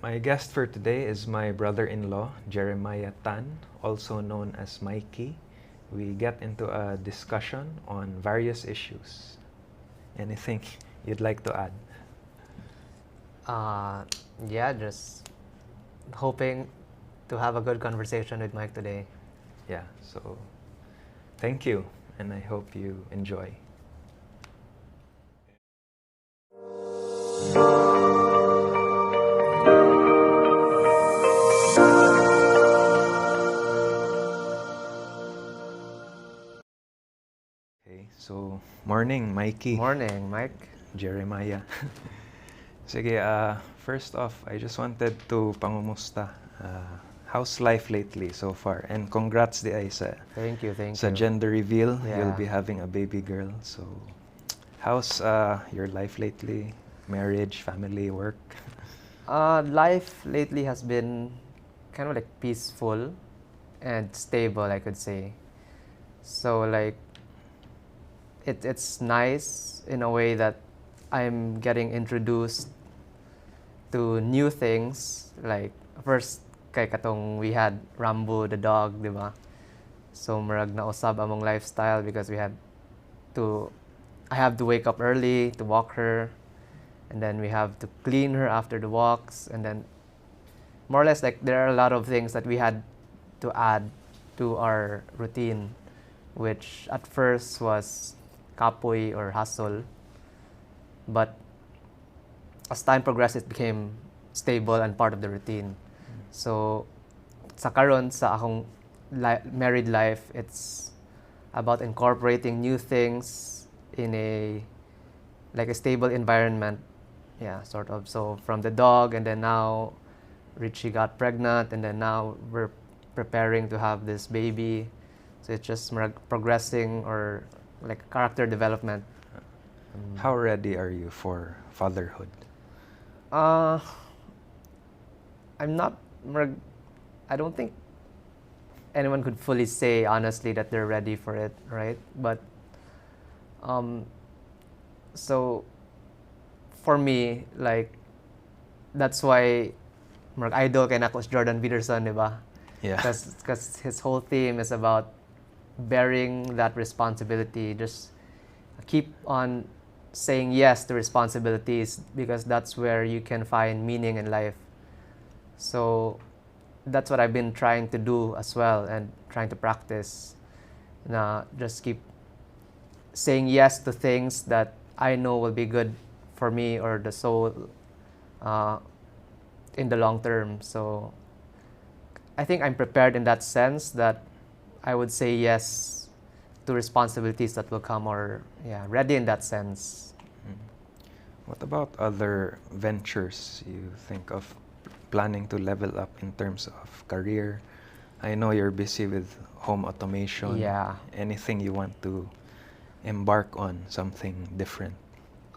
My guest for today is my brother-in-law, Jeremiah Tan, also known as Mikey. We get into a discussion on various issues. Anything you'd like to add? Yeah, just hoping to have a good conversation with Mike today. Yeah, so thank you, and I hope you enjoy. Okay, so morning, Mikey. Morning, Mike. Jeremiah. Sige, first off, I just wanted to pangumusta. How's life lately so far? And congrats di ay sa Thank you. gender reveal. Yeah. You'll be having a baby girl. So, how's your life lately? Marriage, family, work? Life lately has been kind of like peaceful and stable, I could say. So like, it's nice in a way that I'm getting introduced to new things. Like first, kay katong we had Rambo the dog, di ba? So marag na usab among lifestyle because I have to wake up early to walk her, and then we have to clean her after the walks, and then more or less like there are a lot of things that we had to add to our routine, which at first was kapoy or hustle, but as time progressed, it became stable and part of the routine. So sa karon sa akong married life, it's about incorporating new things in a stable environment. Yeah, sort of. So from the dog, and then now Richie got pregnant, and then now we're preparing to have this baby. So it's just progressing, or like character development. How ready are you for fatherhood? I'm not. I don't think anyone could fully say honestly that they're ready for it, right? But so for me, like that's why idol kay nako Jordan Peterson, di ba? Yeah. Because his whole theme is about bearing that responsibility. Just keep on saying yes to responsibilities, because that's where you can find meaning in life. So that's what I've been trying to do as well, and trying to practice. Just keep saying yes to things that I know will be good for me or the soul in the long term. So I think I'm prepared in that sense, that I would say yes to responsibilities that will come, or ready in that sense. What about other ventures you think of planning to level up in terms of career? I know you're busy with home automation. Yeah. Anything you want to embark on, something different?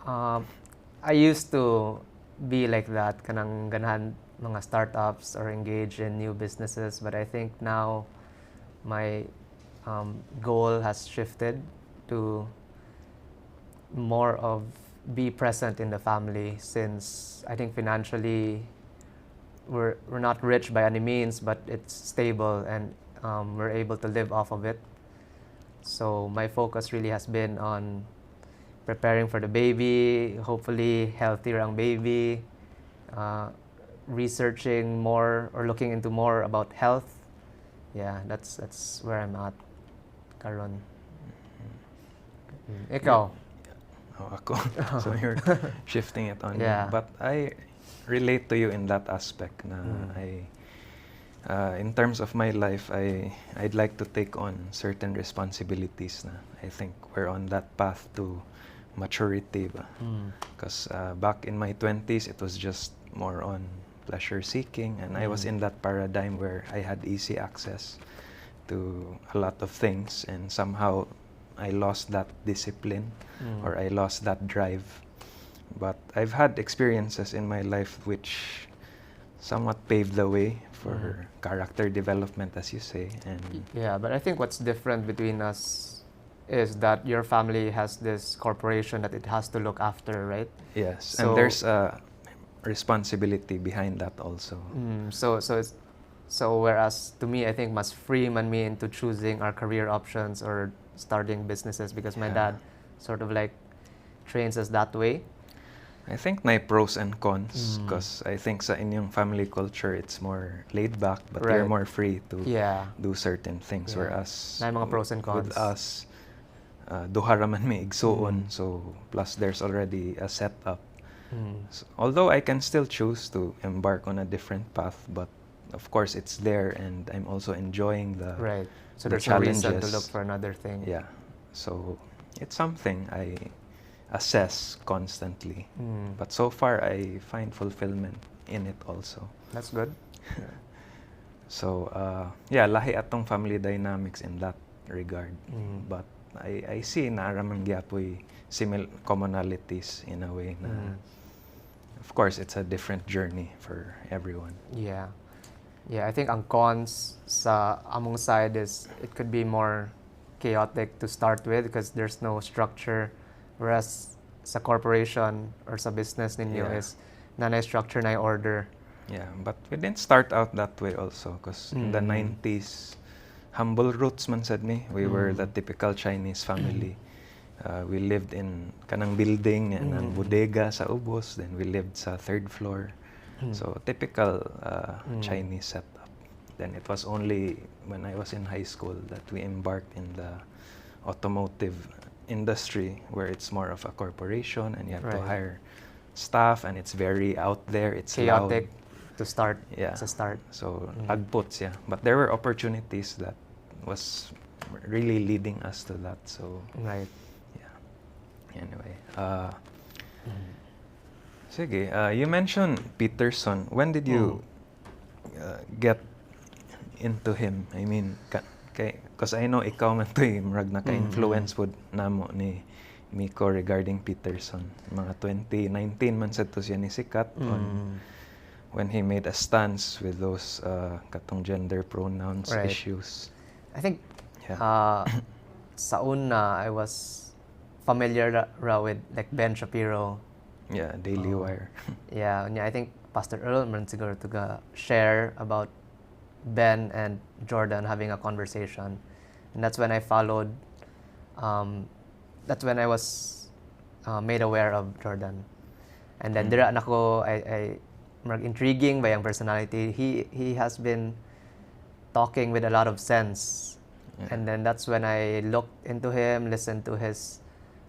I used to be like that, kanang ganahan mga startups or engage in new businesses, but I think now my goal has shifted to more of be present in the family, since I think financially we're not rich by any means, but it's stable, and we're able to live off of it. So my focus really has been on preparing for the baby, hopefully healthier ang baby, researching more or looking into more about health. Yeah, that's where I'm at karon. Ikaw? Oh, ako. So you're shifting it on Yeah. me. But I relate to you in that aspect na in terms of my life, I'd like to take on certain responsibilities na I think we're on that path to maturity ba? Because back in my 20s, it was just more on pleasure seeking, and I was in that paradigm where I had easy access to a lot of things, and somehow I lost that discipline or I lost that drive. But I've had experiences in my life which somewhat paved the way for character development, as you say. And Yeah, but I think what's different between us is that your family has this corporation that it has to look after, right? yes, So- and there's responsibility behind that also. So whereas to me, I think mas free man me into choosing our career options or starting businesses because my Yeah. dad sort of like trains us that way. I think may pros and cons because I think sa inyong family culture it's more laid back but you're Right. more free to Yeah. do certain things, Yeah. whereas Na mga pros and with cons. us duha ra man may igsuon, so plus there's already a setup. So, although I can still choose to embark on a different path, but of course it's there and I'm also enjoying the Right. So the there's no reason to challenges. look for another thing. Yeah. So it's something I assess constantly. But so far I find fulfillment in it also. That's good. So yeah, lahi atong family dynamics in that regard. But I see naaramang gyapoy commonalities in a way na of course it's a different journey for everyone. Yeah. Yeah, I think ang cons sa among side is it could be more chaotic to start with because there's no structure, whereas sa corporation or sa business ninyo Yeah. is nanay structure na order. Yeah, but we didn't start out that way also because in the 90s, humble roots man said me. We were the typical Chinese family. We lived in kanang building and bodega sa ubos. Then we lived sa third floor. So typical Chinese setup. Then it was only when I was in high school that we embarked in the automotive industry where it's more of a corporation and you have to Right. hire staff and it's very out there. It's Chaotic loud. to start. Yeah. Sa start. So agputs, yeah. But there were opportunities that was really leading us to that. So Right. yeah. Anyway, sige, you mentioned Peterson. When did you get into him? I mean, because I know ikaw man to murag naka-influence pod namo ni Miko regarding Peterson. Mga 2019 man sa to siya ni sikat on when he made a stance with those katong gender pronouns Right. issues. I think Yeah. sa una I was familiar ra with like Ben Shapiro. Yeah, Daily Wire. Yeah, I think Pastor Earl man siguro to share about Ben and Jordan having a conversation, and that's when I followed. That's when I was made aware of Jordan, and then dira nako I marag intriguing by yung personality. He has been talking with a lot of sense, and then that's when I looked into him, listened to his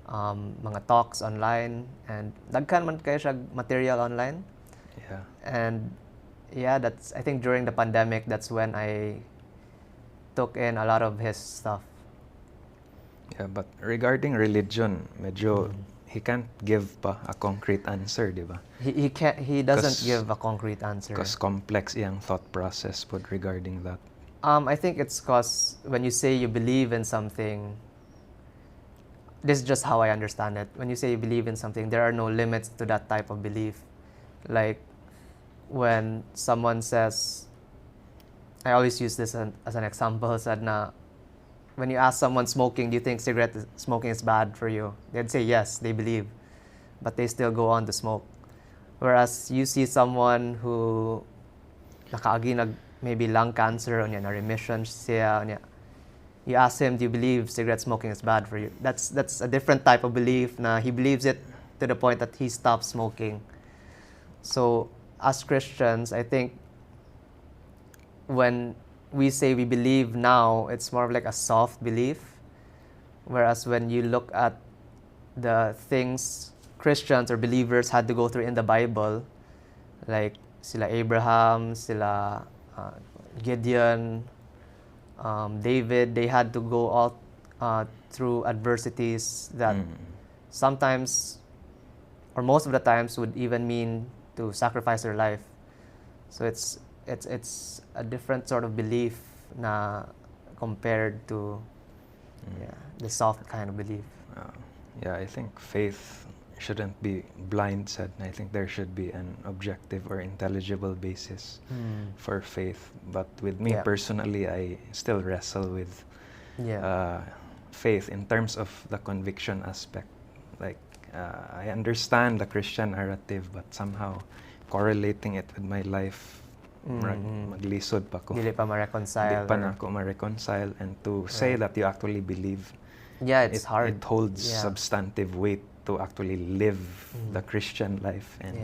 mga talks online, and daghan man kayo siya material online. Yeah. And yeah, that's I think during the pandemic that's when I took in a lot of his stuff. Yeah, but regarding religion, medyo he can't give pa a concrete answer, di ba? He doesn't 'Cause- give a concrete answer. Because complex iyang thought process pod regarding that. I think it's cause when you say you believe in something, this is just how I understand it. When you say you believe in something, there are no limits to that type of belief. Like when someone says, I always use this as an example, said na when you ask someone smoking, do you think smoking is bad for you? They'd say yes, they believe, but they still go on to smoke. Whereas you see someone who nakaagi maybe lung cancer, na remission siya, you ask him, do you believe cigarette smoking is bad for you? That's a different type of belief na he believes it to the point that he stops smoking. So as Christians, I think when we say we believe now, it's more of like a soft belief. Whereas when you look at the things Christians or believers had to go through in the Bible, like sila Abraham, sila Gideon, David, they had to go all through adversities that sometimes or most of the times would even mean to sacrifice their life. So it's a different sort of belief na compared to the soft kind of belief. Yeah, I think faith shouldn't be blind said. I think there should be an objective or intelligible basis for faith. But with me personally, I still wrestle with faith in terms of the conviction aspect. Like I understand the Christian narrative, but somehow correlating it with my life, maglisod pa ko. Dili pa ma-reconcile. Di pa na ako ma-reconcile. And to say that you actually believe, yeah, it's hard. It holds substantive weight to actually live the Christian life. And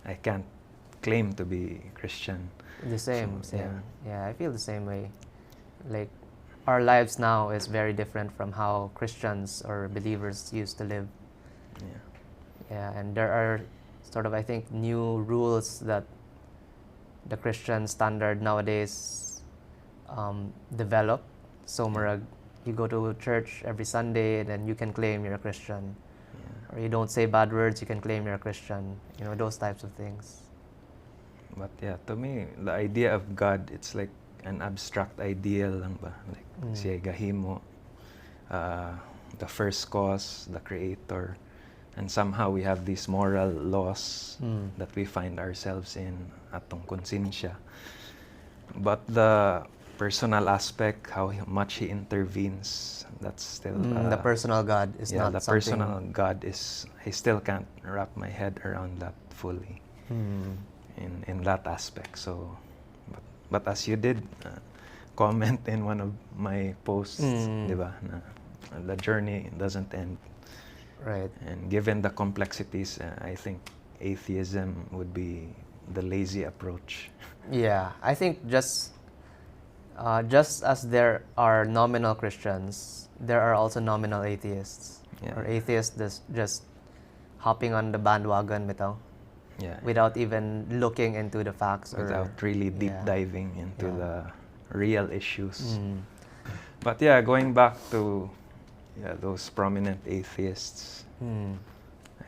I can't claim to be Christian. The same. Yeah, I feel the same way. Like, our lives now is very different from how Christians or believers used to live. Yeah, and there are sort of, I think, new rules that the Christian standard nowadays develop. So, marag, you go to church every Sunday, then you can claim you're a Christian. Or you don't say bad words, you can claim you're a Christian. You know, those types of things. But yeah, to me, the idea of God, it's like an abstract idea lang ba? Like, siya gahimo, the first cause, the creator. And somehow we have these moral laws that we find ourselves in atong konsensya. But the personal aspect, how much he intervenes, that's still... the personal God is not the something... personal God is... I still can't wrap my head around that fully in that aspect. So, but as you did comment in one of my posts, di ba, na the journey doesn't end. Right. And given the complexities, I think atheism would be the lazy approach. Yeah, I think just as there are nominal Christians, there are also nominal atheists. Or atheists just hopping on the bandwagon without even looking into the facts. Without really deep diving into the real issues. But yeah, going back to those prominent atheists,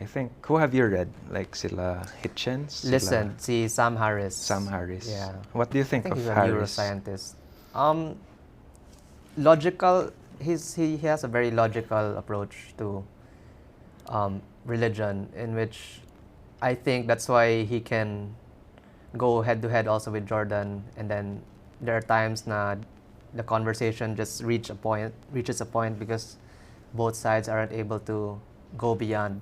I think, who have you read? Like sila Hitchens? Listen, si Sam Harris. Sam Harris. Yeah. What do you think of he's Harris? A neuroscientist. Logical. He has a very logical approach to religion, in which I think that's why he can go head to head also with Jordan. And then there are times na the conversation just reaches a point because both sides aren't able to go beyond.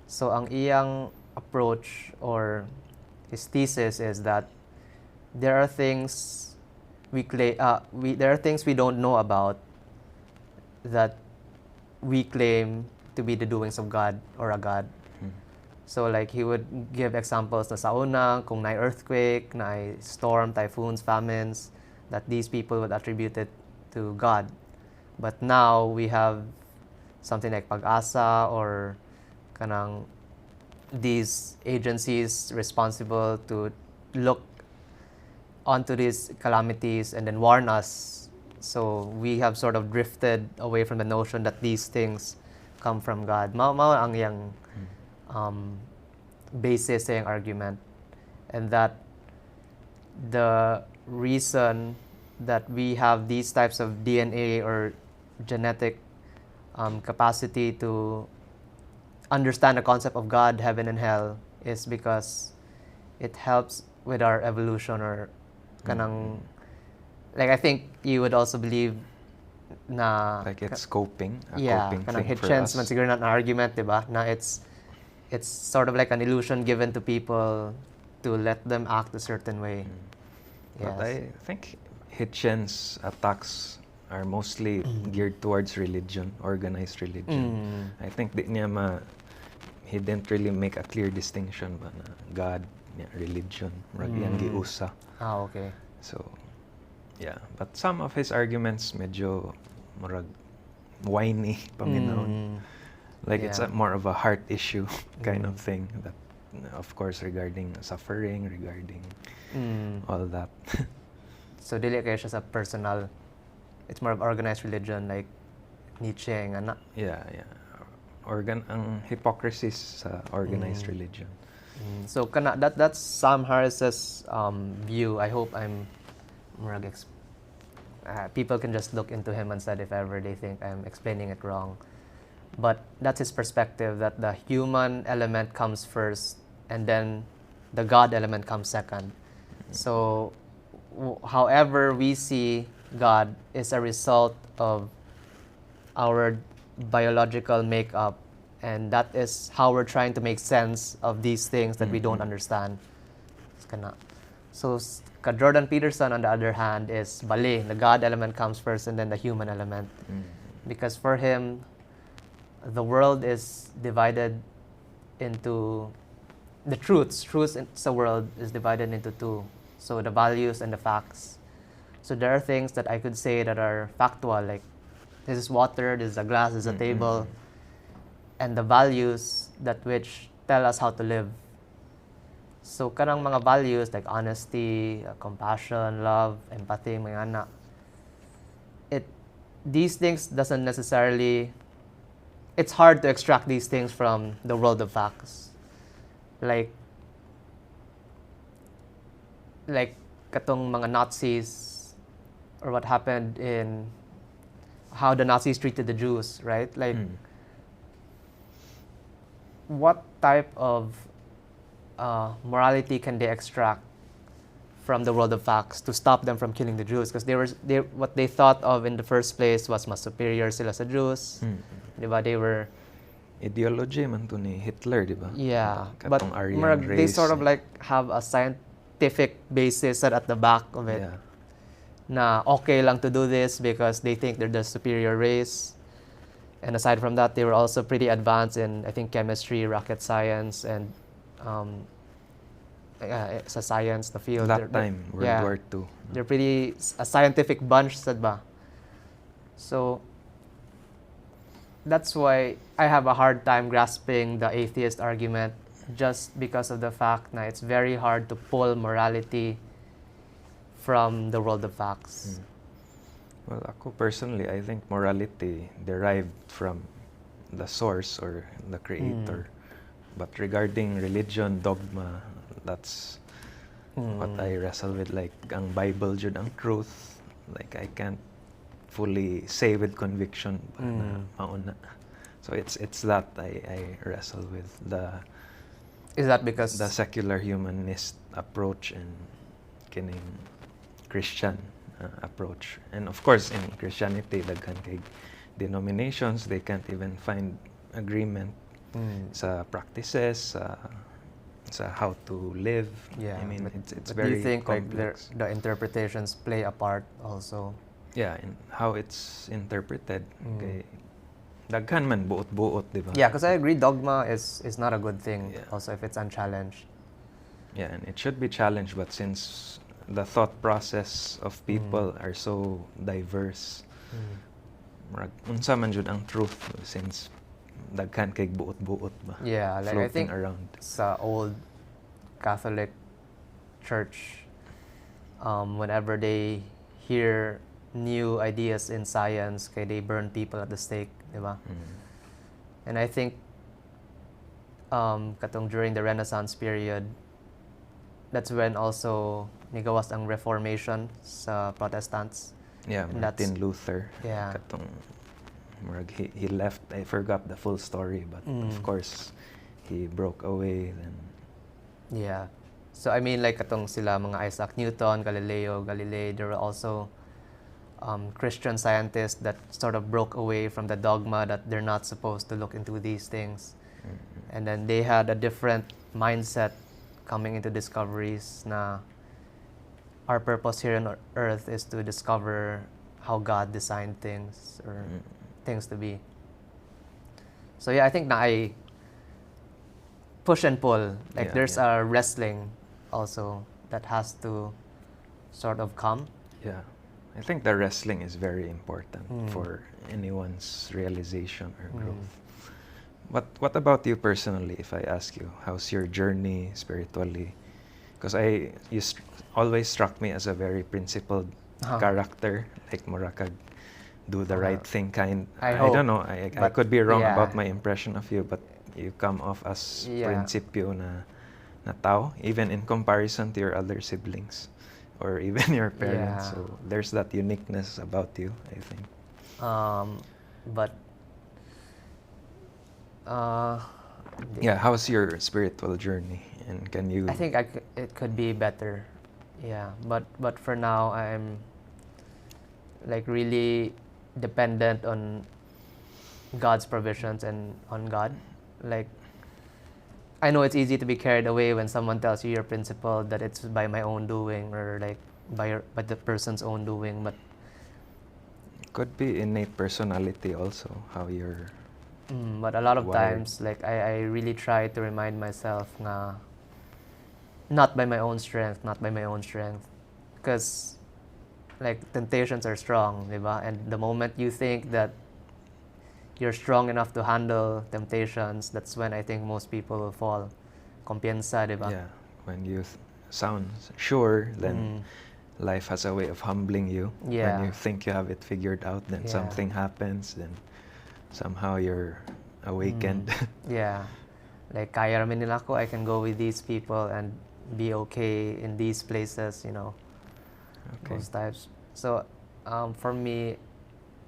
So ang iyang approach or his thesis is that there are things we don't know about that we claim to be the doings of God or a God. So like he would give examples na sa una, kung na earthquake, na storm, typhoons, famines, that these people would attribute it to God. But now we have something like Pag-asa or kanang these agencies responsible to look onto these calamities and then warn us. So we have sort of drifted away from the notion that these things come from God. Mao ang yang basis sa yang argument, and that the reason that we have these types of DNA or genetic capacity to understand the concept of God, heaven and hell is because it helps with our evolution or kanang like I think you would also believe na like it's coping kanang thing for Hitchens us. man siguro na an argument, diba? Na it's sort of like an illusion given to people to let them act a certain way. But I think Hitchens' attacks are mostly geared towards religion, organized religion. I think he didn't really make a clear distinction ba na God, religion, yang giusa. Okay. So, yeah. But some of his arguments medyo marag whiny paminaw. Like it's more of a heart issue kind of thing that, of course, regarding suffering, regarding all that. So dili kaya siya sa personal. It's more of organized religion, like Nietzsche nga na. Yeah. Ang hypocrisy sa organized religion. So that's Sam Harris's view. I hope people can just look into him and said if ever they think I'm explaining it wrong. But that's his perspective, that the human element comes first and then the God element comes second. So however we see God is a result of our biological makeup, and that is how we're trying to make sense of these things that we don't understand. Kana. So Jordan Peterson, on the other hand, is bali. The God element comes first, and then the human element. Because for him, the world is divided into the truths in the world is divided into two. So the values and the facts. So there are things that I could say that are factual, like this is water, this is a glass, this is a table, and the values that which tell us how to live. So kanang mga values like honesty, compassion, love, empathy, mga ana. These things doesn't necessarily, it's hard to extract these things from the world of facts. Like katong mga Nazis, or what happened in how the Nazis treated the Jews, right? Like what type of morality can they extract from the world of facts to stop them from killing the Jews? Because what they thought of in the first place was mas superior sila sa Jews. Diba? They were ideology man to ni Hitler, diba? Yeah, but they sort of like have a scientific basis at the back of it. Yeah. Na okay lang to do this because they think they're the superior race. And aside from that, they were also pretty advanced in, I think, chemistry, rocket science, and sa science, the field. That time, World War II. They're pretty a scientific bunch, sad ba? So that's why I have a hard time grasping the atheist argument, just because of the fact that it's very hard to pull morality from the world of facts. Well, ako personally, I think morality derived from the source or the creator. But regarding religion, dogma, that's what I wrestle with. Like, ang Bible jud ang truth. Like, I can't fully say with conviction na mauna. So it's that I wrestle with. Is that because the secular humanist approach and kining Christian approach? And of course, in Christianity, daghan kay denominations, they can't even find agreement sa practices, sa how to live. Yeah, I mean, it's but very do you think complex. Like the interpretations play a part also? Yeah, and how it's interpreted. Okay. Daghan man buot-buot, di ba? Yeah, because I agree dogma is not a good thing, Yeah. also if it's unchallenged. Yeah, and it should be challenged, but since the thought process of people are so diverse, unsa man jud ang truth since daghan kay buot-buot ba? Yeah, like I think around. Sa old Catholic Church, whenever they hear new ideas in science, kay they burn people at the stake, di ba? And I think katong during the Renaissance period, that's when also nigawas ang Reformation sa Protestants. Yeah, And Martin Luther. Yeah. Katong he left. I forgot the full story, but of course he broke away then. Yeah. So I mean, like katong sila mga Isaac Newton, Galileo Galilei, there were also Christian scientists that sort of broke away from the dogma that they're not supposed to look into these things. And then they had a different mindset coming into discoveries na our purpose here on earth is to discover how God designed things or things to be. So yeah, I think na I push and pull. Like there's a wrestling also that has to sort of come. Yeah. I think the wrestling is very important for anyone's realization or growth. But what about you personally, if I ask you, how's your journey spiritually? Because you always struck me as a very principled character, like Morakag, do the right thing kind. I don't know, I could be wrong about my impression of you, but you come off as prinsipyo na tao, even in comparison to your other siblings or even your parents. Yeah. So there's that uniqueness about you, I think. Yeah, how's your spiritual journey? And can you... I think it could be better. Yeah, but for now, I'm like really dependent on God's provisions and on God. Like, I know it's easy to be carried away when someone tells you your principle that it's by my own doing or like by the person's own doing, but Could be innate personality also, how you're but a lot of wired. times like I really try to remind myself nga not by my own strength, not by my own strength, because like temptations are strong, diba? And the moment you think that you're strong enough to handle temptations, that's when I think most people will fall. Kumpiyansa, diba? Yeah, when you sound sure, then Mm, life has a way of humbling you. When yeah, you think you have it figured out, then yeah, something happens, then somehow you're awakened. yeah. Like kaya ramen nila ako, I can go with these people and be okay in these places, you know, Okay. those types. So for me,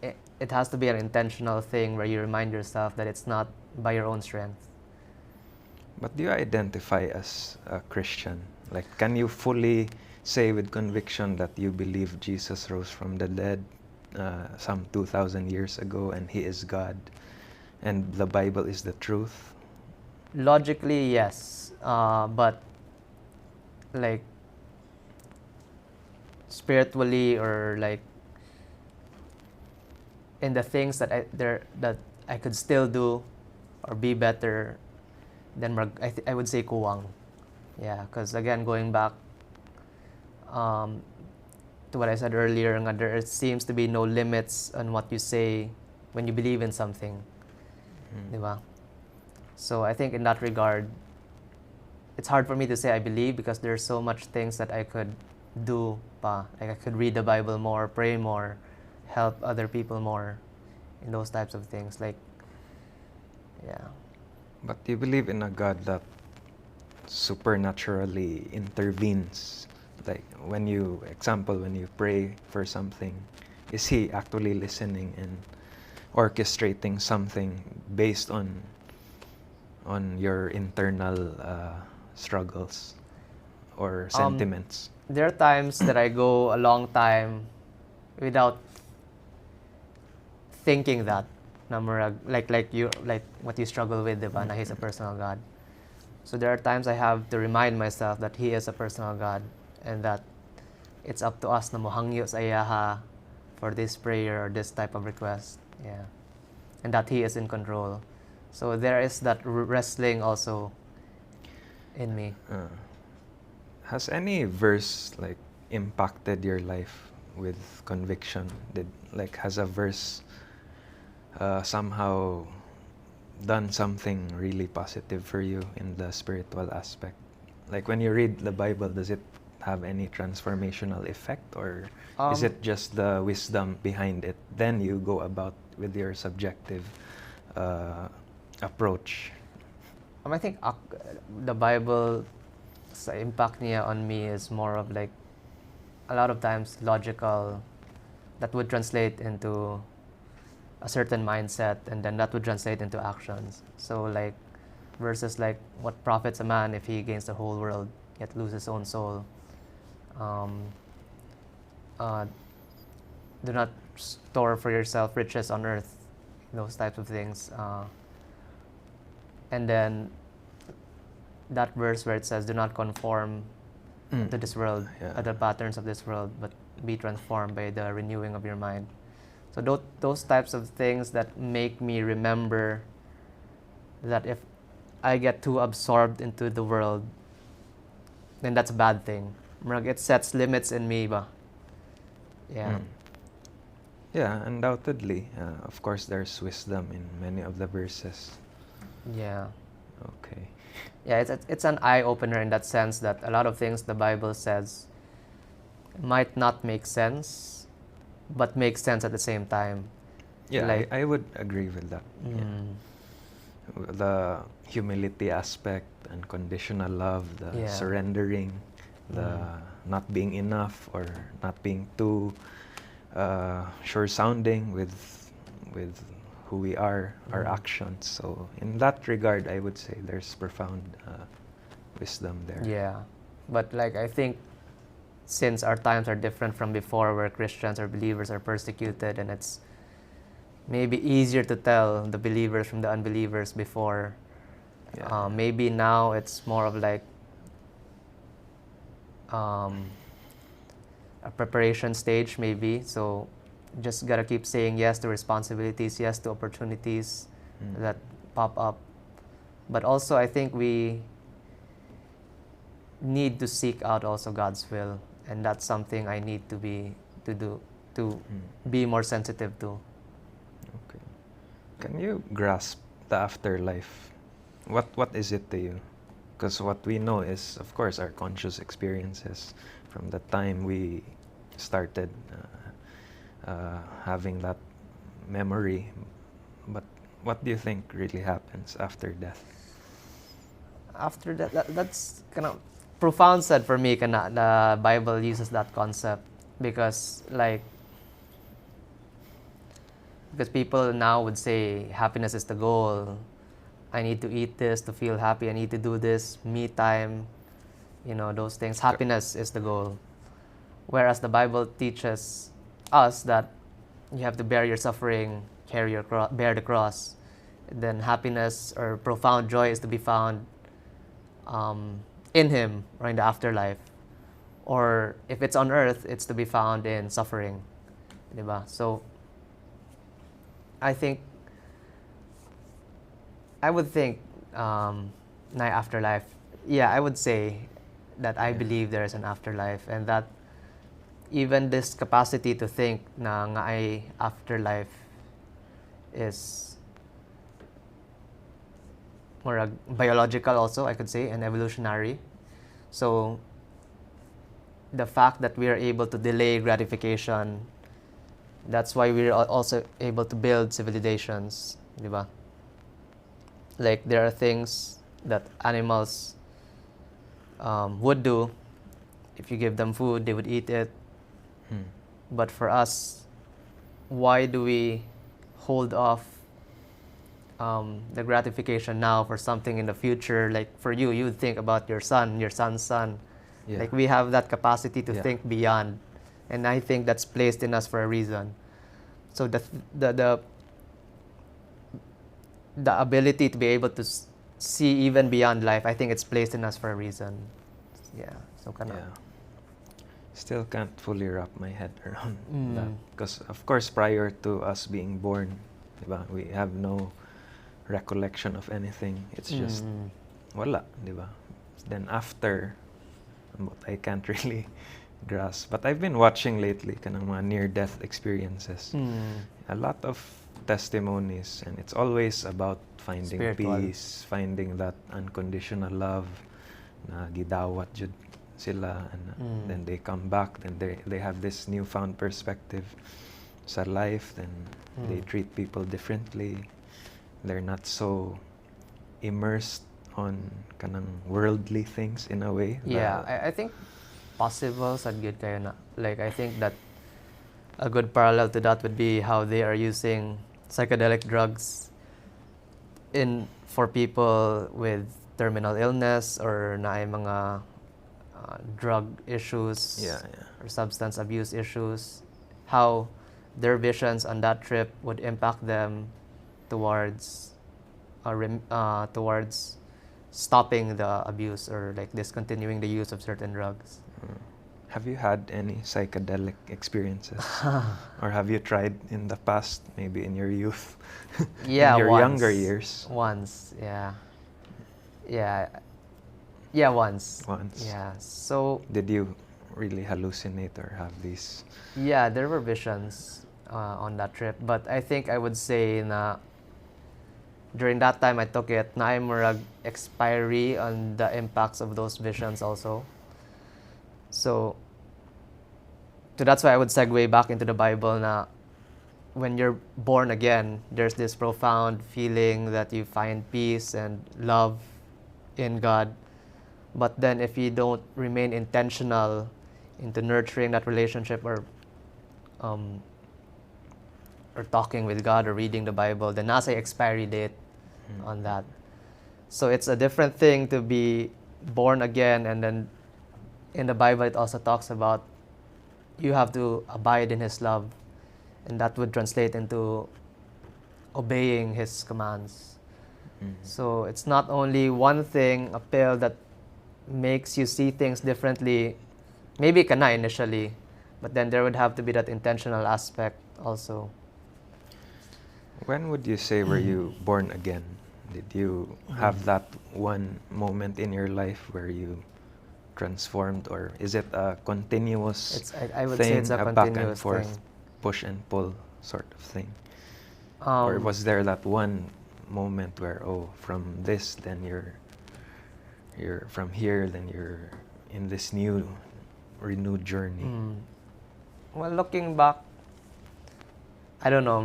it has to be an intentional thing where you remind yourself that it's not by your own strength. But do you identify as a Christian? Like, can you fully say with conviction that you believe Jesus rose from the dead some 2,000 years ago and he is God and the Bible is the truth? Logically, yes, but like spiritually or like in the things that I could still do or be better, then I would say kuwang. Yeah, because again, going back to what I said earlier, there seems to be no limits on what you say when you believe in something, diba? So I think in that regard, it's hard for me to say I believe because there's so much things that I could do pa. Like I could read the Bible more, pray more, help other people more in those types of things. Like, yeah. But you believe in a God that supernaturally intervenes. Like when you pray for something, is he actually listening and orchestrating something based on your internal struggles or sentiments? There are times that I go a long time without thinking that na murag, like what you struggle with, diba? Na he's a personal God. So there are times I have to remind myself that he is a personal God and that it's up to us na mohangyo sa iyaha for this prayer or this type of request. Yeah. And that he is in control. So there is that wrestling also in me. Has any verse like impacted your life with conviction? Has a verse somehow done something really positive for you in the spiritual aspect? Like when you read the Bible, does it have any transformational effect, or is it just the wisdom behind it? Then you go about with your subjective approach. I think the Bible sa impact niya on me is more of like a lot of times logical that would translate into a certain mindset and then that would translate into actions. So like verses like what profits a man if he gains the whole world yet loses his own soul. Do not store for yourself riches on earth, those types of things. And then that verse where it says, do not conform to this world, the patterns of this world, but be transformed by the renewing of your mind. So those types of things that make me remember that if I get too absorbed into the world, then that's a bad thing. It sets limits in me ba? Yeah. Yeah, undoubtedly. Of course, there's wisdom in many of the verses. Yeah. Okay. Yeah, it's an eye-opener in that sense that a lot of things the Bible says might not make sense, but make sense at the same time. Yeah, Like, I would agree with that. Yeah. The humility aspect, unconditional love, the surrendering, the not being enough or not being too sure-sounding with who we are, our actions. So in that regard, I would say there's profound wisdom there. Yeah, but like I think since our times are different from before where Christians or believers are persecuted and it's maybe easier to tell the believers from the unbelievers before, Yeah. Maybe now it's more of like a preparation stage, maybe. So just gotta keep saying yes to responsibilities, yes to opportunities that pop up. But also, I think we need to seek out also God's will, and that's something I need to be more sensitive to. Okay. Can you grasp the afterlife? What is it to you? Because what we know is, of course, our conscious experiences from the time we started having that memory. But what do you think really happens after death? After that's kind of profound said for me. The Bible uses that concept because people now would say happiness is the goal. I need to eat this to feel happy. I need to do this, me time, those things. Happiness is the goal. Whereas the Bible teaches us that you have to bear your suffering, bear the cross. Then happiness or profound joy is to be found in Him or in the afterlife. Or if it's on earth, it's to be found in suffering. Diba? So I would think afterlife. Yeah, I would say that I believe there is an afterlife, and that even this capacity to think na ay afterlife is more biological also, I could say, and evolutionary. So the fact that we are able to delay gratification, that's why we're also able to build civilizations, diba? Like there are things that animals would do. If you give them food, they would eat it. But for us, why do we hold off the gratification now for something in the future? Like for you would think about your son's son. Yeah. Like we have that capacity to think beyond, and I think that's placed in us for a reason. So the ability to be able to see even beyond life, I think it's placed in us for a reason. Yeah. So kind of. Yeah. Still can't fully wrap my head around that. Because, of course, prior to us being born, diba, we have no recollection of anything. It's just wala, diba? Then after, I can't really grasp. But I've been watching lately kanang mga near-death experiences. A lot of testimonies, and it's always about finding Spiritual. peace, finding that unconditional love na gidawat jud sila, and then they come back, then they have this newfound perspective sa life, then they treat people differently. They're not so immersed on kanang worldly things in a way. Yeah, I think possible sad good kayo na. Like I think that a good parallel to that would be how they are using psychedelic drugs for people with terminal illness or na ay mga drug issues or substance abuse issues, how their visions on that trip would impact them towards stopping the abuse or like discontinuing the use of certain drugs. Have you had any psychedelic experiences? Or have you tried in the past, maybe in your youth? Yeah, in your once. younger years? Once, yeah. Yeah, once. Once. Yeah, so... Did you really hallucinate or have these? Yeah, there were visions on that trip. But I think I would say na during that time I took it na ay murag expiry on the impacts of those visions also. So that's why I would segue back into the Bible na when you're born again, there's this profound feeling that you find peace and love in God. But then if you don't remain intentional into nurturing that relationship or talking with God or reading the Bible, then nasa expiry date on that. So it's a different thing to be born again, and then in the Bible it also talks about you have to abide in His love, and that would translate into obeying His commands. So it's not only one thing, a pill that makes you see things differently. Maybe kana initially, but then there would have to be that intentional aspect also. When would you say were you born again? Did you have that one moment in your life where you transformed, or is it a continuous I would thing, say it's a back and continuous forth, thing. push and pull sort of thing? Or was there that one moment where, oh, from this, then you're from here, then you're in this new, renewed journey? Well, looking back, I don't know,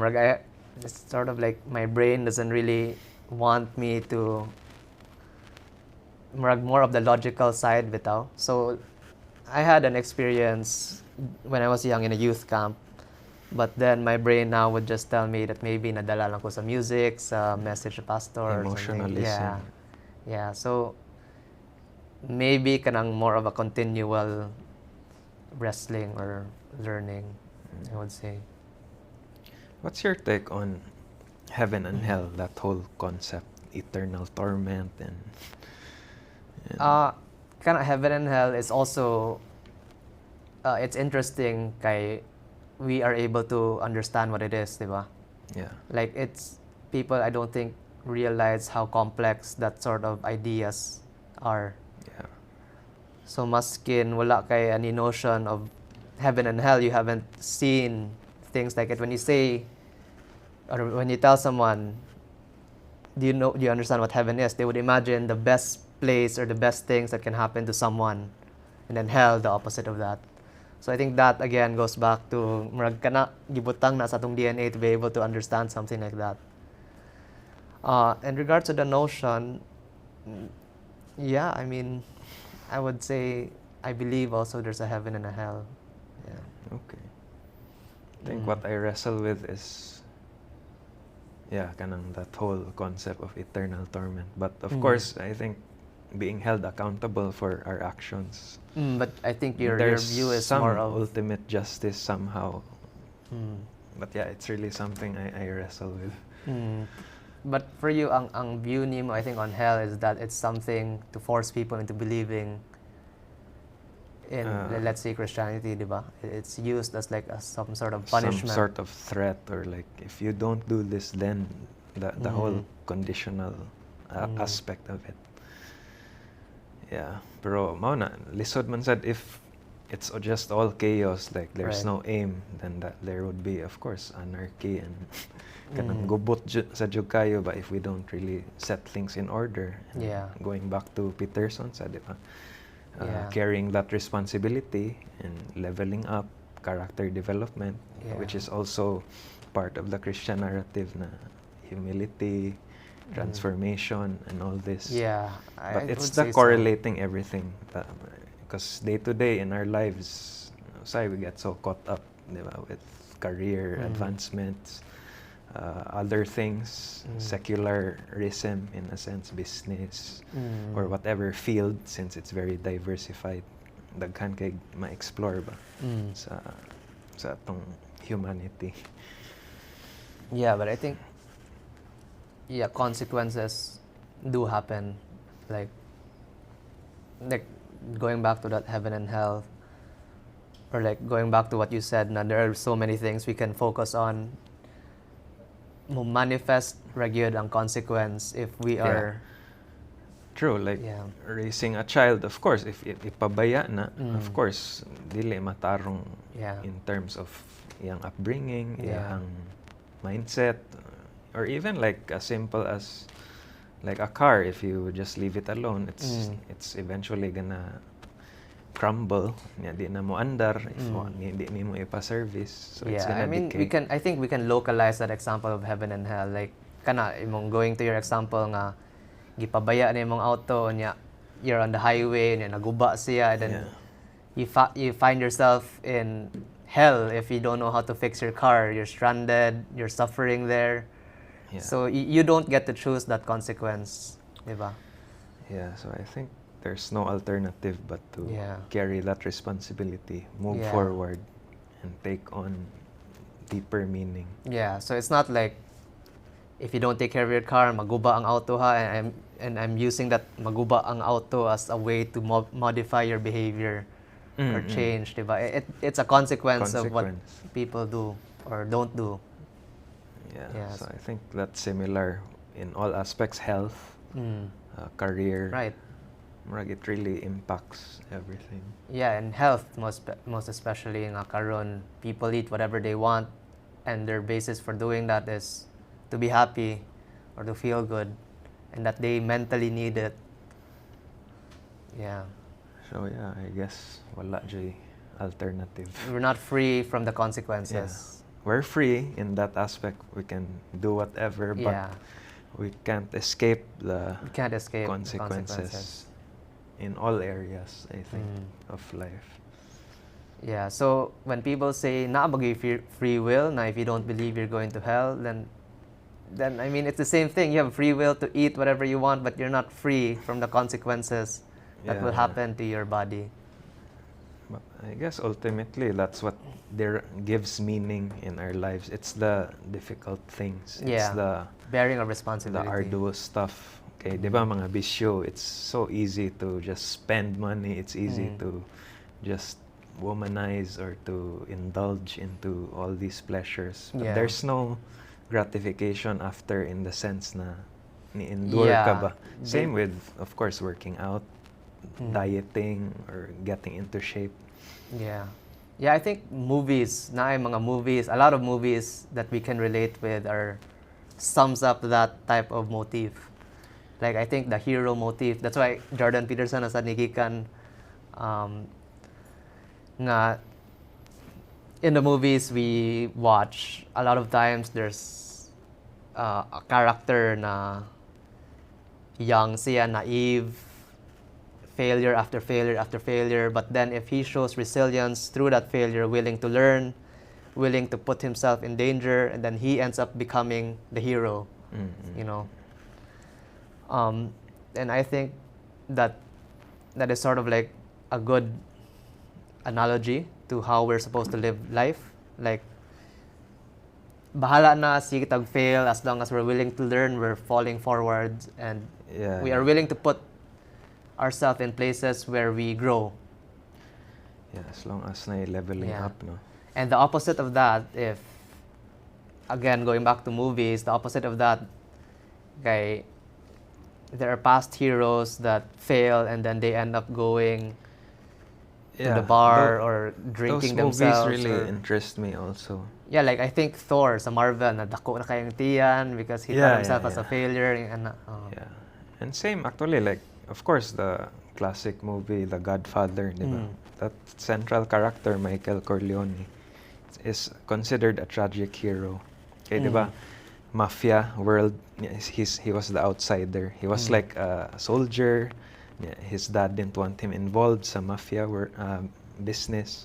it's sort of like my brain doesn't really want me to more of the logical side bitaw. So I had an experience when I was young in a youth camp, but then my brain now would just tell me that maybe nadala lang ko sa music, sa message sa pastor or something. Emotionalism. Yeah. So maybe kanang more of a continual wrestling or learning, I would say. What's your take on heaven and hell, that whole concept, eternal torment and Kind of heaven and hell is also it's interesting kay we are able to understand what it is, diba? yeah. Like it's people I don't think realize how complex that sort of ideas are. Yeah. So maskin wala kay any notion of heaven and hell, you haven't seen things like it. When you say or when you tell someone, do you understand what heaven is? They would imagine the best place or the best things that can happen to someone, and then hell, the opposite of that. So I think that again goes back to murag kana gibutang na sa atong DNA to be able to understand something like that. In regards to the notion, yeah, I mean, I would say I believe also there's a heaven and a hell. Yeah. Okay. I think what I wrestle with is, yeah, kanang that whole concept of eternal torment. But of course, I think being held accountable for our actions. But I think your There's view is some more of ultimate justice somehow. But yeah, it's really something I wrestle with. But for you, ang view nimo, I think, on hell is that it's something to force people into believing in, let's say, Christianity, diba? It's used as like some sort of punishment. Some sort of threat, or like, if you don't do this, then the whole conditional aspect of it. Yeah, pero mao na lisod man sad if it's just all chaos, like there's no aim, then that there would be, of course, anarchy and kanang gubot sa jud kayo ba if we don't really set things in order. And going back to Peterson sa di ba? Carrying that responsibility and leveling up, character development, which is also part of the Christian narrative na humility, transformation, and all this. Yeah, but it's the correlating everything, because day to day in our lives, we get so caught up, diba, with career advancements, other things, secularism in a sense, business, or whatever field, since it's very diversified. Daghan kay ma-explore ba sa atong humanity. Yeah, but I think consequences do happen, like going back to that heaven and hell, or like going back to what you said, na there are so many things we can focus on. Manifest ragyod ang consequence if we are true, like raising a child, of course, if ipabaya na, of course dili matarong in terms of yang upbringing, yang mindset, or even like as simple as like a car. If you just leave it alone, it's eventually gonna crumble. Di na mo andar if di mo ipa-service. So it's gonna decay. I think we can localize that example of heaven and hell. Like kana imong going to your example nga gipabaya na imong auto nya, you're on the highway nya naguba siya, and then you find yourself in hell if you don't know how to fix your car. You're stranded, you're suffering there. So you don't get to choose that consequence, diba? Yeah, so I think there's no alternative but to carry that responsibility, move forward, and take on deeper meaning. Yeah, so it's not like if you don't take care of your car, maguba ang auto ha, and I'm using that maguba ang auto as a way to modify your behavior or change, diba? It's a consequence of what people do or don't do. Yeah, Yes. so I think that's similar in all aspects, health, career. Right. Murag it really impacts everything. Yeah, and health, most especially nga karon, people eat whatever they want, and their basis for doing that is to be happy or to feel good, and that they mentally need it. Yeah. So yeah, I guess wala jay alternative. We're not free from the consequences. Yeah. We're free in that aspect. We can do whatever, but Yeah. we can't escape the We can't escape the consequences in all areas, I think, of life. Yeah, so when people say na bagay free will, na if you don't believe you're going to hell, then I mean it's the same thing. You have free will to eat whatever you want, but you're not free from the consequences that will happen to your body. But I guess ultimately that's what there gives meaning in our lives. It's the difficult things. It's the bearing of responsibility. The arduous stuff. Okay, di ba mga bisyo, it's so easy to just spend money. It's easy to just womanize or to indulge into all these pleasures. But there's no gratification after, in the sense na ni-endure ka ba. Same with, of course, working out, dieting, or getting into shape. Yeah. Yeah, I think movies, a lot of movies that we can relate with sums up that type of motif. Like, I think the hero motif, that's why Jordan Peterson as nigikan nga in the movies we watch, a lot of times there's a character na young siya, naive, failure after failure after failure, but then if he shows resilience through that failure, willing to learn, willing to put himself in danger, and then he ends up becoming the hero, you know. And I think that is sort of like a good analogy to how we're supposed to live life. Like, bahala na sige tag fail, as long as we're willing to learn, we're falling forward, and we are willing to put ourselves in places where we grow. Yeah, as long as na leveling up, no? And the opposite of that, if, again, going back to movies, the opposite of that, okay, there are past heroes that fail and then they end up going to the bar or drinking themselves. Those movies really interest me also. Yeah, like I think Thor sa Marvel, nadako na kayang tiyan because he thought himself as a failure. Yeah, and same actually, like, of course, the classic movie, The Godfather, diba? That central character, Michael Corleone, is considered a tragic hero. Okay, diba? Mafia world, he was the outsider. He was like a soldier. His dad didn't want him involved sa mafia business.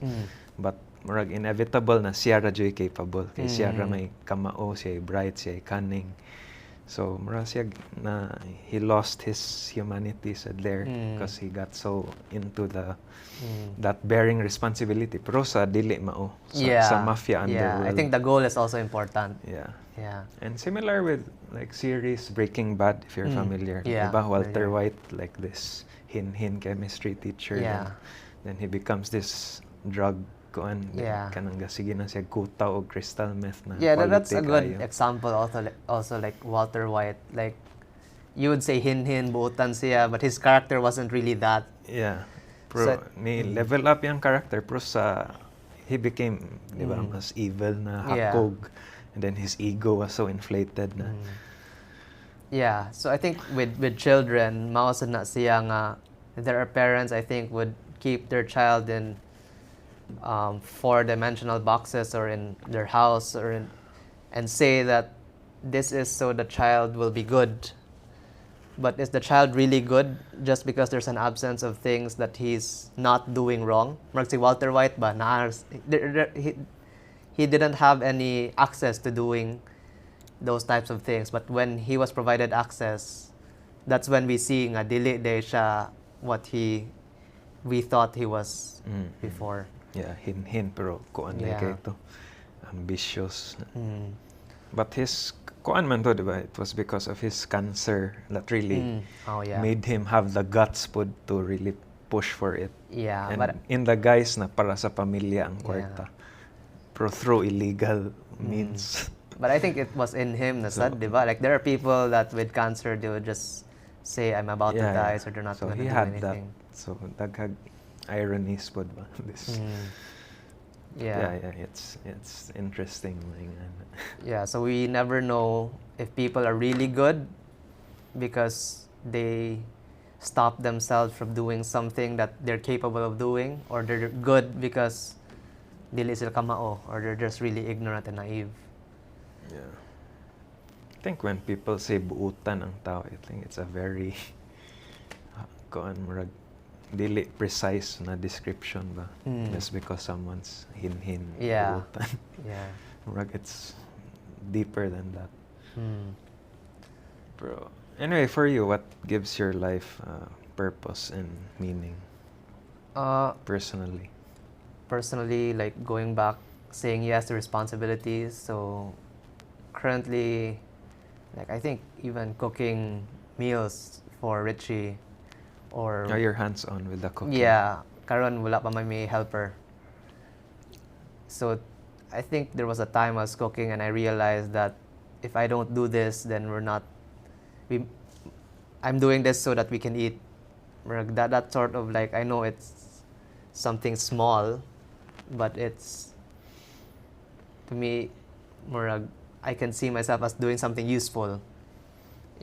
But murag inevitable na siya ra joy capable. Kay siya ra may kamao, siya bright, siya cunning. So murag siya na he lost his humanity there because he got so into that bearing responsibility. Pero sa dili mao sa mafia underworld. I think the goal is also important. Yeah. And similar with like series Breaking Bad, if you're familiar. Yeah. Diba? Walter White, like this hin chemistry teacher. Then he becomes this drug kanang gasige na siya kuta o crystal meth na. Yeah, that's a good example also like Walter White. Like, you would say hin buutan siya, but his character wasn't really that. Yeah. Pero ni level up yung character, pero he became, diba, mas evil na hakog. And then his ego was so inflated na. Yeah, so I think with children, mausad na siya nga, there are parents, I think, would keep their child in 4-dimensional boxes or in their house and say that this is so the child will be good. But is the child really good just because there's an absence of things that he's not doing wrong? Mark si Walter White ba, he didn't have any access to doing those types of things, but when he was provided access, that's when we see nga dili de siya what we thought he was before. Yeah, hin pero kuan kay to ambitious. But his kuan man to, diba? It was because of his cancer that really Oh yeah. made him have the guts pod to really push for it. Yeah, And but in the guys na para sa pamilya ang kwarta. Pero through illegal means. but I think it was in him na So- sad, diba? Like there are people that with cancer they would just say I'm about to die, so they're not So gonna he do had anything. that. So daghag ironies pod ba this. Yeah. It's interesting. Yeah, so we never know if people are really good because they stop themselves from doing something that they're capable of doing, or they're good because dili sila kamao, or they're just really ignorant and naive. Yeah. I think when people say buutan ang tao, I think it's a very kuan murag dili precise na description ba, just because someone's hinhin Yeah. buutan. Yeah. Murag it's deeper than that. Bro, anyway, for you, what gives your life purpose and meaning personally? Personally, like going back, saying yes to responsibilities. So currently, like I think even cooking meals for Richie, or Are your hands on with the cooking? yeah, karon wala pa may helper. So I think there was a time I was cooking and I realized that if I don't do this, then I'm doing this so that we can eat. That sort of like, I know it's something small, but it's, to me, I can see myself as doing something useful.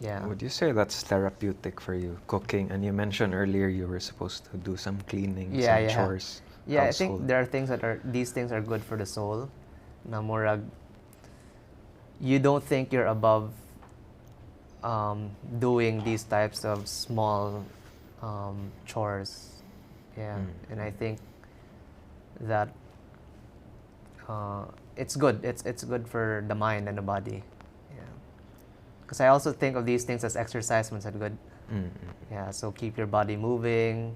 Yeah. Would you say that's therapeutic for you, cooking? And you mentioned earlier you were supposed to do some cleaning, some chores. Yeah, household. I think there are things these things are good for the soul. Na murag, you don't think you're above doing these types of small chores. Yeah, and I think that it's good. It's good for the mind and the body. Yeah, because I also think of these things as exercise when said good. Yeah, so keep your body moving.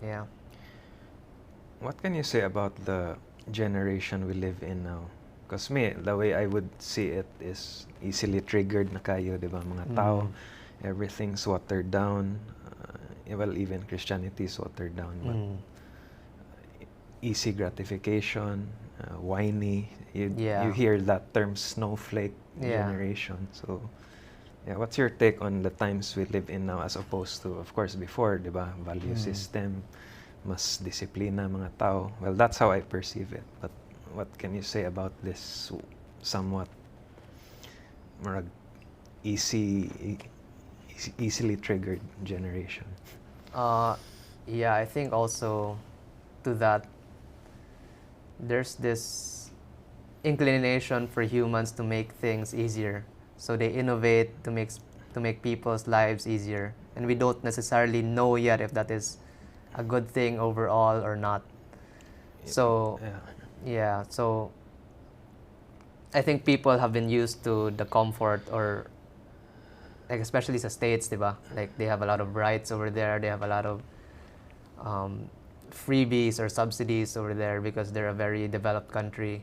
Yeah. What can you say about the generation we live in now? Because me, the way I would see it is easily triggered na kayo, di ba? Mga tao, everything's watered down. Well, even Christianity is watered down. But easy gratification, whiny. You hear that term Snowflake Generation. So, yeah, what's your take on the times we live in now as opposed to, of course, before, di ba? Value system, mas disiplina mga tao. Well, that's how I perceive it. But what can you say about this somewhat marag easily triggered generation? Yeah, I think also to that there's this inclination for humans to make things easier. So they innovate to make people's lives easier, and we don't necessarily know yet if that is a good thing overall or not. So yeah, so I think people have been used to the comfort, or like especially sa States, diba? Like they have a lot of rights over there, they have a lot of freebies or subsidies over there because they're a very developed country.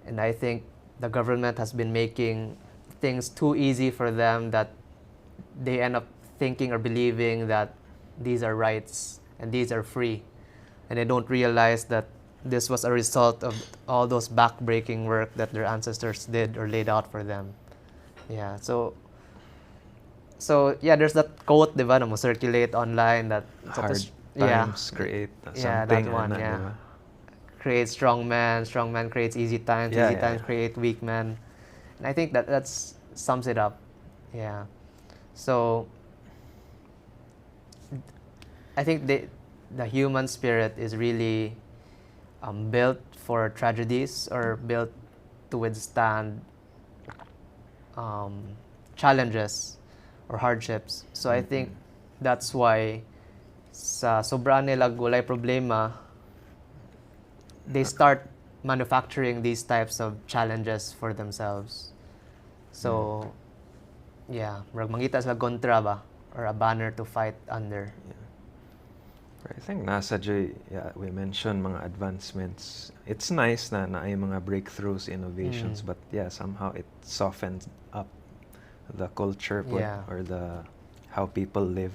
And I think the government has been making things too easy for them, that they end up thinking or believing that these are rights and these are free, and they don't realize that this was a result of all those back-breaking work that their ancestors did or laid out for them. Yeah, so yeah, there's that quote, diba, na mo circulate online that hard times create something. Yeah, that one, yeah. Diba? Create strong man creates easy times, easy times create weak men. And I think that sums it up. Yeah. So I think the human spirit is really built for tragedies, or built to withstand challenges or hardships. So I think that's why sa sobra nila gulay problema, they start manufacturing these types of challenges for themselves. So yeah, mangita sila kontra ba, or a banner to fight under. Yeah. For I think nasa Joy, yeah, we mentioned mga advancements. It's nice na ay mga breakthroughs, innovations, but yeah, somehow it softens up the culture Yeah. or how people live.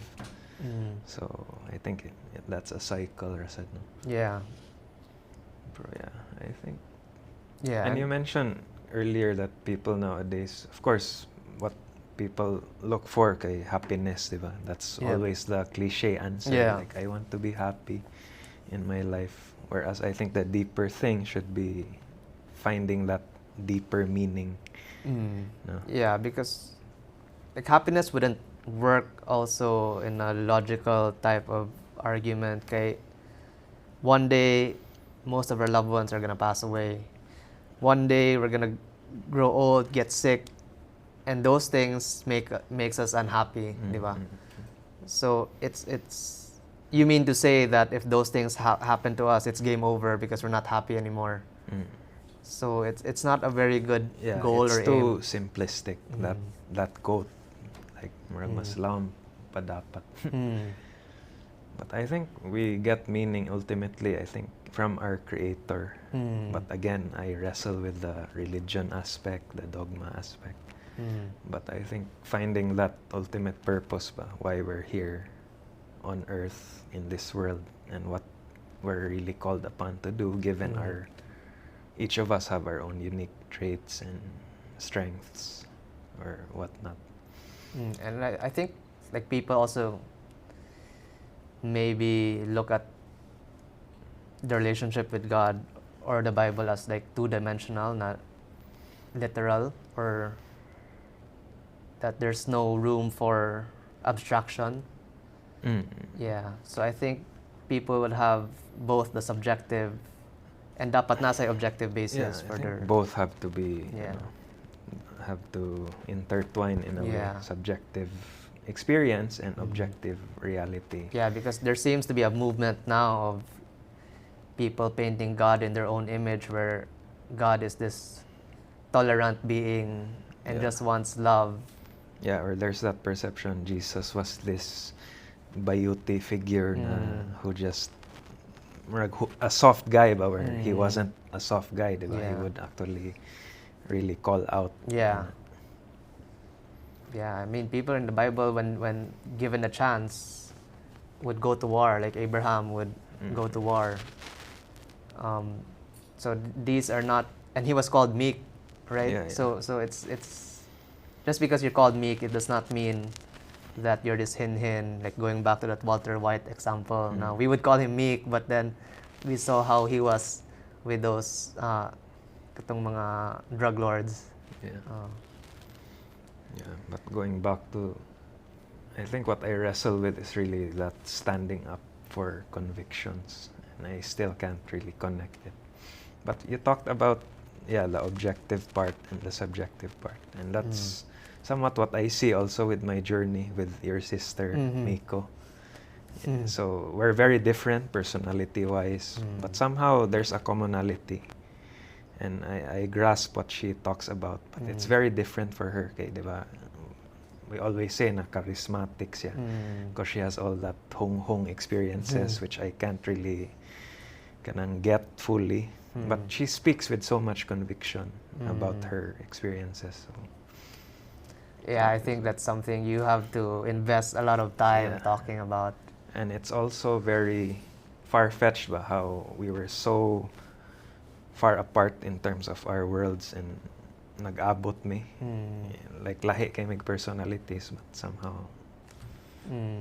Mm. So I think that's a cycle, Rasad. No? Yeah. Pero yeah, I think. Yeah. And you mentioned earlier that people nowadays, of course, what people look for kay happiness, diba? That's Yeah. always the cliche answer. Yeah. Like, I want to be happy in my life. Whereas I think the deeper thing should be finding that deeper meaning. No? Yeah, because like happiness wouldn't work also in a logical type of argument. Kay one day, most of our loved ones are gonna pass away. One day, we're gonna grow old, get sick, and those things makes us unhappy, di ba? So it's you mean to say that if those things happen to us, it's game over because we're not happy anymore. So it's not a very good goal or it's too aim. simplistic, that quote. Like, murag mas laom pa dapat. But I think we get meaning ultimately, I think, from our Creator. But again, I wrestle with the religion aspect, the dogma aspect. But I think finding that ultimate purpose ba, why we're here on earth in this world and what we're really called upon to do, given each of us have our own unique traits and strengths or whatnot. And I think like people also maybe look at the relationship with God or the Bible as like two-dimensional, not literal, or that there's no room for abstraction. Yeah, so I think people would have both the subjective and dapat nasa objective basis for their both have to be Yeah. Have to intertwine in a way, Yeah. subjective experience and objective reality. Yeah, because there seems to be a movement now of people painting God in their own image, where God is this tolerant being and just wants love. Yeah, or there's that perception Jesus was this bayuti figure who just a soft guy, but where he wasn't a soft guy, diba? He Yeah. would actually really call out. Yeah. Yeah, I mean, people in the Bible, when given a chance, would go to war. Like Abraham would go to war. So these are not, and he was called meek, right? Yeah, yeah. So it's just because you're called meek, it does not mean that you're this hin, like going back to that Walter White example. Now we would call him meek, but then we saw how he was with those katong mga drug lords. Yeah. Yeah, but going back to, I think what I wrestle with is really that standing up for convictions, and I still can't really connect it. But you talked about, the objective part and the subjective part, and that's somewhat what I see also with my journey with your sister, Miko. So we're very different personality-wise, but somehow there's a commonality. And I grasp what she talks about, but it's very different for her, kay, diba? We always say na charismatic siya because she has all that hong experiences which I can't really kanang get fully. But she speaks with so much conviction about her experiences. So. Yeah, I think that's something you have to invest a lot of time talking about. And it's also very far-fetched ba, how we were so far apart in terms of our worlds, and nag-abot me. Like lahi kay mig personalities, but somehow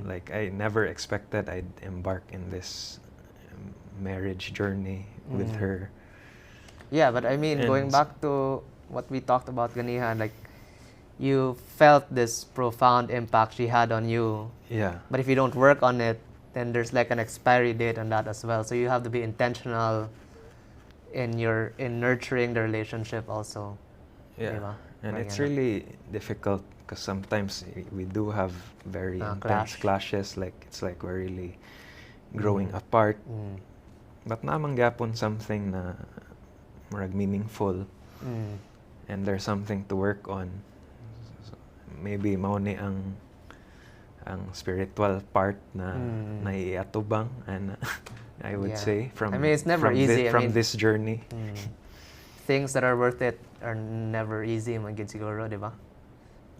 like I never expected I'd embark in this marriage journey with her. Yeah, but I mean, going back to what we talked about ganihan, like you felt this profound impact she had on you. Yeah. But if you don't work on it, then there's like an expiry date on that as well. So you have to be intentional in nurturing the relationship also. Yeah. Diba? And it's really difficult because sometimes we do have very intense clashes. Like it's like we're really growing apart. But namang gyapon something na murag meaningful. And there's something to work on. So maybe mao ni ang ang spiritual part na naiatubang, and I would Yeah. say from I mean, it's never easy. from this journey. Things that are worth it are never easy maging siguro, di ba?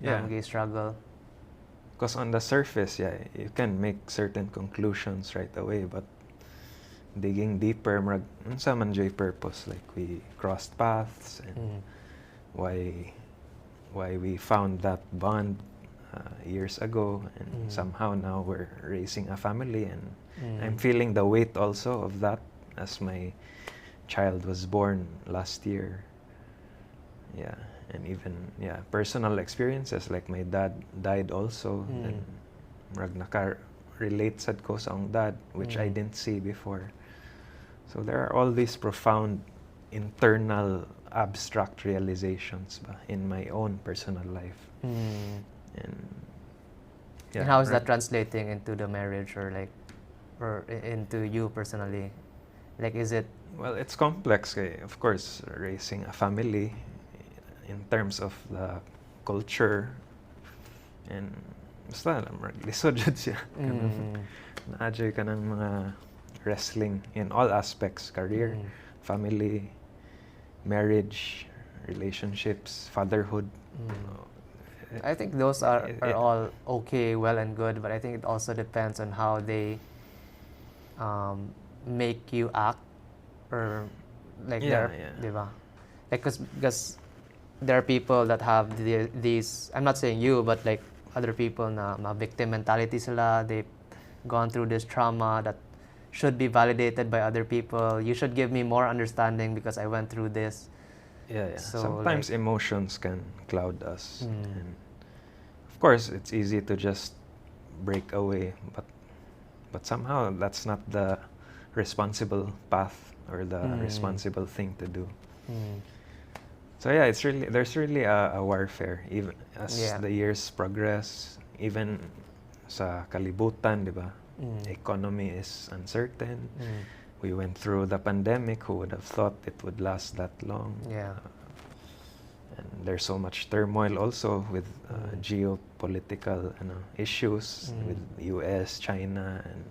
Yeah. Na struggle. Because on the surface, yeah, you can make certain conclusions right away, but digging deeper, unsa man joy purpose, like we crossed paths, and why we found that bond years ago, and somehow now we're raising a family, and I'm feeling the weight also of that as my child was born last year. Yeah, and even personal experiences, like my dad died also, and naka-relate sad ko sa akong dad, which I didn't see before. So there are all these profound internal abstract realizations in my own personal life. And how is that translating into the marriage, or into you personally? Like, is it? Well, it's complex. Of course, raising a family in terms of the culture, and basta lisod jud siya. Naadjay ka ng mga wrestling in all aspects: career, family, marriage, relationships, fatherhood. I think those are all okay, well and good, but I think it also depends on how they make you act, or like diba? Like, because there are people that have these, I'm not saying you, but like other people na victim mentality sila. They've gone through this trauma that should be validated by other people. You should give me more understanding because I went through this. Yeah. So, sometimes like, emotions can cloud us, and of course it's easy to just break away, but somehow that's not the responsible path or the responsible thing to do. So yeah, there's really a warfare even as the years progress, even sa kalibutan, di ba? Economy is uncertain. We went through the pandemic. Who would have thought it would last that long? Yeah. And there's so much turmoil also with geopolitical issues with US, China, and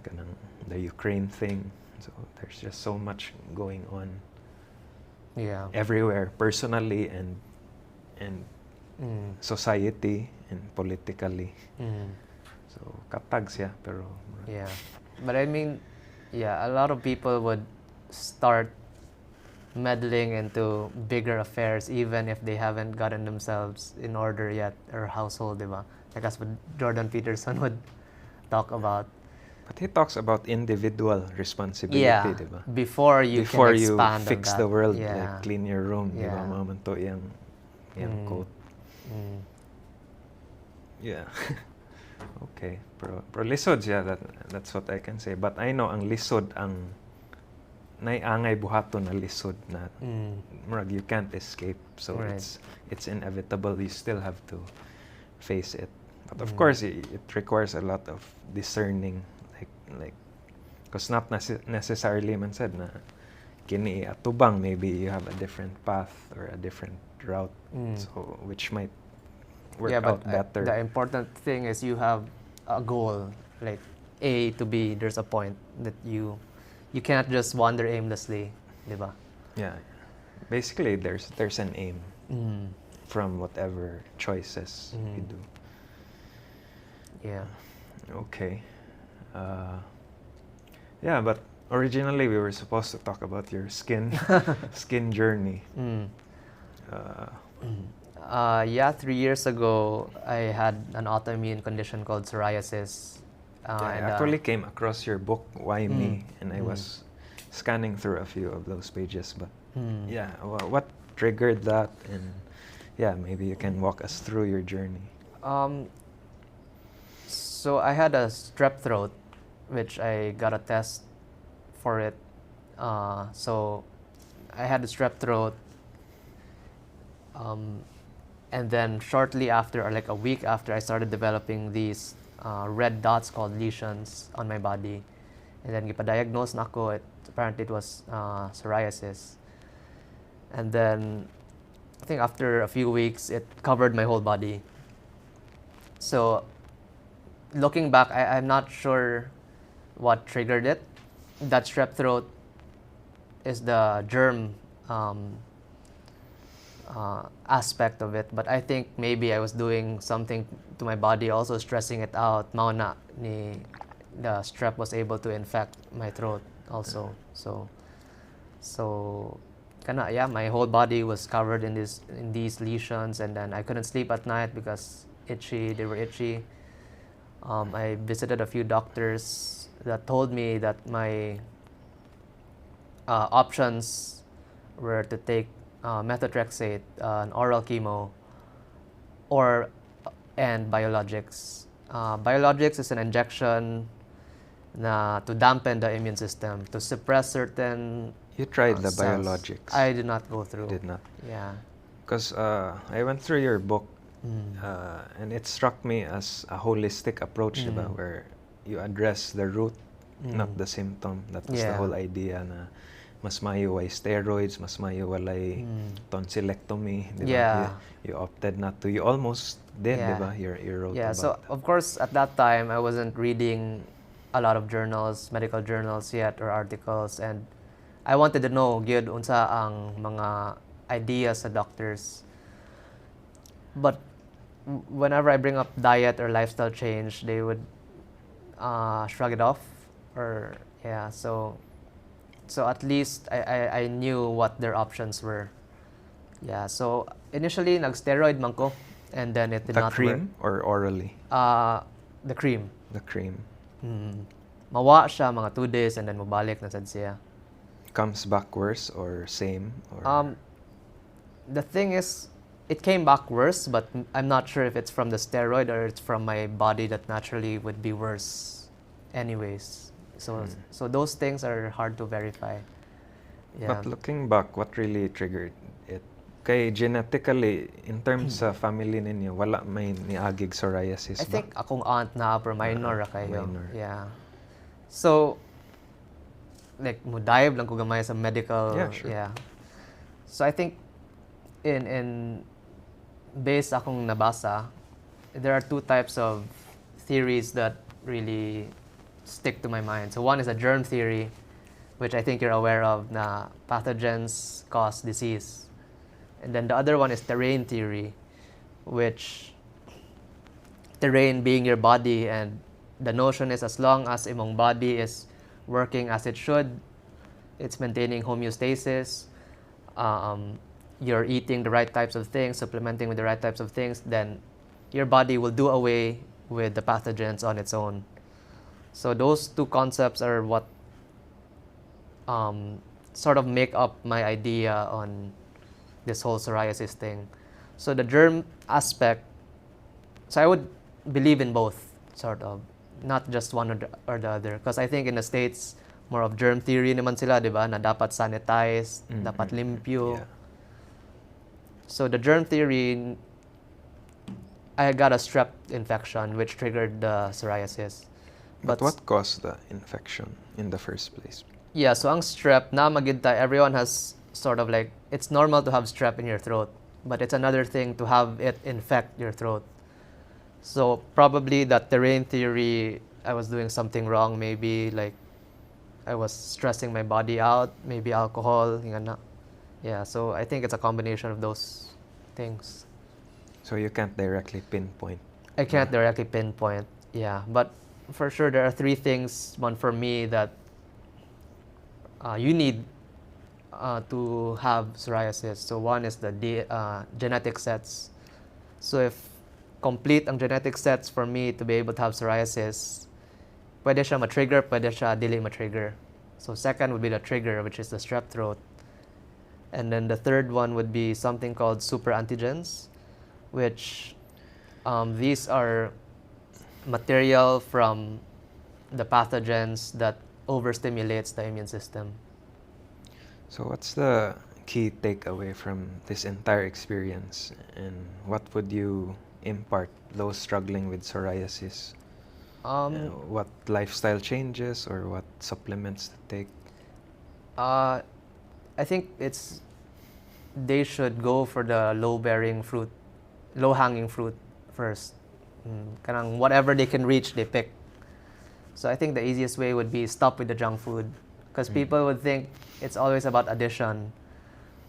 kanang the Ukraine thing. So there's just so much going on. Yeah. Everywhere, personally and society and politically. So katag siya, pero yeah. But I mean, a lot of people would start meddling into bigger affairs even if they haven't gotten themselves in order yet, or household, diba? Like as what Jordan Peterson would talk about. But he talks about individual responsibility, diba? Before you can expand fix on the that. world, like clean your room, Yeah. diba? Mamanto yung quote. Yeah. Okay. Pero lisod siya, that's what I can say. But I know ang lisod ang naiangay buhaton na lisod na murag you can't escape. So it's inevitable. You still have to face it. But of course it requires a lot of discerning, like because not necessarily man said na kini atubang, maybe you have a different path or a different route, so which might work out better. The important thing is you have a goal, like A to B. There's a point that you cannot just wander aimlessly, diba? Yeah, basically there's an aim from whatever choices you do. Yeah. Okay. Yeah, but originally we were supposed to talk about your skin journey. 3 years ago, I had an autoimmune condition called psoriasis. I actually came across your book, Why Me? And I was scanning through a few of those pages. But what triggered that? And maybe you can walk us through your journey. So I had a strep throat, which I got a test for it. So I had a strep throat. And then shortly after, or like a week after, I started developing these red dots called lesions on my body. And then gipa-diagnose na ako, apparently it was psoriasis. And then I think after a few weeks, it covered my whole body. So looking back, I'm not sure what triggered it. That strep throat is the germ aspect of it, but I think maybe I was doing something to my body, also stressing it out. Mauna ni the strep was able to infect my throat also. So kana yeah, my whole body was covered in these lesions, and then I couldn't sleep at night because they were itchy. I visited a few doctors that told me that my options were to take methotrexate, an oral chemo, and biologics. Biologics is an injection to dampen the immune system, to suppress certain You tried the cells. biologics. I did not go through. Did not. Yeah. Because I went through your book, and it struck me as a holistic approach, diba, where you address the root, not the symptom. That was the whole idea na mas maiway steroids, mas maiwalay tonsillectomy, diba? Yeah. You opted not to. You almost did, Yeah. diba? You wrote Yeah, about so that. of course at that time I wasn't reading a lot of journals, medical journals yet, or articles, and I wanted to know gyud unsa ang mga ideas sa doctors. But whenever I bring up diet or lifestyle change, they would shrug it off, or yeah. So at least I knew what their options were. Yeah. So initially nag-steroid man ko, and then it did The not cream or orally? work. The cream. The cream. Mawa siya mga 2 days, and then mabalik na sad siya. Comes back worse or same? Or The thing is, it came back worse, but I'm not sure if it's from the steroid or it's from my body that naturally would be worse anyways. So those things are hard to verify. Yeah. But looking back, what really triggered it? Kay genetically, in terms sa family ninyo, wala may niagig psoriasis I ba? think akong aunt na upper minor kayo. Minor. Yeah. So like mo dive lang ko gamay sa medical. Yeah, sure. Yeah. So I think in based akong nabasa, there are 2 types of theories that really stick to my mind. So one is a germ theory, which I think you're aware of, na pathogens cause disease. And then the other one is terrain theory, which terrain being your body, and the notion is as long as imong body is working as it should, it's maintaining homeostasis, you're eating the right types of things, supplementing with the right types of things, then your body will do away with the pathogens on its own. So those 2 concepts are what sort of make up my idea on this whole psoriasis thing. So the germ aspect, so I would believe in both, sort of, not just one or the other. Because I think in the States, more of germ theory naman sila, di ba? Na dapat sanitize, dapat limpyo. Yeah. So the germ theory, I got a strep infection which triggered the psoriasis. But what caused the infection in the first place? Yeah, so ang strep, na magidta, everyone has sort of like, it's normal to have strep in your throat, but it's another thing to have it infect your throat. So probably that terrain theory, I was doing something wrong, maybe like I was stressing my body out, maybe alcohol, yung na. Yeah, so I think it's a combination of those things. So you can't directly pinpoint. I can't directly pinpoint, yeah, but for sure there are 3 things, one for me, that you need to have psoriasis. So one is the genetic sets. So if complete ang genetic sets for me to be able to have psoriasis, pwede siya ma-trigger, pwede siya dili ma-trigger. So second would be the trigger, which is the strep throat. And then the third one would be something called super antigens, which these are material from the pathogens that overstimulates the immune system. So what's the key takeaway from this entire experience, and what would you impart those struggling with psoriasis? What lifestyle changes or what supplements to take? I think they should go for the low-hanging fruit first. Kanang whatever they can reach, they pick. So I think the easiest way would be stop with the junk food. Because people would think it's always about addition.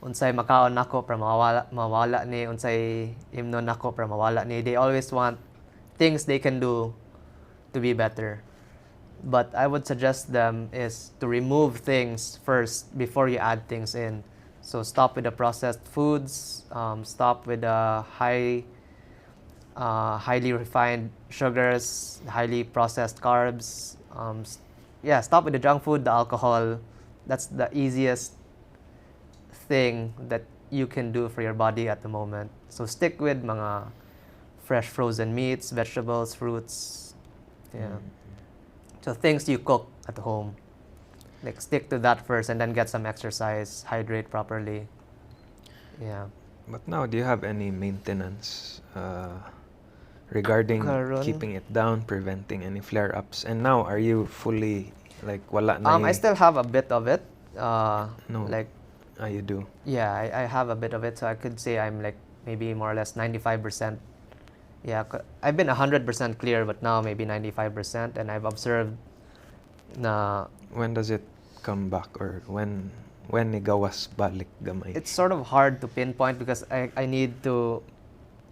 Unsay makaon nako para mawala ni, unsay imnon nako para mawala ni. They always want things they can do to be better. But I would suggest them is to remove things first before you add things in. So stop with the processed foods, stop with the highly refined sugars, highly processed carbs. Stop with the junk food, the alcohol. That's the easiest thing that you can do for your body at the moment. So stick with mga fresh frozen meats, vegetables, fruits. Yeah. So things you cook at home. Like stick to that first and then get some exercise, hydrate properly. Yeah. But now, do you have any maintenance regarding Karon? keeping it down, preventing any flare-ups? And now, are you fully, like, wala na I still have a bit of it. No. Like, you do? yeah, I have a bit of it. So I could say I'm like maybe more or less 95%. Yeah, I've been 100% clear, but now maybe 95%. And I've observed na... When does it come back? Or when ni gawas balik gamay? It's sort of hard to pinpoint because I need to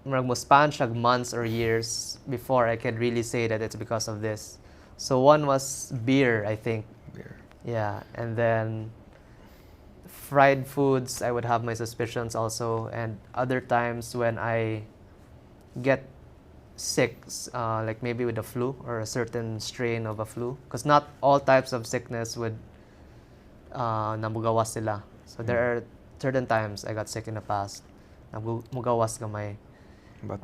span siya months or years before I can really say that it's because of this. So one was beer, I think. Beer. Yeah, and then fried foods, I would have my suspicions also. And other times when I get sick, like maybe with the flu or a certain strain of a flu, because not all types of sickness would namugawas sila. So there are certain times I got sick in the past, namugawas gamay. But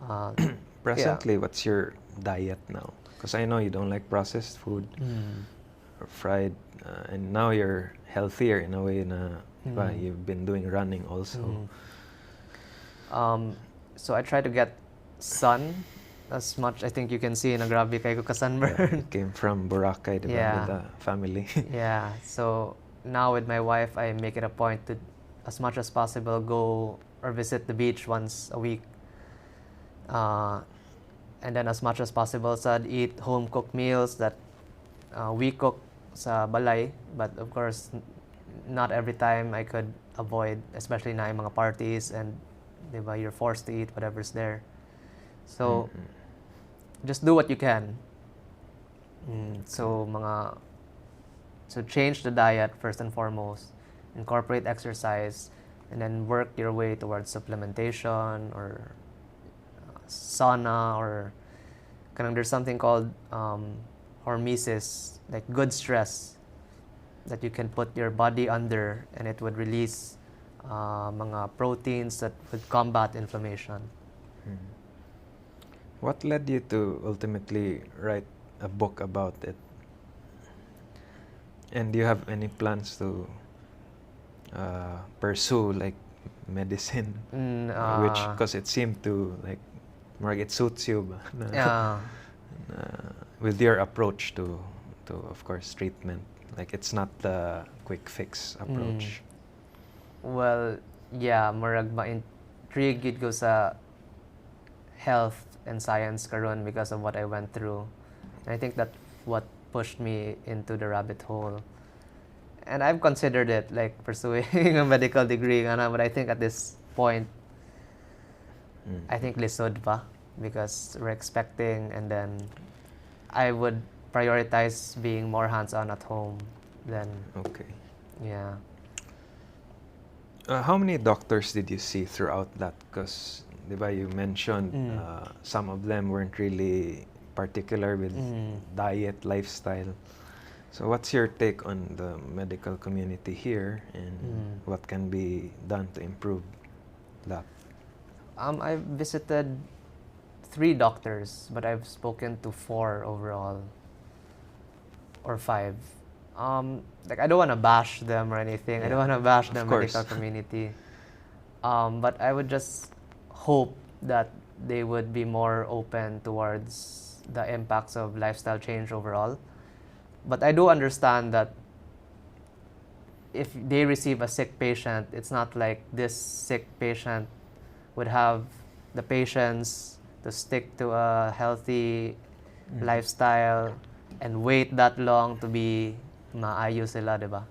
presently, what's your diet now? Because I know you don't like processed food or fried, and now you're healthier in a way na you've been doing running also. So I try to get sun as much. I think you can see na grabe kayo ka sunburn. Yeah, came from Boracay, diba, Yeah. with the family. Yeah, so now with my wife, I make it a point to, as much as possible, go or visit the beach once a week. And then as much as possible, I'd eat home-cooked meals that we cook sa balay. But of course, not every time I could avoid, especially na yung mga parties and diba, you're forced to eat whatever's there. So, just do what you can. So change the diet first and foremost, incorporate exercise, and then work your way towards supplementation or sauna, or there's something called hormesis, like good stress that you can put your body under, and it would release mga proteins that would combat inflammation. What led you to ultimately write a book about it? And do you have any plans to pursue like medicine, which because it seemed to like it suits you ba, with your approach to of course treatment, like it's not the quick fix approach. Well, yeah, murag ma-intrigue gid ko sa health and science karon because of what I went through. And I think that's what pushed me into the rabbit hole. And I've considered it, like pursuing a medical degree, but I think at this point, I think lisod pa, because we're expecting, and then I would prioritize being more hands-on at home than... Okay. Yeah. How many doctors did you see throughout that? Because you mentioned some of them weren't really particular with diet, lifestyle. So what's your take on the medical community here, and what can be done to improve that? I've visited 3 doctors, but I've spoken to 4 overall, or 5. Like I don't want to bash them or anything. I don't want to bash the medical community. But I would just hope that they would be more open towards the impacts of lifestyle change overall. But I do understand that if they receive a sick patient, it's not like this sick patient would have the patience to stick to a healthy lifestyle and wait that long to be maayos sila, diba?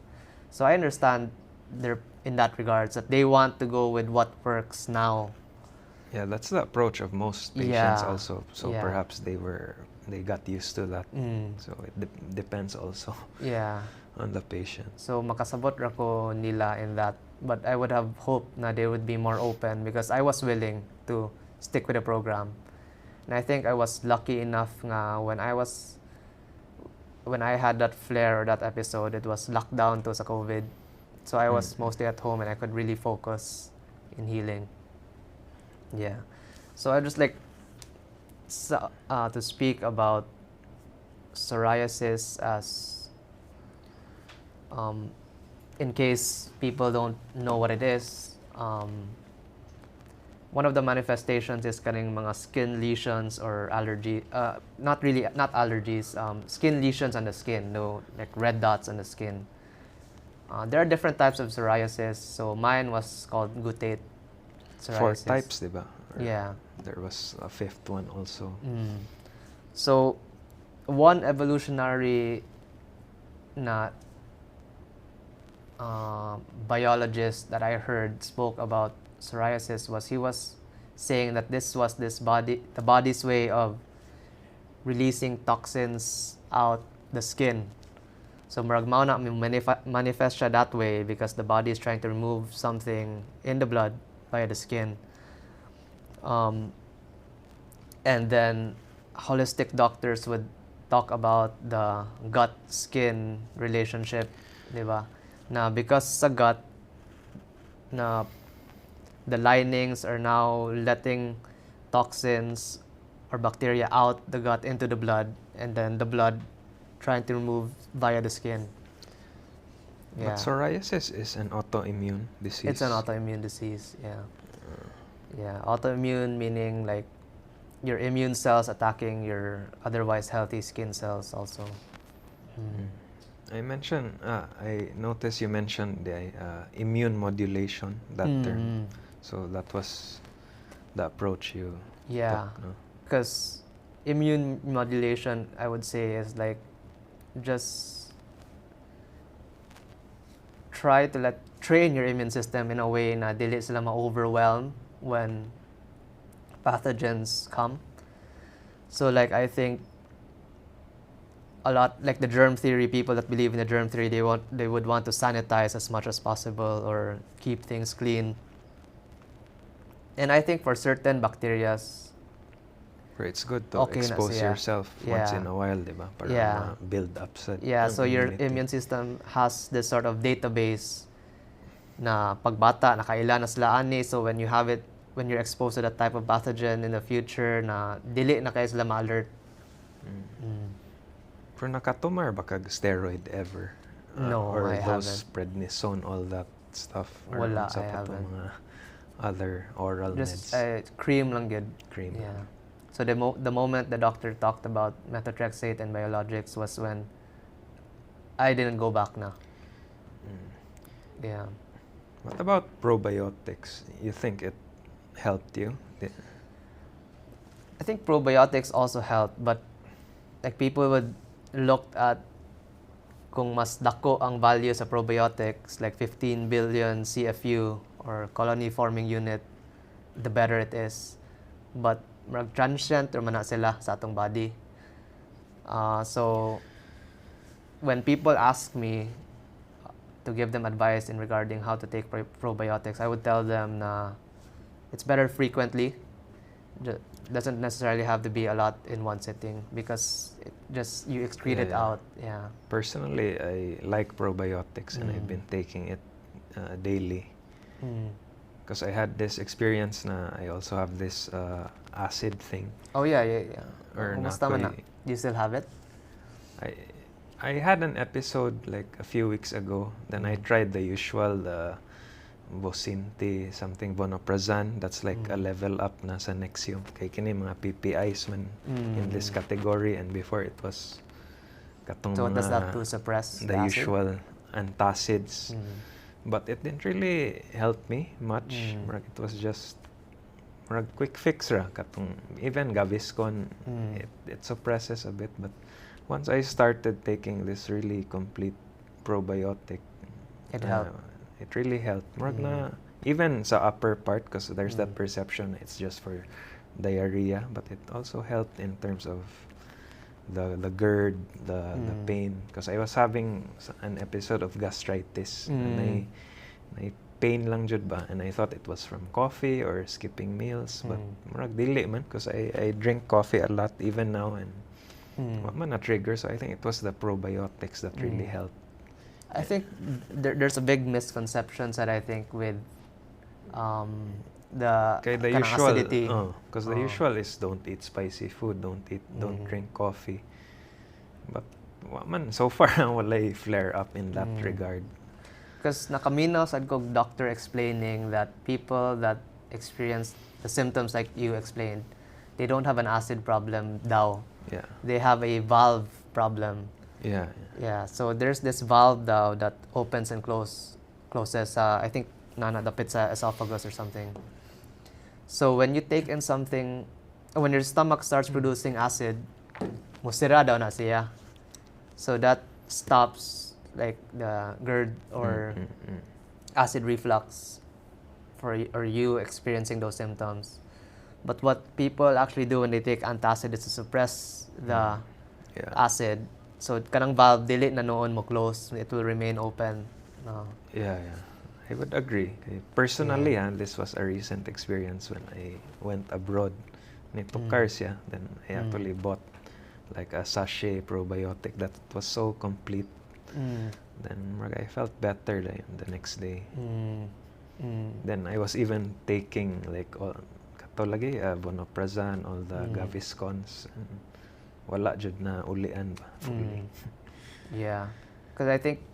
So I understand they're in that regards that they want to go with what works now. Yeah, that's the approach of most patients Yeah. also. So Yeah. perhaps they got used to that. So it depends also Yeah. on the patient. So makasabot ra ko nila in that, but I would have hoped na they would be more open because I was willing to stick with the program. And I think I was lucky enough nga when I had that flare or that episode, it was lockdown to sa COVID. So I was mostly at home and I could really focus in healing. Yeah. So I just like to speak about psoriasis as in case people don't know what it is. One of the manifestations is kaning mga skin lesions or allergy. Not allergies. Skin lesions on the skin. No, like red dots on the skin. There are different types of psoriasis. So mine was called guttate psoriasis. 4 types, diba? Or Yeah. There was a 5th one also. So one evolutionary na biologist that I heard spoke about psoriasis he was saying that this was the body's way of releasing toxins out the skin. So marag mao na manifest siya that way because the body is trying to remove something in the blood via the skin. And then holistic doctors would talk about the gut-skin relationship, diba? Na because sa gut, na the linings are now letting toxins or bacteria out the gut into the blood, and then the blood trying to remove via the skin. Yeah. But psoriasis is an autoimmune disease. It's an autoimmune disease, yeah. Yeah, autoimmune meaning like your immune cells attacking your otherwise healthy skin cells also. I noticed you mentioned the immune modulation, that term. So that was the approach you Yeah, took, no? because immune modulation, I would say, is like just try to train your immune system in a way na dili sila ma-overwhelm when pathogens come. So like I think a lot like the germ theory, people that believe in the germ theory, they would want to sanitize as much as possible or keep things clean. And I think for certain bacteria, It's good to okay na expose siya. yourself once in a while, diba? Para build up sa so your immunity. immune system has this sort of database na pagbata nakailan na sila ani, so when you're exposed to that type of pathogen in the future na dili na kayo sila ma-alert. Pero nakatumar ba kag steroid ever? No, or I those haven't. prednisone, all that stuff? Or Wala, unsa I pa to haven't. mga other oral Just meds? cream lang good. Cream. Yeah. So the moment the doctor talked about methotrexate and biologics was when I didn't go back na. Yeah. What about probiotics? You think it helped you? I think probiotics also helped, but like people would look at kung mas dako ang value sa probiotics, like 15 billion CFU or colony forming unit, the better it is. But transient or man na sila sa atong body. So when people ask me to give them advice in regarding how to take probiotics, I would tell them na it's better frequently. Doesn't necessarily have to be a lot in one sitting because you excrete it out. Yeah. Personally, I like probiotics and I've been taking it daily. Because I had this experience na I also have this acid thing. Oh yeah. Or Kumusta man na? Do you still have it? I had an episode like a few weeks ago. Then I tried the usual, the Bosinti, something vonoprazan. That's like a level up na sa Nexium. Kaya kini mga PPIs man in this category. And before it was katong So mga does that to suppress the acid? usual antacids. But it didn't really help me much. It was just murag quick fix ra katong even Gaviscon it suppresses a bit, but once I started taking this really complete probiotic, It helped. it really helped. Murag na even sa upper part, because there's that perception it's just for diarrhea, but it also helped in terms of the GERD, the pain, because I was having an episode of gastritis and I pain lang jud ba, and I thought it was from coffee or skipping meals, but murag dili man, because I drink coffee a lot even now, and wa man na trigger, so I think it was the probiotics that really helped. I think there's a big misconception that I think with the Kaya the kanang usual, acidity. because the usual is don't eat spicy food, don't drink coffee. But wa man, so far walay flare up in that regard. Because nakaminaw sad kog doctor explaining that people that experience the symptoms like you explained, they don't have an acid problem daw. Yeah. They have a valve problem. Yeah. Yeah, so there's this valve daw that opens and closes, I think, nanadapit sa esophagus or something. So when you take in something, when your stomach starts producing acid, musira daw na siya. So that stops like the GERD or acid reflux or you experiencing those symptoms. But what people actually do when they take antacid is to suppress the acid. So kanang valve dili na noon mo close, it will remain open. No. Yeah. I would agree. Personally, this was a recent experience when I went abroad. Nitukar siya. Then I actually bought like a sachet probiotic that was so complete. Then I felt better the next day. Then I was even taking like all katolagi, vonoprazan, all the Gaviscons. And wala jud na ulian ba fully. Yeah, because I think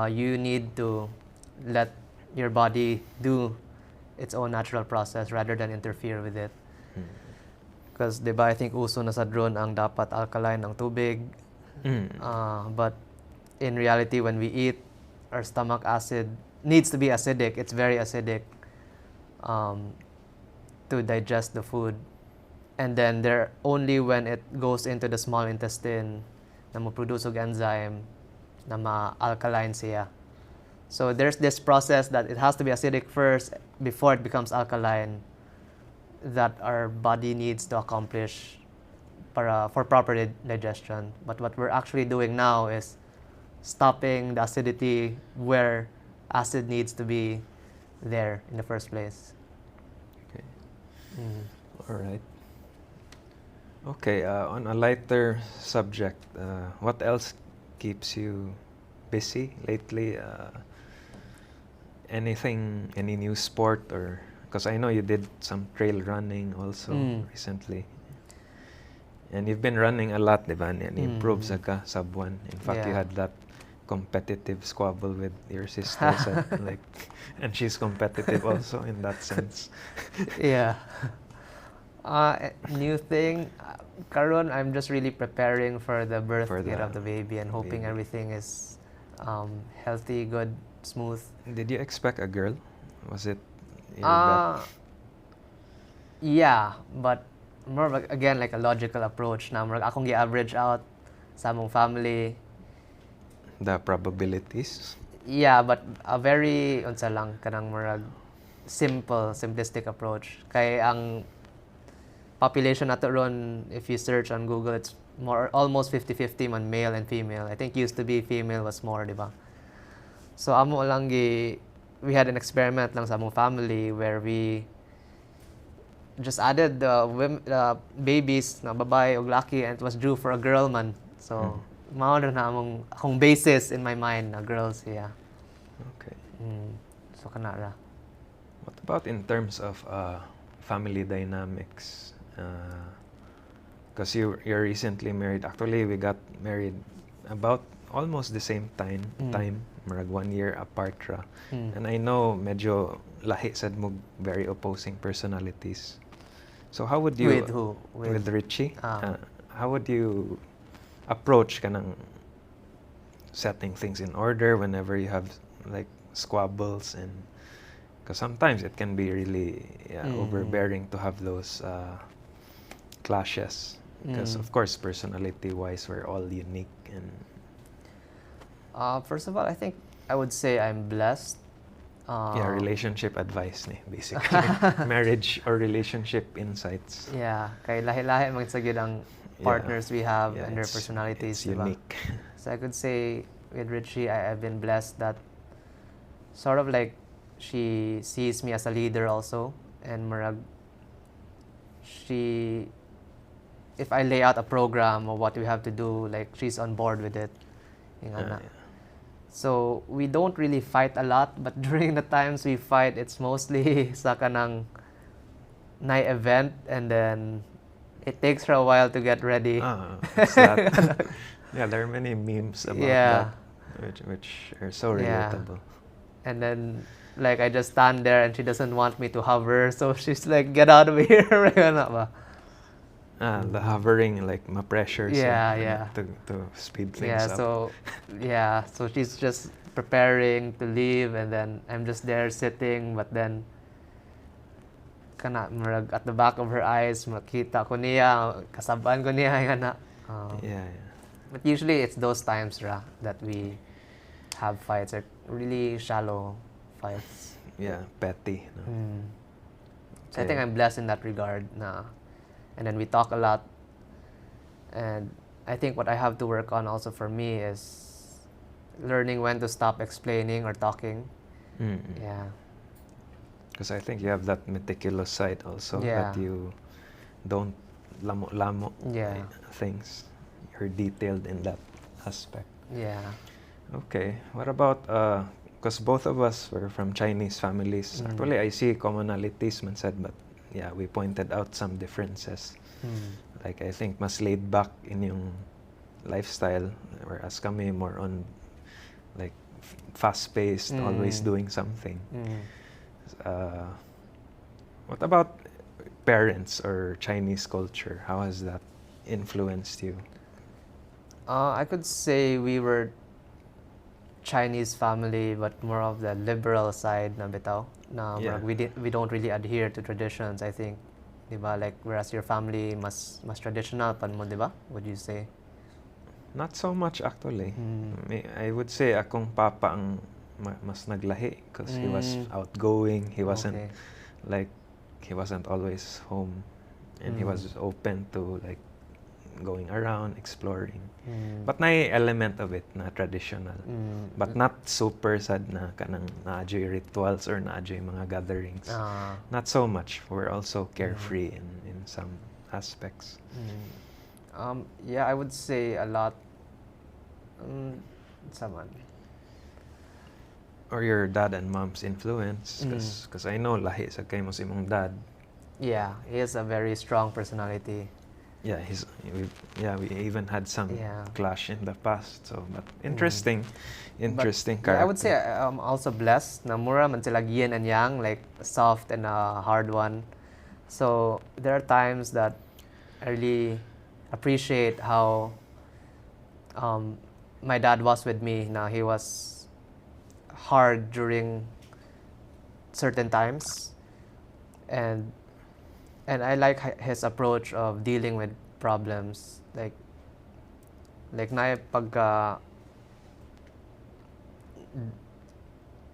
you need to let your body do its own natural process rather than interfere with it. Because diba, I think uso na sa drone ang dapat alkaline ang tubig. But in reality, when we eat, our stomach acid needs to be acidic. It's very acidic to digest the food. And then only when it goes into the small intestine na mo-produce og enzyme na ma-alkaline siya. So there's this process that it has to be acidic first before it becomes alkaline that our body needs to accomplish for proper digestion. But what we're actually doing now is stopping the acidity where acid needs to be there in the first place. Okay. All right. Okay, on a lighter subject, what else keeps you busy lately? Any new sport, or because I know you did some trail running also recently, and you've been running a lot, diba? And improve ka sub 1. In fact, you had that competitive squabble with your sister, and she's competitive also in that sense. Yeah. New thing, karon I'm just really preparing for the birth of the baby and hoping everything is healthy, good, smooth. Did you expect a girl? Was it? Yeah, but more of again like a logical approach na murag akong gi-average out sa among family. The probabilities? Yeah, but a very unsa lang kanang murag simplistic approach. Kay ang population nato ron, if you search on Google, it's more almost 50-50 man male and female. I think used to be female was more, di ba? So amo lang we had an experiment lang sa among family where we just added the babies na babae o laki, and it was due for a girl man. So mao na akong basis in my mind na girls, yeah. Okay. So kana ra. What about in terms of family dynamics? Because you're recently married. Actually, we got married about almost the same time. Marag 1 year apart ra. And I know medyo lahi sad mo very opposing personalities. So how would you... With who? With Richie. How would you approach kanang setting things in order whenever you have like squabbles? And Because sometimes it can be really overbearing to have those clashes. Because of course, personality-wise, we're all unique. And First of all, I think I would say I'm blessed. Relationship advice ni basically. Marriage or relationship insights. Yeah, kay lahi-lahi man sa gyud ang partners we have and their personalities, It's diba? unique. So I could say with Richie, I've been blessed that sort of like she sees me as a leader also, and marag she, if I lay out a program of what we have to do, like she's on board with it. Yung ana. So we don't really fight a lot, but during the times we fight, it's mostly sa kanang night event, and then it takes her a while to get ready. It's that. Yeah, there are many memes about that, which are so relatable. And then, like, I just stand there and she doesn't want me to hover, so she's like, "Get out of here!" The hovering, like, ma-pressure to speed things up. So she's just preparing to leave, and then I'm just there sitting, but then kana marag at the back of her eyes makita ko niya, kasaban ko niya yana. But usually it's those times that we have fights, like really shallow fights. Yeah, petty. No? So I think I'm blessed in that regard na. And then we talk a lot, and I think what I have to work on also for me is learning when to stop explaining or talking. Yeah. Because I think you have that meticulous side also, that you don't lamo things. You're detailed in that aspect. Yeah. Okay. What about, because both of us were from Chinese families. Actually, I see commonalities man said, but yeah, we pointed out some differences. Like, I think mas laid back in yung lifestyle, whereas kami more on like fast-paced, always doing something. What about parents or Chinese culture? How has that influenced you? I could say we were Chinese family, but more of the liberal side na bitaw. We don't really adhere to traditions, I think. Diba? Like, whereas your family mas traditional pan mo, diba? Would you say? Not so much actually. I would say akong papa ang mas naglahi because he was outgoing. He wasn't he wasn't always home, and he was open to like going around, exploring. But na element of it na traditional. But not super sad na kanang naadyoy rituals or naadyoy mga gatherings. Not so much. We're also carefree in some aspects. I would say a lot. Someone. Or your dad and mom's influence, because I know lahi sa kay mo si mong dad. Yeah, he has a very strong personality. Yeah, we even had some clash in the past. So, but interesting character. Yeah, I would say I'm also blessed. Na mura man sila yin and yang, like soft and a hard one. So there are times that I really appreciate how my dad was with me. Now he was hard during certain times, and I like his approach of dealing with problems. Like na pagka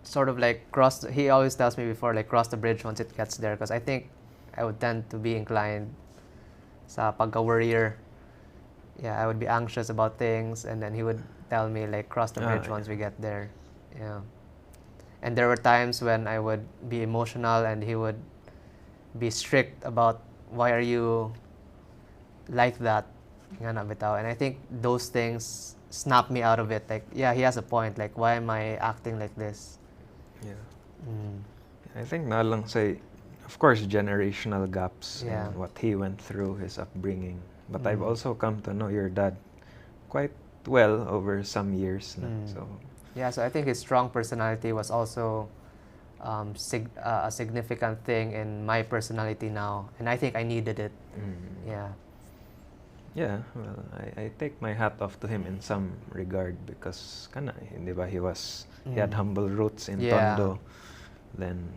sort of like he always tells me before, like, cross the bridge once it gets there, because I think I would tend to be inclined sa pagka-worrier. Yeah, I would be anxious about things, and then he would tell me, like, cross the bridge once we get there. Yeah. And there were times when I would be emotional and he would be strict about, why are you like that? And I think those things snap me out of it. Like, yeah, he has a point. Like, why am I acting like this? Yeah. I think na lang say, of course, generational gaps and what he went through, his upbringing. But I've also come to know your dad quite well over some years. So yeah, so I think his strong personality was also a significant thing in my personality now, and I think I needed it. Yeah, well, I take my hat off to him in some regard, because kana, di ba, he had humble roots in Tondo, Then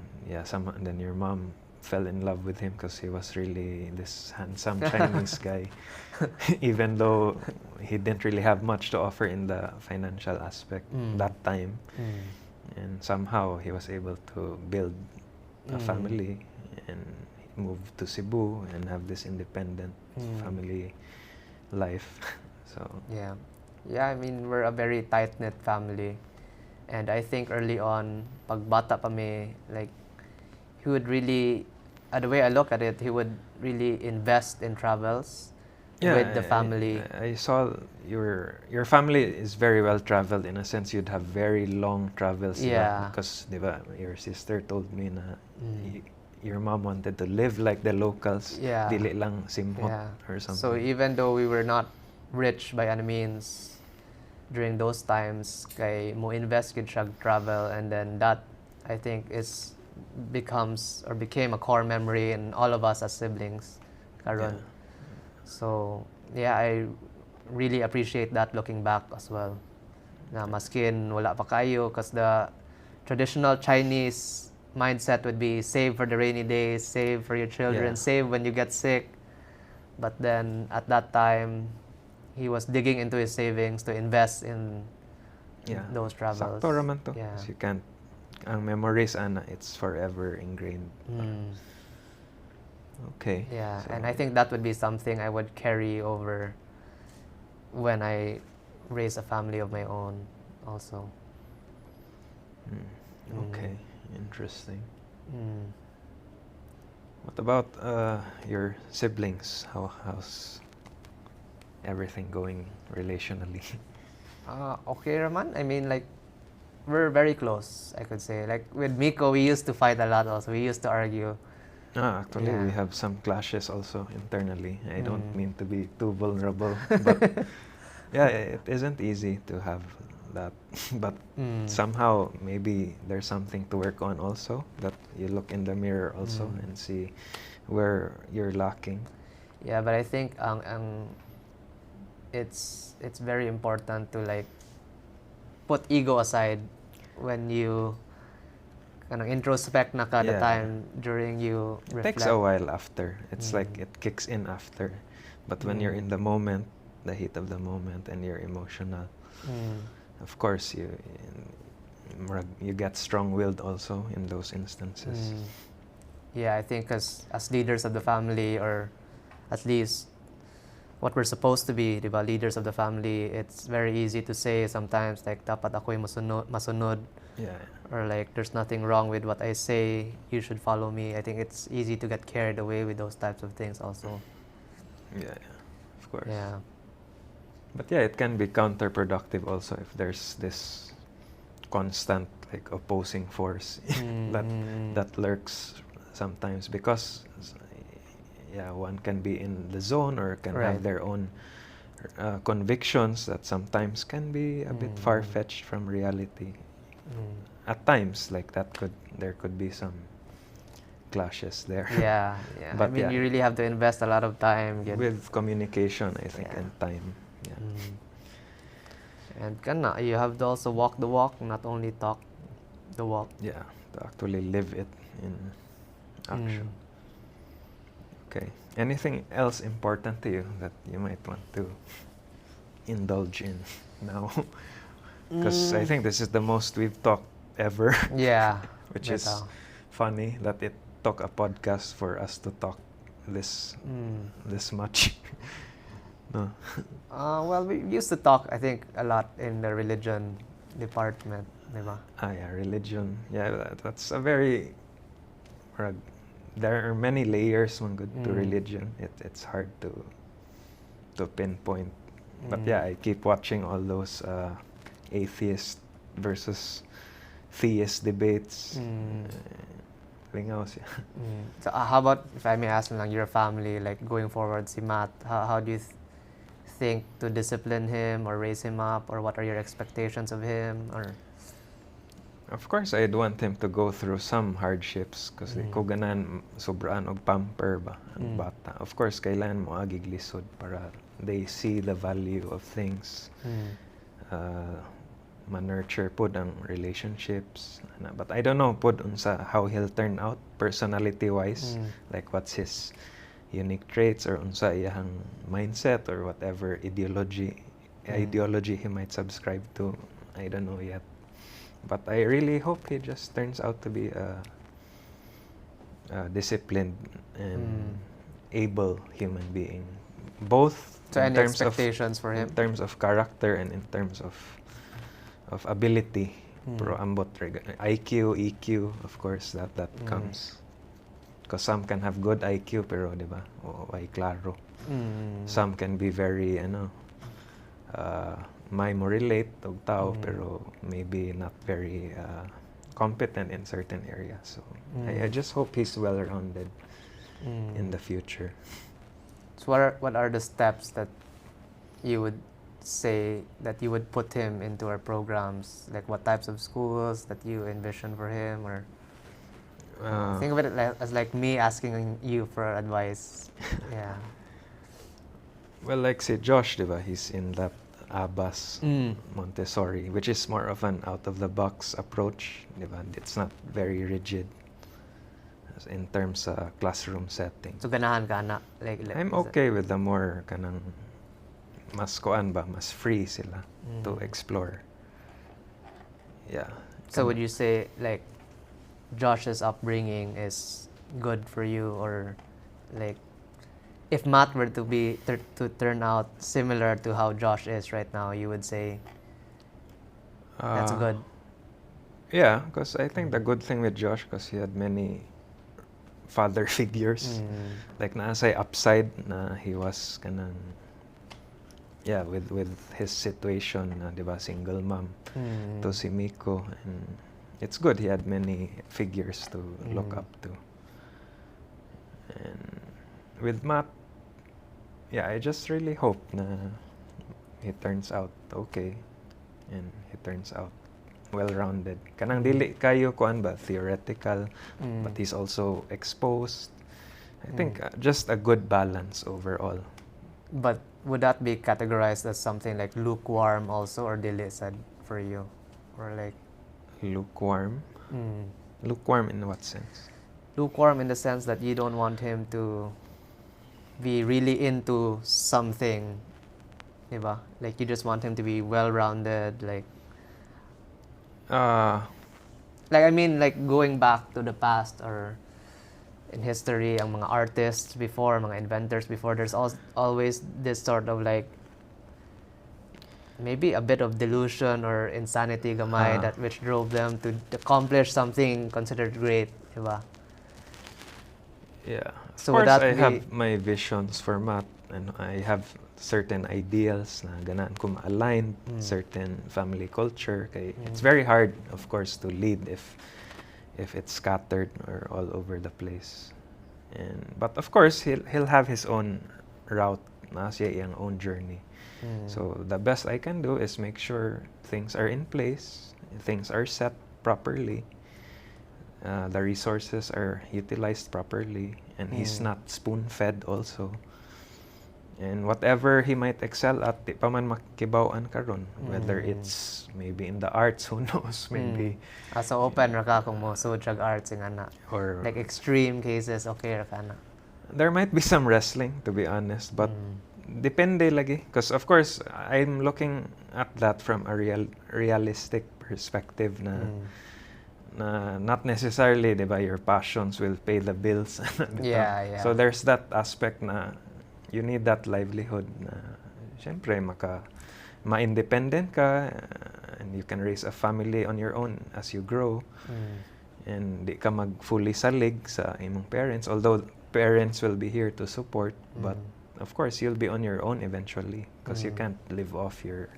then your mom fell in love with him because he was really this handsome Chinese guy, even though he didn't really have much to offer in the financial aspect that time. And somehow he was able to build a family and move to Cebu and have this independent family life. So I mean, we're a very tight-knit family. And I think early on, pag bata pa mi, like, he would really, the way I look at it, he would really invest in travels with the family. I saw your family is very well traveled. In a sense, you'd have very long travels. Yeah. Because diba, your sister told me na your mom wanted to live like the locals. Yeah. Dili lang simhot or something. So even though we were not rich by any means during those times, kay mo invest gid siya travel, and then that I think became a core memory in all of us as siblings karon. So I really appreciate that looking back as well. Na maskin wala pa kayo, because the traditional Chinese mindset would be save for the rainy days, save for your children, save when you get sick. But then at that time, he was digging into his savings to invest in those travels. Sakto raman to. You can't, ang memories, it's forever ingrained. Okay. Yeah, so and I think that would be something I would carry over when I raise a family of my own also. Okay, interesting. What about your siblings? How's everything going relationally? Okay raman. I mean, like, we're very close, I could say. Like with Miko, we used to fight a lot also. We used to argue. Actually, we have some clashes also internally. I don't mean to be too vulnerable, but it isn't easy to have that. But somehow, maybe there's something to work on also, that you look in the mirror also and see where you're lacking. Yeah, but I think it's very important to, like, put ego aside when you kind of introspect na kada time during you reflect. It takes a while after. It's like it kicks in after. But when you're in the moment, the heat of the moment, and you're emotional, of course you get strong-willed also in those instances. Yeah, I think as leaders of the family, or at least what we're supposed to be, diba, leaders of the family, it's very easy to say sometimes, like, dapat ako'y masunod. Or like, there's nothing wrong with what I say, you should follow me. I think it's easy to get carried away with those types of things also. Of course. But it can be counterproductive also if there's this constant, like, opposing force that lurks sometimes, because one can be in the zone or can have their own convictions that sometimes can be a bit far-fetched from reality. At times, like, there could be some clashes there. But I mean, you really have to invest a lot of time with communication, I think, and time. And you have to also walk the walk, not only talk the walk. To actually live it in action. Okay. Anything else important to you that you might want to indulge in now? Because I think this is the most we've talked ever. Which is funny that it took a podcast for us to talk this much. No. Well, we used to talk, I think, a lot in the religion department, diba? Religion. That's a very... There are many layers to religion. It's hard to pinpoint. But I keep watching all those atheist versus theist debates. Lingaw siya. So how about, if I may ask lang, your family, like, going forward, si Matt, how do you think to discipline him or raise him up, or what are your expectations of him? Or of course, I'd want him to go through some hardships, kasi kung ganan sobraan og pamper ba ang bata. Of course, kailangan mo agig lisod para they see the value of things. ma-nurture pod ang relationships. But I don't know pod unsa how he'll turn out personality-wise. Like what's his unique traits or unsa iyang mindset or whatever ideology he might subscribe to. I don't know yet. But I really hope he just turns out to be a disciplined and able human being. Both So in any terms expectations of, for him? in terms of character and in terms of ability. Pero ambot IQ, EQ, of course, that comes. Because some can have good IQ pero, di ba? O ay klaro. Some can be very, may mo relate og tao pero maybe not very competent in certain areas. So I just hope he's well-rounded in the future. So what are the steps that you would say that you would put him into our programs? Like what types of schools that you envision for him, or think of it as like me asking you for advice. Yeah. Well, like say Josh, diba, he's in that Abbas Montessori, which is more of an out-of-the-box approach. Diba? It's not very rigid in terms of classroom setting. So ganahan ka na? Like I'm okay with the more kanang mas koan ba, mas free sila to explore. Yeah. So would you say like Josh's upbringing is good for you, or like if math were to be to turn out similar to how Josh is right now, you would say that's good? Yeah, because I think the good thing with Josh, because he had many father figures, like naasay upside na he was kanang with his situation na, diba, single mom to si Miko, and it's good he had many figures to look up to. And with Matt, I just really hope na he turns out okay and he turns out well-rounded. Kanang dili kayo kuan ba theoretical, but he's also exposed. I think just a good balance overall. But would that be categorized as something like lukewarm also, or dili sad for you, or like lukewarm? Lukewarm in what sense? Lukewarm in the sense that you don't want him to be really into something, diba? Like you just want him to be well-rounded, like I mean, like going back to the past or in history, ang mga artists before, mga inventors before, there's always this sort of like maybe a bit of delusion or insanity gamay that which drove them to accomplish something considered great, diba? Yeah. So of course, I have my visions for math, and I have certain ideals na ganaan ko ma-align certain family culture. Kay it's very hard, of course, to lead if it's scattered or all over the place. But of course, he'll have his own route, na siya iyang own journey. So the best I can do is make sure things are in place, things are set properly, the resources are utilized properly, and he's not spoon-fed also. And whatever he might excel at, di pa man makibawaan karon, whether it's maybe in the arts, who knows, maybe. So open ra ka kung mo sud siya arts ing ana. Or like extreme cases, okay ra ka na. There might be some wrestling, to be honest, but depende lagi. Because of course, I'm looking at that from a realistic perspective na not necessarily, diba, your passions will pay the bills. Yeah. So there's that aspect na you need that livelihood na syempre ma-independent ka, and you can raise a family on your own as you grow. And di ka fully salig sa imong parents, although parents will be here to support, but of course you'll be on your own eventually because you can't live off your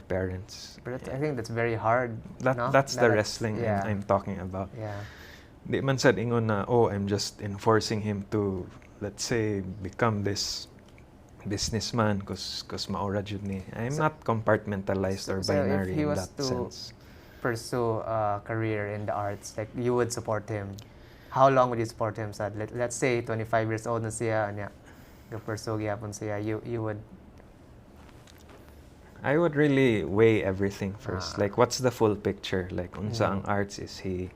parents. But I think that's very hard. That's the wrestling I'm talking about. Yeah. Di man sad ingon na, I'm just enforcing him to, let's say, become this businessman because maura jud ni. I'm not compartmentalized or binary in that sense. If he was to pursue a career in the arts, like you would support him. How long would you support him? Sad, let's say 25 years old na siya, anya, pursue gyapon siya, you would. I would really weigh everything first. Like, what's the full picture? Like, unsa ang Mm. arts, is he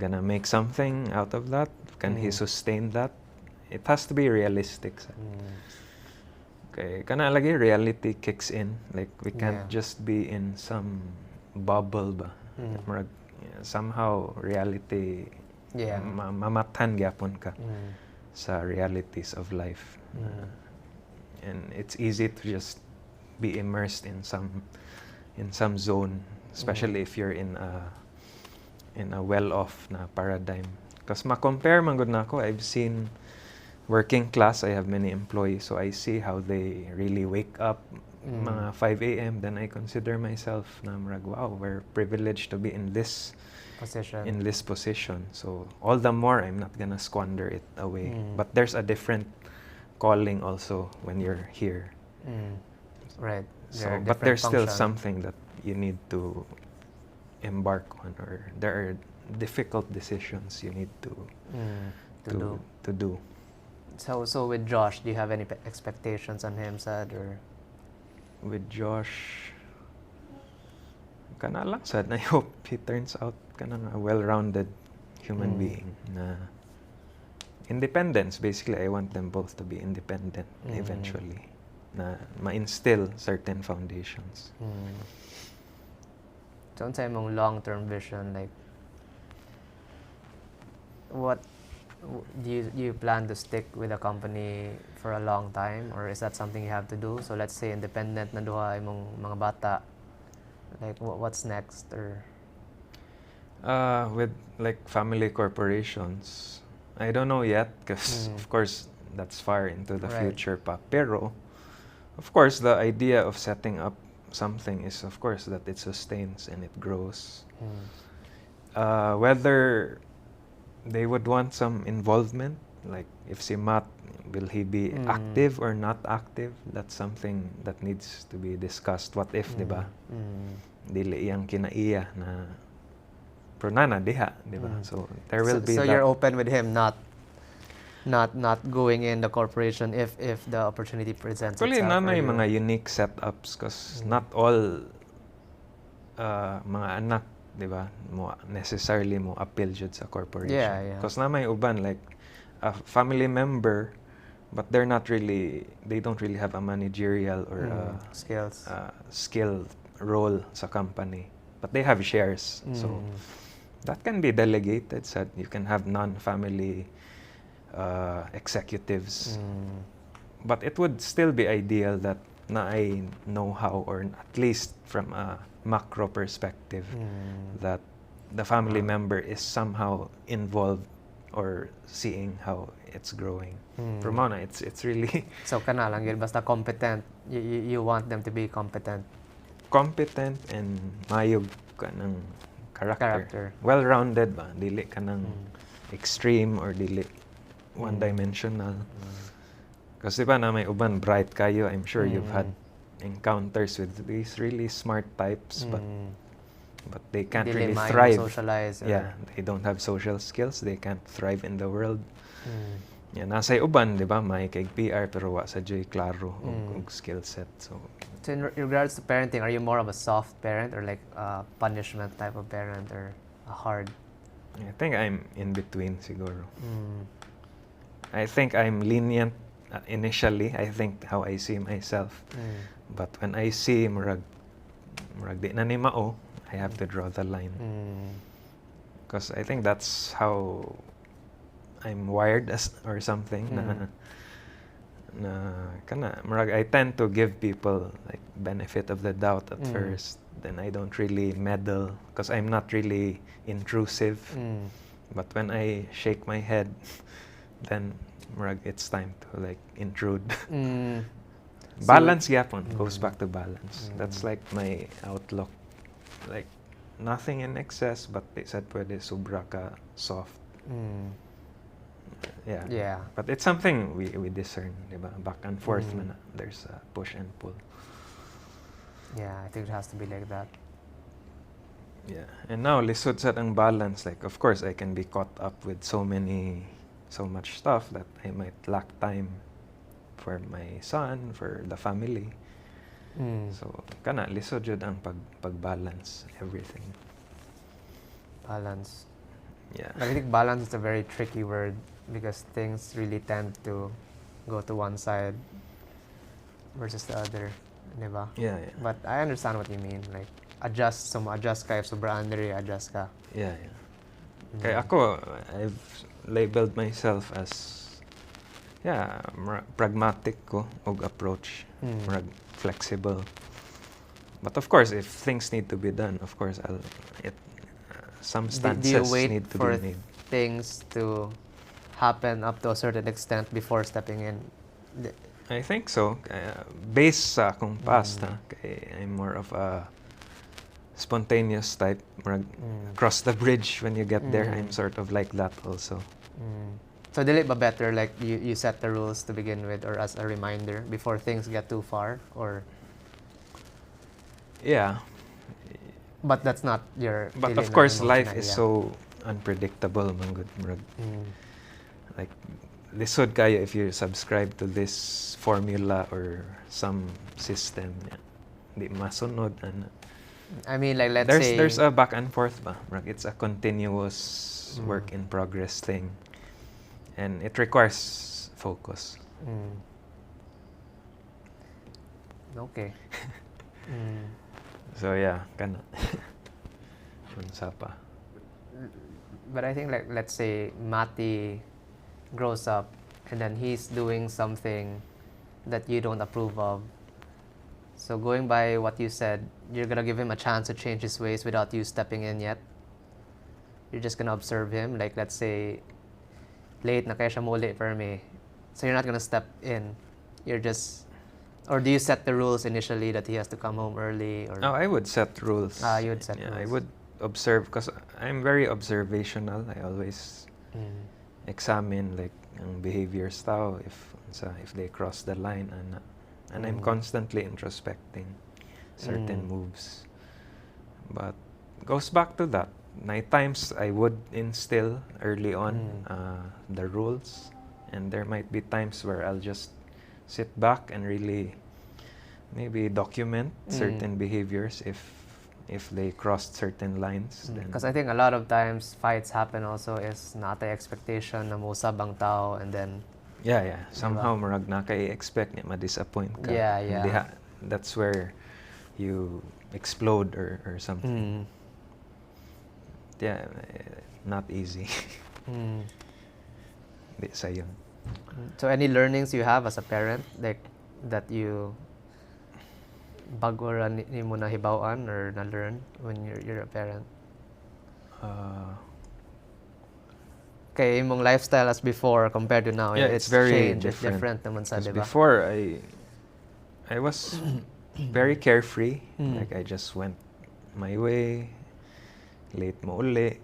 gonna make something out of that? Can he Mm. sustain that? It has to be realistic. Mm. Okay, kana lagi reality kicks in. Like, we can't Yeah. just be in some bubble ba. Mm. Murag, somehow reality Yeah. mamatan gyapon ka Mm. sa realities of life. Mm. And it's easy to just be immersed in some zone, especially if you're in a well-off na paradigm. Because ma-compare man gud nako, I've seen working class, I have many employees, so I see how they really wake up mga 5 a.m. Then I consider myself na murag, wow, we're privileged to be in this position. So all the more, I'm not gonna squander it away. But there's a different calling also when you're here. Right. So, but there's still something that you need to embark on, or there are difficult decisions you need to do. So with Josh, do you have any expectations on him, Sad, or? With Josh, kana lang sad. I hope he turns out kanang a well-rounded human being na independence. Basically, I want them both to be independent eventually, na ma-instill certain foundations. So, unsa imong long-term vision, like what do you plan to stick with a company for a long time, or is that something you have to do? So let's say independent na duha imong mga bata, like what's next? Or with like family corporations, I don't know yet, because of course that's far into the future pa. Pero of course the idea of setting up something is of course that it sustains and it grows. Whether they would want some involvement, like if si Matt, will he be active or not active? That's something that needs to be discussed. What if, diba? Dili iyang kinaiya na pronana diha, diba? So there will be. So you're open with him not going in the corporation if the opportunity presents Actually, itself. Actually, na may mga unique setups, because not all mga anak, diba, mo necessarily mo appeal jud sa corporation. Yeah. Because na may uban like a family member, but they don't really have a managerial or skilled role sa company, but they have shares. So that can be delegated. So you can have non-family executives, but it would still be ideal that na I know-how, or at least from a macro perspective, that the family member is somehow involved or seeing how it's growing. Pero na, it's really so kana lang yun, basta competent. You want them to be competent and mayog ka ng character. Well-rounded ba? Dili ka ng extreme or dili one-dimensional. Kasi diba na may uban bright kayo, I'm sure you've had encounters with these really smart types, but they can't really thrive. Socialize, yeah, they don't have social skills. They can't thrive in the world. Yeah, nasa uban, di ba, may kay PR pero wa sa joy klaro og skill set. So in regards to parenting, are you more of a soft parent or like a punishment type of parent, or a hard? I think I'm in between siguro. I think I'm lenient initially. I think how I see myself. But when I see murag di na ni mao, I have to draw the line. Because I think that's how I'm wired or something. I tend to give people like benefit of the doubt at first. Then I don't really meddle because I'm not really intrusive. But when I shake my head, then it's time to like intrude. Balance yapon goes back to balance. That's like my outlook. Like nothing in excess, but they said pwede sobra ka soft. Yeah. But it's something we discern, diba? Back and forth man. There's a push and pull. Yeah, I think it has to be like that. Yeah. And now lisod sa ang balance, like of course I can be caught up with so much stuff that I might lack time for my son, for the family. So kana lisod jud ang pag-balance everything. Balance. Yeah. I think balance is a very tricky word because things really tend to go to one side versus the other, diba? Yeah. But I understand what you mean. Like, adjust ka, if sobra under, adjust ka. Yeah. Kaya ako, I've labeled myself as pragmatic ko og approach, flexible. But of course, if things need to be done, of course, some stances do you wait need to for be made. things to happen up to a certain extent before stepping in? I think so. Based sa akong past, kay I'm more of a spontaneous type. Cross the bridge when you get there. I'm sort of like that also. So dili ba better like you set the rules to begin with, or as a reminder before things get too far, or? Yeah. But that's not your. But of course, life is so unpredictable, manggod. Like, lisod kayo if you subscribe to this formula or some system. Di masunod. I mean, like, let's say there's a back and forth ba? It's a continuous work in progress thing. And it requires focus. Okay. So yeah, kana. Unsa pa. But I think, like, let's say Mati grows up and then he's doing something that you don't approve of. So going by what you said, you're gonna give him a chance to change his ways without you stepping in yet. You're just gonna observe him. Like, let's say late na kaya siya muli for me. So you're not gonna step in. You're just, or do you set the rules initially that he has to come home early? Or? No, I would set rules. You would set rules. I would observe because I'm very observational. I always examine like ang behaviors tao if they cross the line, and I'm constantly introspecting certain moves. But goes back to that. Night times I would instill early on the rules, and there might be times where I'll just sit back and really maybe document certain behaviors if they crossed certain lines. Because I think a lot of times fights happen also is natay expectation na musab ang tao, and then somehow marag na kay expect niya ma-disappoint ka. That's where you explode or something. Not easy. Di sayon. So any learnings you have as a parent, like that you bago ra ni mo na hibaw-an or na learn when you're a parent? Kay imong lifestyle as before compared to now, it's very changed. different. It's different naman sa, diba? Before I was very carefree. Like I just went my way. Late mo uli.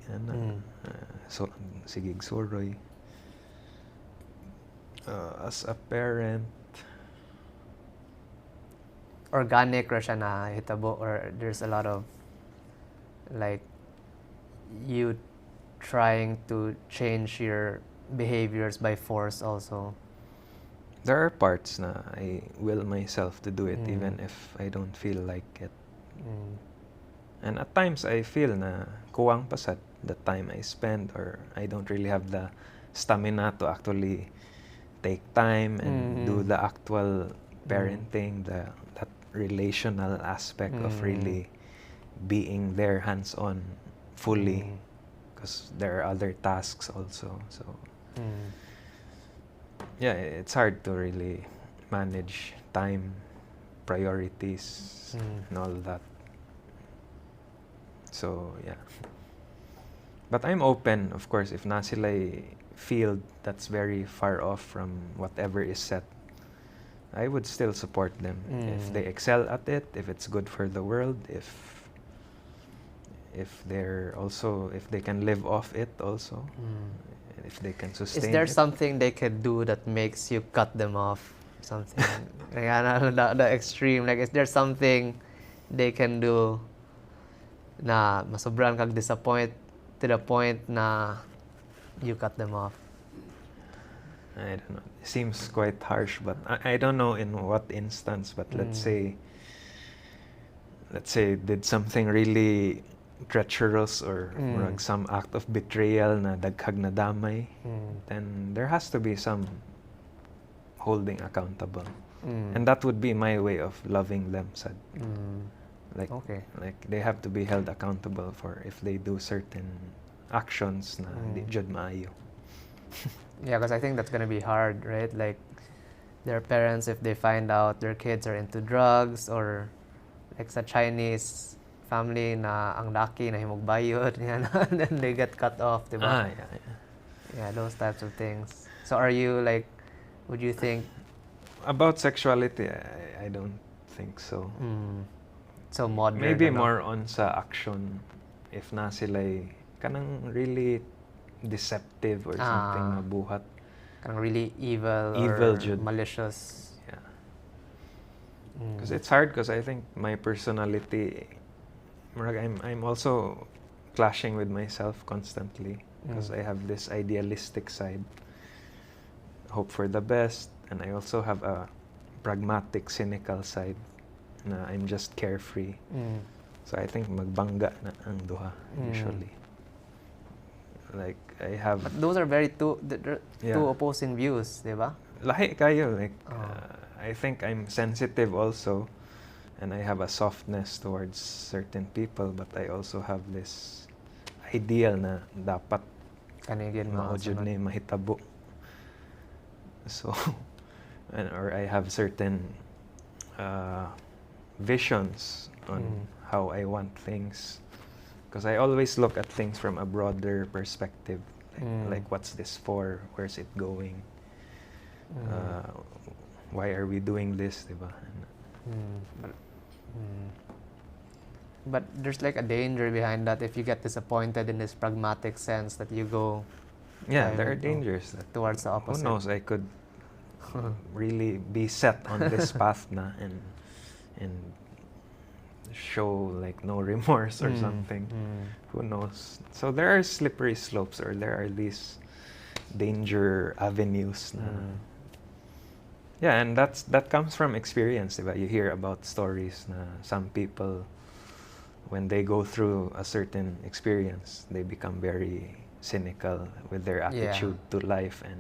So sigig suroy. As a parent, organic ra siya na hitabo, or there's a lot of like you trying to change your behaviors by force also? There are parts na I will myself to do it even if I don't feel like it. And at times I feel na kuwang pa sad the time I spend, or I don't really have the stamina to actually take time and do the actual parenting, that relational aspect of really being there hands-on fully, because there are other tasks also. So it's hard to really manage time, priorities, and all that. So but I'm open, of course, if na sila'y field that's very far off from whatever is set, I would still support them. If they excel at it, if it's good for the world, if they can live off it also, if they can sustain it. Is there something they could do that makes you cut them off? Something like the extreme, like, is there something they can do na masobran kag disappoint to the point na you cut them off? I don't know. It seems quite harsh, but I don't know in what instance, but let's say let's say, did something really treacherous or murag some act of betrayal na daghag na damay, then there has to be some holding accountable. And that would be my way of loving them, sad. Like they have to be held accountable for if they do certain actions na di jud maayo. Yeah, because I think that's gonna be hard, right? Like their parents, if they find out their kids are into drugs, or like sa Chinese family na ang laki na himog bayot, yan, and then they get cut off, diba? Yeah, those types of things. So are you like, would you think about sexuality? I don't think so. So modern. Maybe more on sa action, if na sila'y kanang really deceptive or something na buhat. Kanang really evil or jud. malicious. Yeah. Because it's hard, because I think my personality, I'm also clashing with myself constantly, because I have this idealistic side, hope for the best, and I also have a pragmatic, cynical side na I'm just carefree. So I think magbangga na ang duha usually. Like I have. But those are two opposing views, diba? Lahi kayo, like I think I'm sensitive also, and I have a softness towards certain people, but I also have this ideal na dapat maojud ni mahitabo. So, or I have certain visions on how I want things, because I always look at things from a broader perspective, like what's this for, where's it going, why are we doing this, diba? But there's like a danger behind that if you get disappointed in this pragmatic sense that you go. Yeah, there are dangers towards the opposite. Who knows? I could really be set on this path na and show like no remorse or something. Who knows? So there are slippery slopes, or there are these danger avenues na. Yeah, and that comes from experience, diba? You hear about stories na some people, when they go through a certain experience, they become very cynical with their attitude to life, and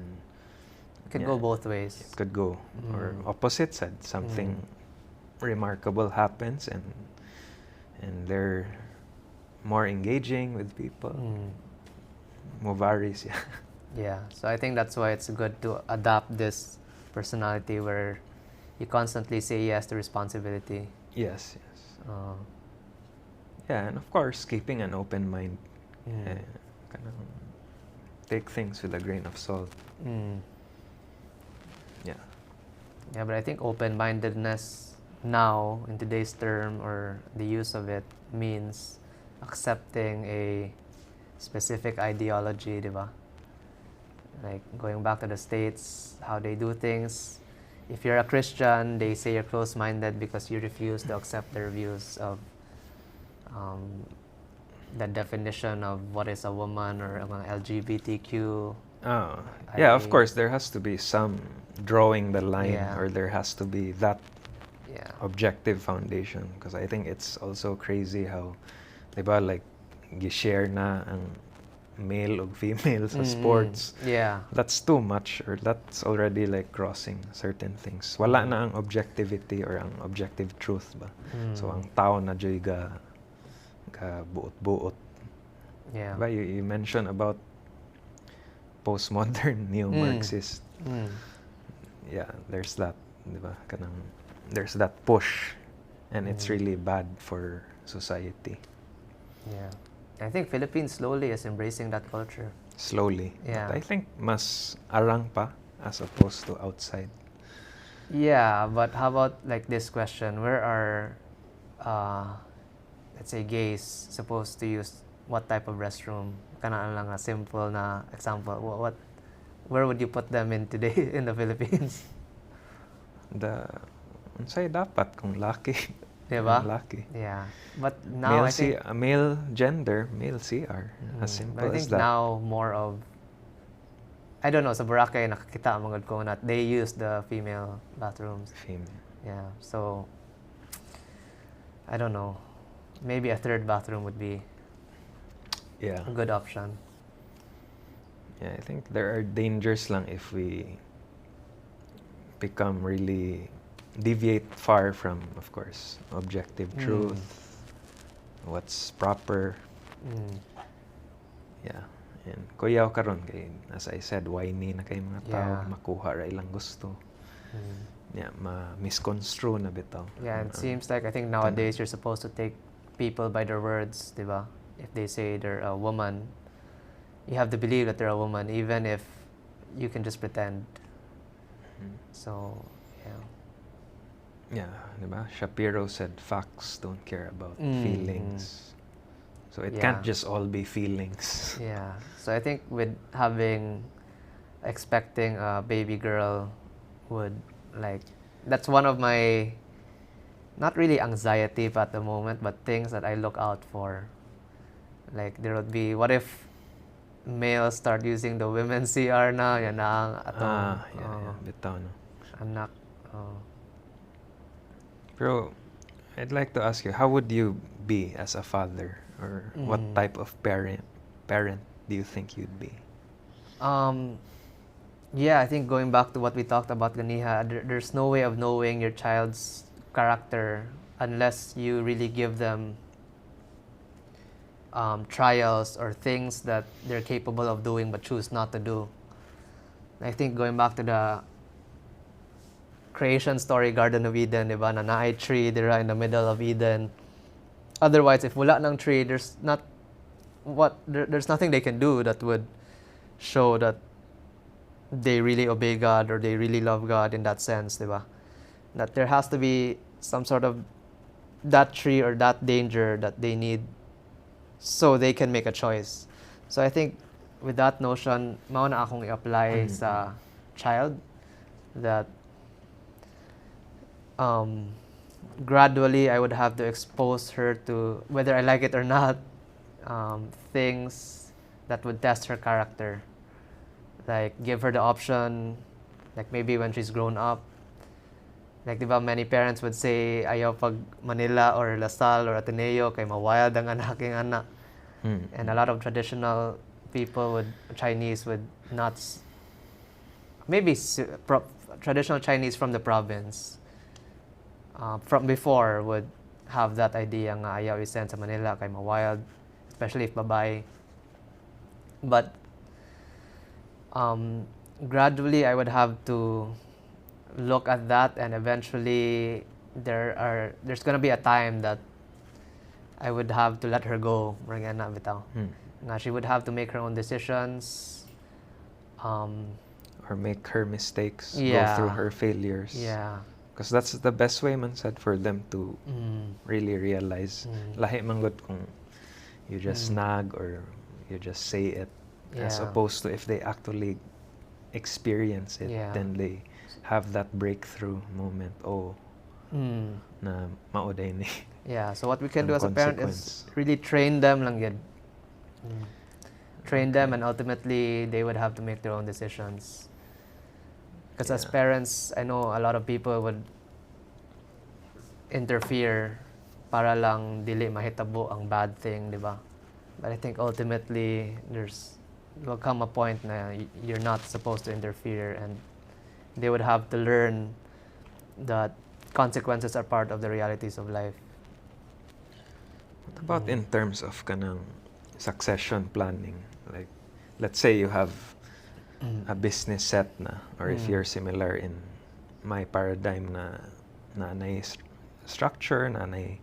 it could go both ways. It could go or opposite side. Something remarkable happens, and they're more engaging with people. Movaries, yeah. Yeah, so I think that's why it's good to adopt this personality where you constantly say yes to responsibility. Yes. Yeah, and of course, keeping an open mind. Take things with a grain of salt. Yeah. Yeah, but I think open-mindedness now, in today's term, or the use of it, means accepting a specific ideology, diba? Like going back to the States, how they do things. If you're a Christian, they say you're close-minded because you refuse to accept their views of the definition of what is a woman, or LGBTQ. Yeah, of course, there has to be some drawing the line, or there has to be that objective foundation. Because I think it's also crazy how, diba, like, gishare na ang male or female sa sports. Yeah. That's too much, or that's already like crossing certain things. Wala na ang objectivity or ang objective truth ba. So ang tao na joy ga buot-buot. Yeah. Ba, you mentioned about postmodern neo-Marxist. Yeah, there's that, diba? There's that push, and it's really bad for society. Yeah. I think Philippines slowly is embracing that culture. Slowly. Yeah. But I think mas arang pa as opposed to outside. Yeah, but how about like this question? Where are, let's say, gays supposed to use what type of restroom? Kanaan lang a simple na example. Where would you put them in today in the Philippines? Unsay dapat kung laki. Diba? Laki. Yeah. But now I think male gender, male CR. As simple but I think as that. now more of, I don't know, sa Boracay nakakita ang mga ko na they use the female bathrooms. Female. Yeah. So I don't know. Maybe a third bathroom would be Yeah. a good option. Yeah, I think there are dangers lang if we become really deviate far from, of course, objective truth, what's proper. Mm. Yeah. And kuyaw karon kay, as I said, whiny na kay mga tao, Yeah. makuha ra ilang gusto. Mm. Yeah, ma-misconstrue na bitaw. Yeah, it seems like I think nowadays you're supposed to take people by their words, diba? If they say they're a woman, you have to believe that they're a woman, even if you can just pretend. So, yeah. Yeah, diba? Shapiro said facts don't care about feelings. So it can't just all be feelings. Yeah. So I think with expecting a baby girl would that's one of my, not really anxiety at the moment, but things that I look out for. Like there would be, what if males start using the women's CR na, yan na ang atong bitaw no. anak. Pero I'd like to ask you, how would you be as a father, or what type of parent do you think you'd be? Yeah, I think going back to what we talked about ganiha, there's no way of knowing your child's character unless you really give them trials or things that they're capable of doing but choose not to do. I think going back to the creation story, Garden of Eden, diba? Na naay tree dira in the middle of Eden. Otherwise, if wala ng tree, there's nothing they can do that would show that they really obey God or they really love God in that sense, diba? That there has to be some sort of that tree or that danger that they need so they can make a choice. So I think with that notion, mao na akong i-apply sa child, that gradually I would have to expose her to, whether I like it or not, things that would test her character. Like give her the option, like maybe when she's grown up. Like diba, many parents would say ayaw pag Manila or Lasal or Ateneo kay ma-wild ang aking anak. And a lot of traditional people Chinese would not, maybe traditional Chinese from the province from before would have that idea nga ayaw isend sa Manila kay ma-wild, especially if babae. But gradually I would have to look at that, and eventually there's gonna be a time that I would have to let her go. Nga she would have to make her own decisions. Or make her mistakes, go Yeah. through her failures. Yeah. Because that's the best way man said for them to really realize. Lahi manggod kung you just nag or you just say it, as Yeah. opposed to if they actually experience it, Yeah. then they have that breakthrough moment. Oh, na mauday ni. Yeah, so what we can Ang do as a parent is consequence. really train them lang yun. Train them, and ultimately they would have to make their own decisions. Because as Yeah. parents, I know a lot of people would interfere para lang dili mahitabo ang bad thing, di ba? But I think ultimately will come a point na you're not supposed to interfere, and they would have to learn that consequences are part of the realities of life. What about in terms of kanang succession planning? Like, let's say you have a business set na, or if you're similar in my paradigm na nanay structure, nanay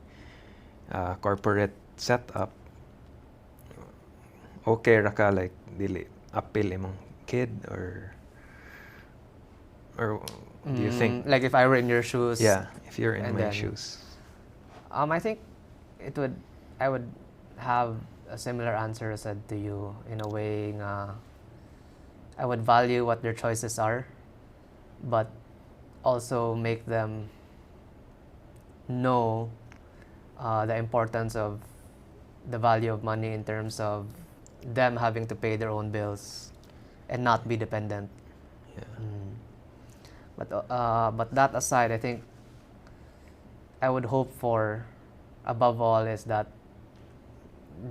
corporate setup, okay ra ka like dili appeal imong kid, or do you think, Like if I were in your shoes? yeah, if you're in and my then- shoes? I think I would have a similar answer as said to you, in a way nga I would value what their choices are, but also make them know the importance of the value of money in terms of them having to pay their own bills and not be dependent. Yeah. But that aside, I think I would hope for above all is that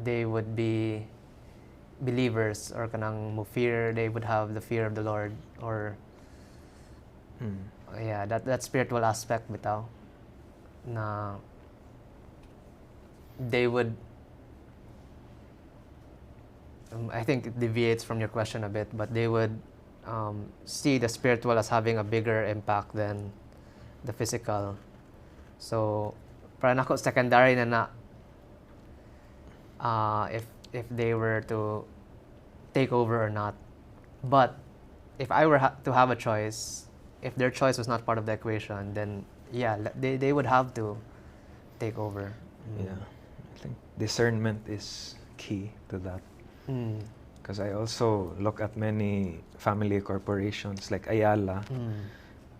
they would be believers or kanang they would have the fear of the Lord, or that spiritual aspect bitaw na they would I think it deviates from your question a bit, but they would see the spiritual as having a bigger impact than the physical. So para nako secondary na if they were to take over or not. But if I were to have a choice, if their choice was not part of the equation, then they would have to take over. Yeah, I think discernment is key to that. Because I also look at many family corporations like Ayala.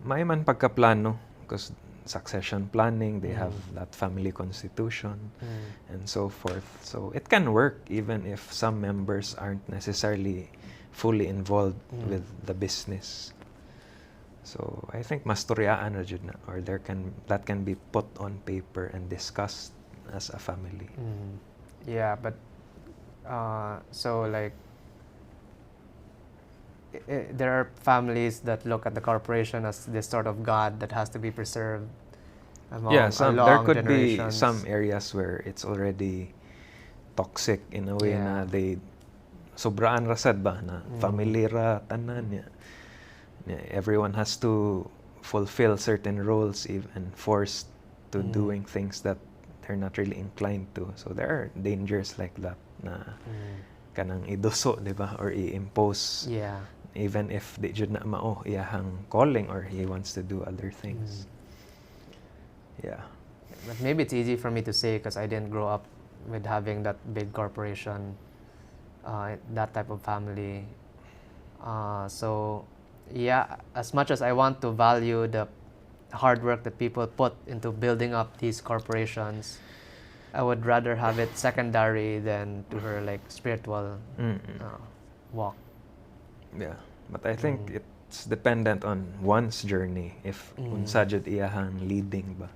May man pagkaplano because succession planning, they have that family constitution and so forth. So it can work even if some members aren't necessarily fully involved with the business. So I think mas turyaan na jud na, or that can be put on paper and discussed as a family. Yeah, but so like there are families that look at the corporation as this sort of god that has to be preserved among there could generations. be some areas where it's already toxic in a way na they sobraan rasad ba na family ra tanan niya. Everyone has to fulfill certain roles, even forced to doing things that they're not really inclined to. So there are dangers like that na kanang iduso, di ba, or i-impose. Even if di jud na mao iyahang calling or he wants to do other things. But maybe it's easy for me to say because I didn't grow up with having that big corporation, that type of family. So as much as I want to value the hard work that people put into building up these corporations, I would rather have it secondary than to her like spiritual walk. Yeah, but I think it's dependent on one's journey if unsa jud iyahang leading ba.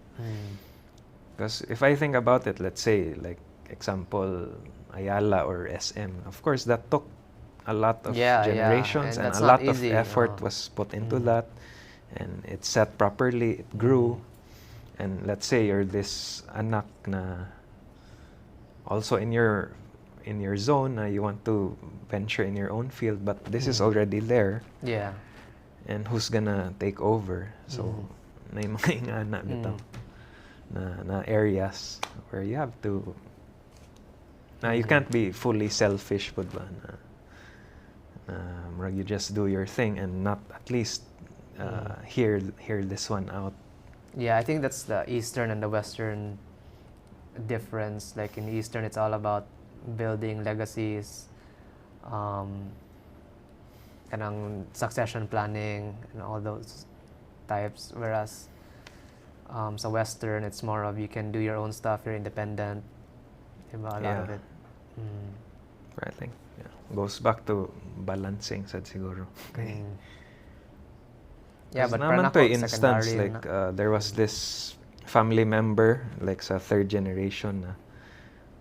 Because if I think about it, let's say like example Ayala or SM, of course that took a lot of generations and a lot of effort was put into that, and it's set properly, it grew. And let's say you're this anak na also in your zone, you want to venture in your own field, but this is already there. And who's gonna take over? So na yung mga ingana bitaw na areas where you have to you can't be fully selfish pud ba na you just do your thing and not at least hear this one out. I think that's the Eastern and the Western difference. Like in Eastern, it's all about building legacies, kanang succession planning and all those types, whereas sa Western, it's more of you can do your own stuff, you're independent, diba, a lot of it. I think goes back to balancing sad siguro. But naman to instance like there was this family member like sa third generation na,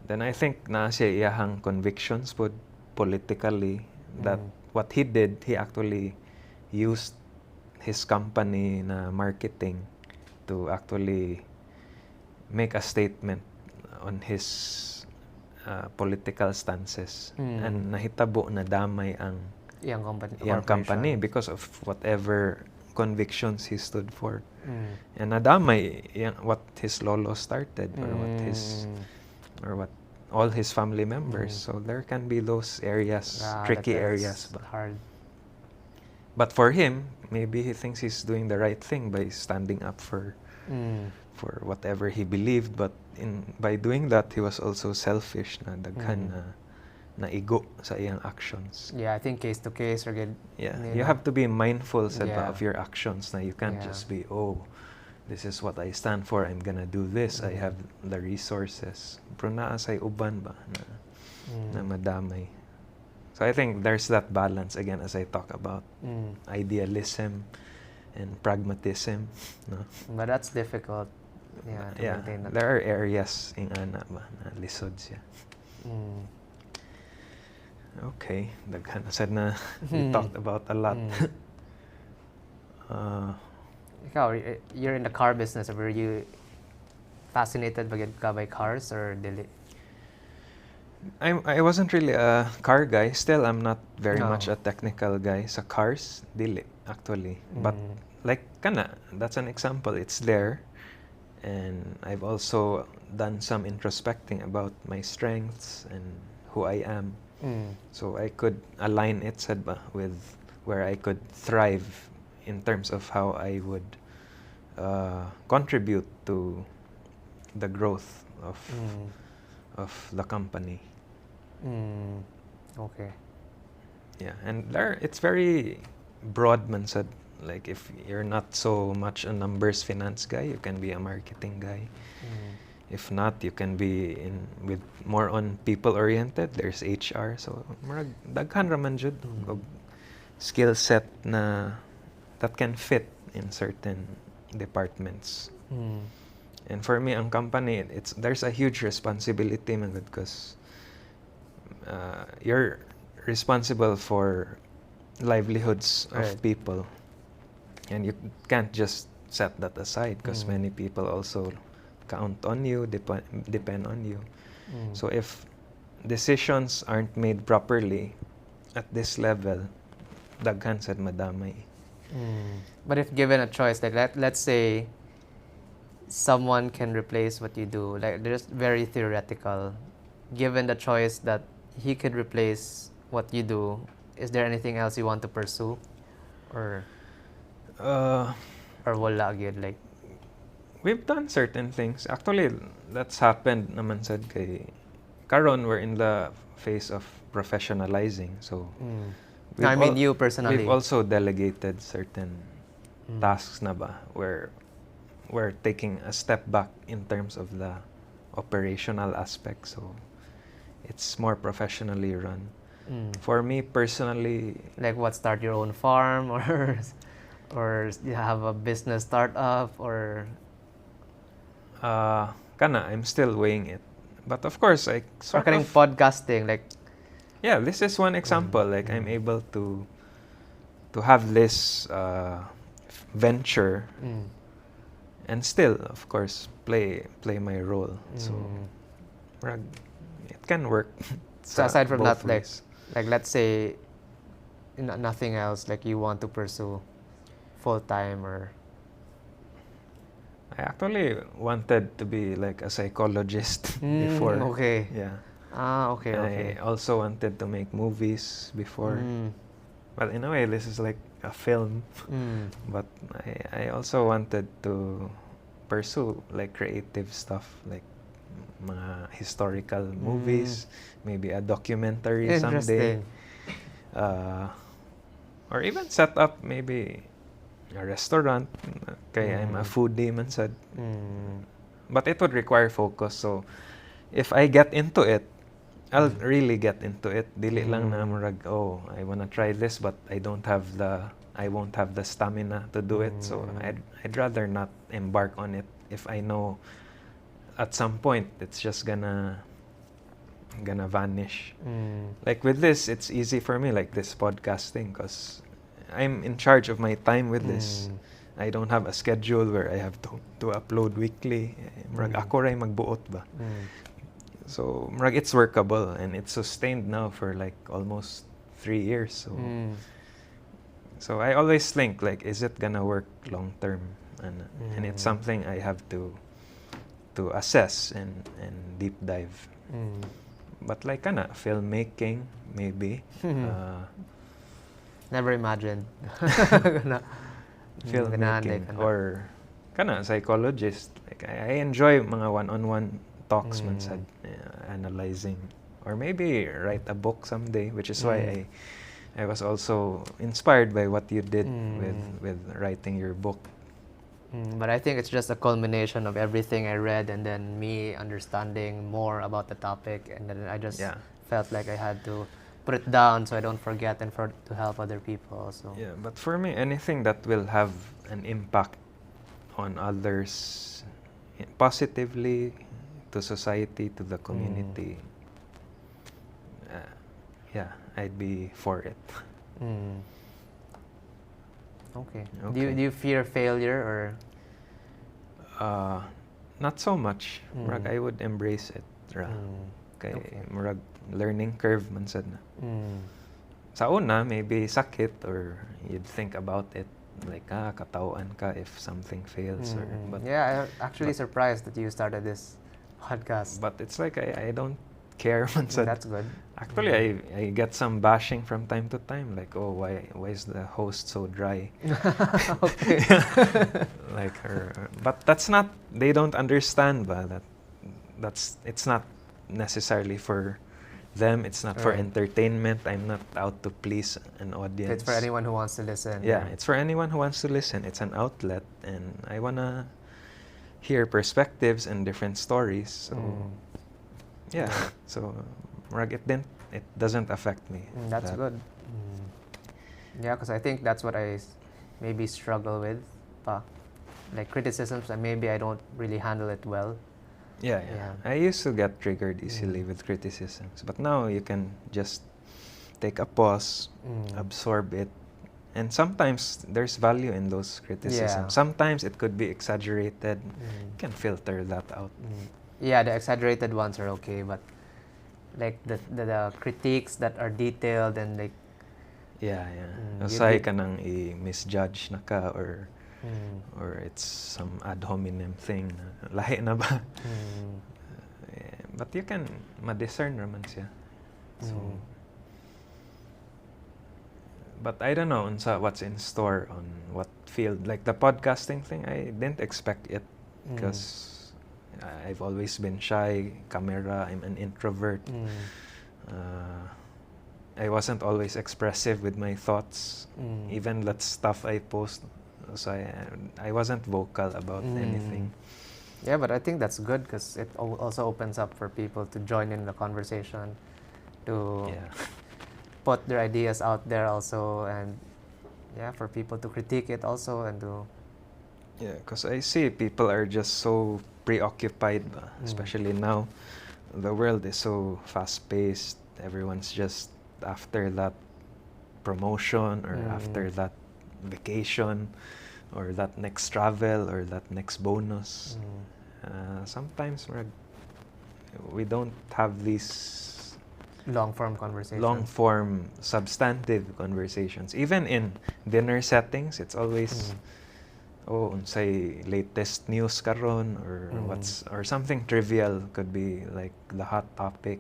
then I think na siya iyahang convictions politically that what he did, he actually used his company na marketing to actually make a statement on his political stances, and nahitabo na damay ang iyang company because of whatever convictions he stood for. And nadamay what his lolo started or what all his family members. So there can be those areas, tricky areas. Hard. But for him, maybe he thinks he's doing the right thing by standing up for whatever he believed. But by doing that, he was also selfish na daghan na igo sa iyang actions. I think case to case or you have to be mindful of your actions. Na you can't just be, this is what I stand for, I'm gonna do this, I have the resources. Pero naasay uban ba na madamay. So I think there's that balance again as I talk about idealism and pragmatism. No? But that's difficult. Yeah, to Yeah, maintain that. there are areas in ana ba na lisod siya. Mm. Okay, daghan na sad na we Hmm. talked about a lot. Mm. uh, Ikaw, you're in the car business. Were you fascinated by cars or dili? I wasn't really a car guy. Still, I'm not very No. much a technical guy sa cars. Dili, actually. But Mm. like kana, that's an example. It's there. And I've also done some introspecting about my strengths and who I am. Mm. So I could align it sad ba, with where I could thrive in terms of how I would contribute to the growth Mm. of the company. Mm. Okay. Yeah, and there it's very broad man said. Like if you're not so much a numbers finance guy, you can be a marketing guy. Mm. If not, you can be in with more on people oriented. There's HR, so murag daghan ra man jud og skill set na that can fit in certain departments. Mm. And for me, ang company, there's a huge responsibility man because you're responsible for livelihoods of Right. people, and you can't just set that aside because many people also count on you, depend on you. Mm. So if decisions aren't made properly at this level, daghan sad madamay. Mm. But if given a choice, like let's say someone can replace what you do, like there's very theoretical. Given the choice that he could replace what you do, is there anything else you want to pursue, or Uh, wala gyud like? we've done certain things. Actually, that's happened naman sad kay karon we're in the phase of professionalizing. So Mm. we've I mean al- you personally. we've also delegated certain tasks na ba where we're taking a step back in terms of the operational aspect. So it's more professionally run. Mm. For me personally, Like what, start your own farm or you have a business startup or kana I'm still weighing it. But of course, I or sort kaning of podcasting like. yeah, this is one example. Like I'm able to have this venture Mm. and still, of course, play my role. So murag, it can work. So sa aside from both that, like ways. let's say nothing else like you want to pursue full time or. I actually wanted to be like a psychologist before. Okay. Yeah. Okay. I also wanted to make movies before. Mm. Well, in a way, this is like a film. Mm. But I also wanted to pursue like creative stuff, like mga historical movies, maybe a documentary someday. Interesting. Or even set up maybe a restaurant. Kaya I'm a foodie man sad. Mm. But it would require focus. So if I get into it, I'll really get into it. Dili lang na murag, oh, I wanna try this, but I won't have the stamina to do it. So I'd rather not embark on it if I know at some point it's just gonna vanish. Like with this, it's easy for me, like this podcasting, because I'm in charge of my time with this. I don't have a schedule where I have to upload weekly. Murag ako ray magbuot ba. So murag it's workable and it's sustained now for like almost 3 years. So I always think like, is it gonna work long term? And it's something I have to assess and deep dive. But like kana filmmaking maybe. Never imagined. Filmmaking or kana psychologist. Like I enjoy mga one-on-one talks man sad, analyzing, or maybe write a book someday, which is why I was also inspired by what you did with writing your book. But I think it's just a culmination of everything I read and then me understanding more about the topic, and then I just felt like I had to put it down so I don't forget and to help other people also. Yeah, but for me, anything that will have an impact on others positively to society, to the community, yeah, I'd be for it. Okay. Okay. Do you fear failure Not so much. Murag, I would embrace it. Ra. Kay, Okay. murag, learning curve man sad na. or? Sa una, maybe sakit, or you'd think about it like, katawaan ka if something fails. But Yeah, I'm actually surprised that you started this podcast. But it's like I don't care man sad. That's good. Actually, I get some bashing from time to time, like, oh, why is the host so dry? Okay. Like her, but that's not. They don't understand, but it's not necessarily for them. It's not for Right. entertainment. I'm not out to please an audience. It's for anyone who wants to listen. Yeah, it's for anyone who wants to listen. It's an outlet, and I wanna hear perspectives and different stories. So yeah, so murag, it doesn't affect me. That's good. Yeah, because I think that's what I maybe struggle with. Like criticisms, and maybe I don't really handle it well. Yeah. Yeah. I used to get triggered easily with criticisms, but now you can just take a pause, absorb it, and sometimes there's value in those criticisms. Yeah. Sometimes it could be exaggerated. You can filter that out. Yeah, the exaggerated ones are okay, but like the critiques that are detailed and like Yeah. you'd Usay be- ka nang i-misjudge na ka, or it's some ad hominem thing na lahi na ba? But you can ma-discern naman siya. So, but I don't know what's in store on what field. Like the podcasting thing, I didn't expect it because I've always been shy, camera, I'm an introvert. I wasn't always expressive with my thoughts. Even that stuff I post, so I wasn't vocal about anything. Yeah, but I think that's good because it also opens up for people to join in the conversation, to Yeah. put their ideas out there also, and yeah, for people to critique it also and to Yeah, because I see people are just so preoccupied, especially now. The world is so fast-paced. Everyone's just after that promotion, or after that vacation, or that next travel, or that next bonus. Sometimes we don't have these long-form conversations. long-form substantive conversations. Even in dinner settings, it's always unsay latest news karon, or or something trivial, could be like the hot topic,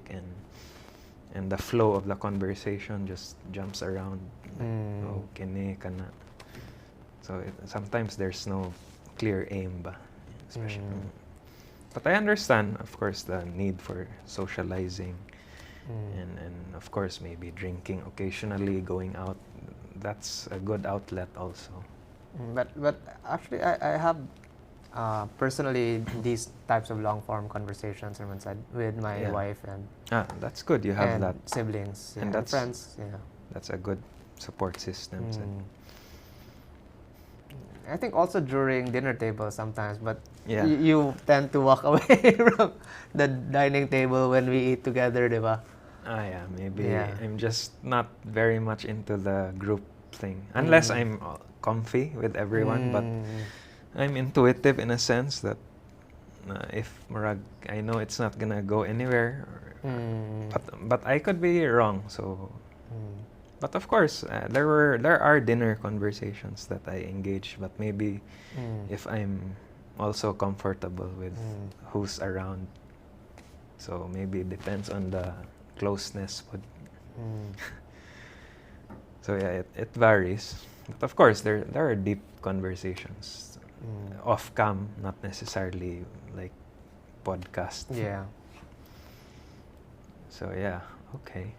and the flow of the conversation just jumps around. Oh, kini kana. So sometimes there's no clear aim ba, especially. But I understand, of course, the need for socializing, and of course maybe drinking occasionally, going out. That's a good outlet also. But actually, I have personally these types of long-form conversations with my wife and That's good. You have and that. siblings, And and that's- friends. Yeah. That's a good support system. So, I think also during dinner table sometimes, but Yeah. you tend to walk away from the dining table when we eat together, diba? yeah, maybe Yeah. I'm just not very much into the group thing. Unless I'm comfy with everyone, but I'm intuitive in a sense that if murag, I know it's not gonna go anywhere, but I could be wrong. So, but of course, there are dinner conversations that I engage, but maybe if I'm also comfortable with who's around. So maybe it depends on the closeness. So yeah, it varies. But of course, there are deep conversations off cam, not necessarily like podcast. Yeah. So yeah, okay.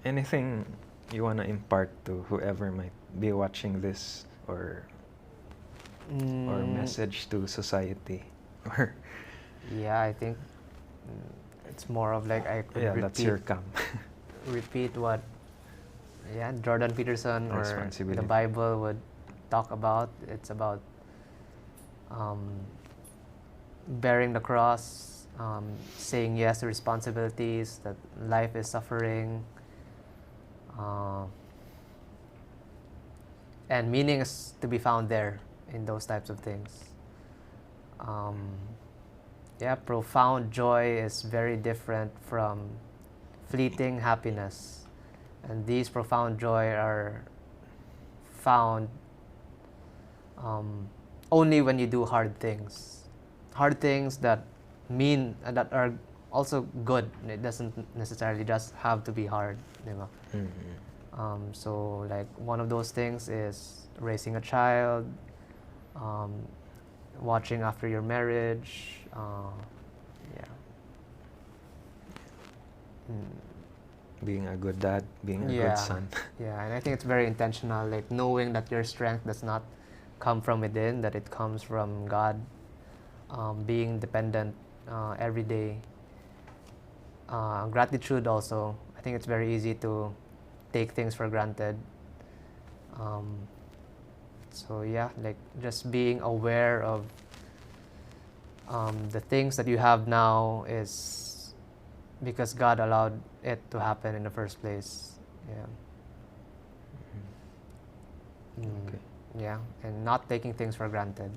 Anything you wanna impart to whoever might be watching this, or message to society, or Yeah, I think it's more of like I could that's your cam. repeat what Jordan Peterson or the Responsibility. Bible would talk about. It's about bearing the cross, saying yes to responsibilities, that life is suffering, and meaning is to be found there in those types of things. Profound joy is very different from fleeting happiness, and these profound joy are found only when you do hard things that mean that are also good. It doesn't necessarily just have to be hard, diba? So like one of those things is raising a child, watching after your marriage, Being a good dad, being a good son. And I think it's very intentional, like knowing that your strength does not come from within, that it comes from God, being dependent every day. Gratitude also, I think it's very easy to take things for granted. Like just being aware of the things that you have now is because God allowed it to happen in the first place. Okay. And not taking things for granted.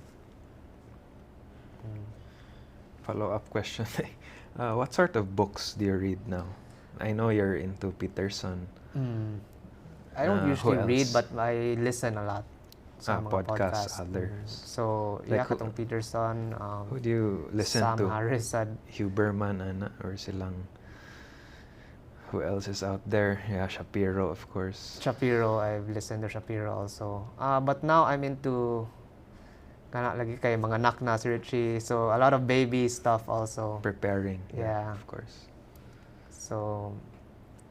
Follow-up question. What sort of books do you read now? I know you're into Peterson. I don't Who usually read, else? but I listen a lot sa mga Podcasts, podcasts. others. So, Like katong Peterson, Who do you listen Sam to? Harris said, Huberman, or silang... Who else is out there? Yeah, Shapiro, of course. Shapiro, I've listened to Shapiro also. But now I'm into lagi kay mga anak na si Richie. So a lot of baby stuff also. Preparing. Yeah. Of course. So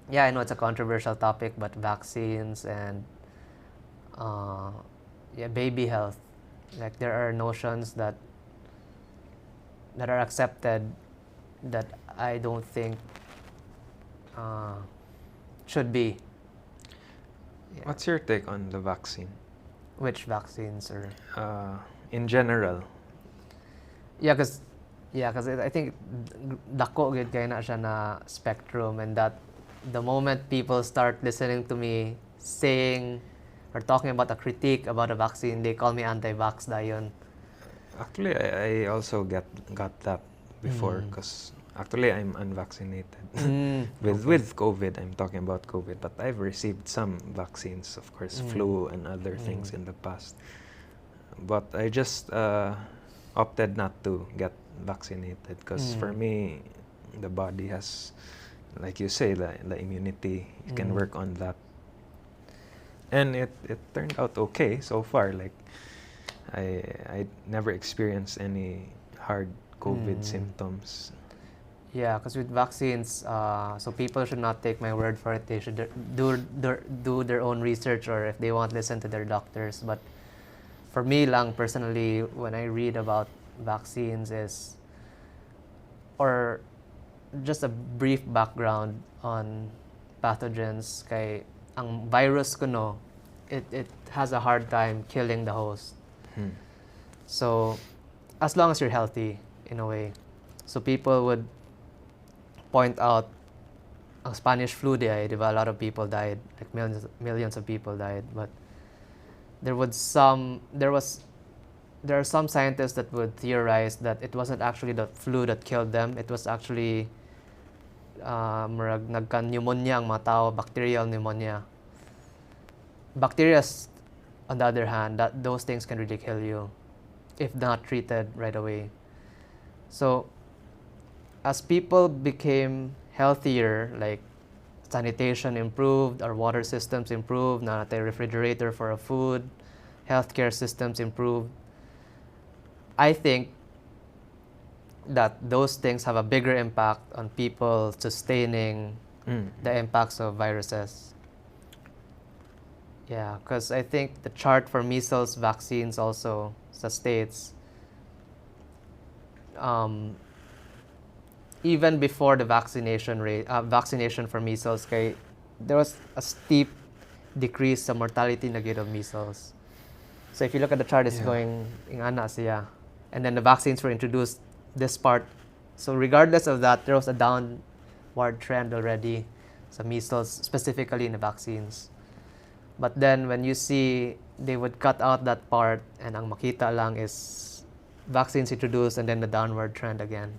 I know it's a controversial topic, but vaccines and baby health. Like there are notions that are accepted that I don't think should be. What's your take on the vaccine? Which vaccines or? In general. Because I think dako gid kay na siya na spectrum, and that the moment people start listening to me saying or talking about a critique about a vaccine, they call me anti-vax dayon. Actually, I also got that before because actually I'm unvaccinated. With COVID, I'm talking about COVID, but I've received some vaccines, of course, flu and other things in the past. But I just opted not to get vaccinated because for me, the body has, like you say, the immunity. You can work on that. And it turned out okay so far. Like I never experienced any hard COVID symptoms. Yeah, because with vaccines, so people should not take my word for it. They should do their own research, or if they want, listen to their doctors. But for me lang personally, when I read about vaccines or just a brief background on pathogens, kay ang virus kuno, it has a hard time killing the host. So as long as you're healthy, in a way. So people would point out ang Spanish flu day, diba? A lot of people died, like millions of people died, but there are some scientists that would theorize that it wasn't actually the flu that killed them. It was actually nagka-pneumonia ang mga tao, bacterial pneumonia. Bacteria, on the other hand, those things can really kill you if not treated right away. So as people became healthier, like sanitation improved, our water systems improved, na natin refrigerator for our food, healthcare systems improved. I think that those things have a bigger impact on people sustaining the impacts of viruses. Yeah, because I think the chart for measles vaccines also states even before the vaccination rate, vaccination for measles, there was a steep decrease sa mortality na of measles. So if you look at the chart, it's going ingana siya. and then the vaccines were introduced this part. So regardless of that, there was a downward trend already sa measles, specifically in the vaccines. But then when you see they would cut out that part and ang makita lang is vaccines introduced and then the downward trend again.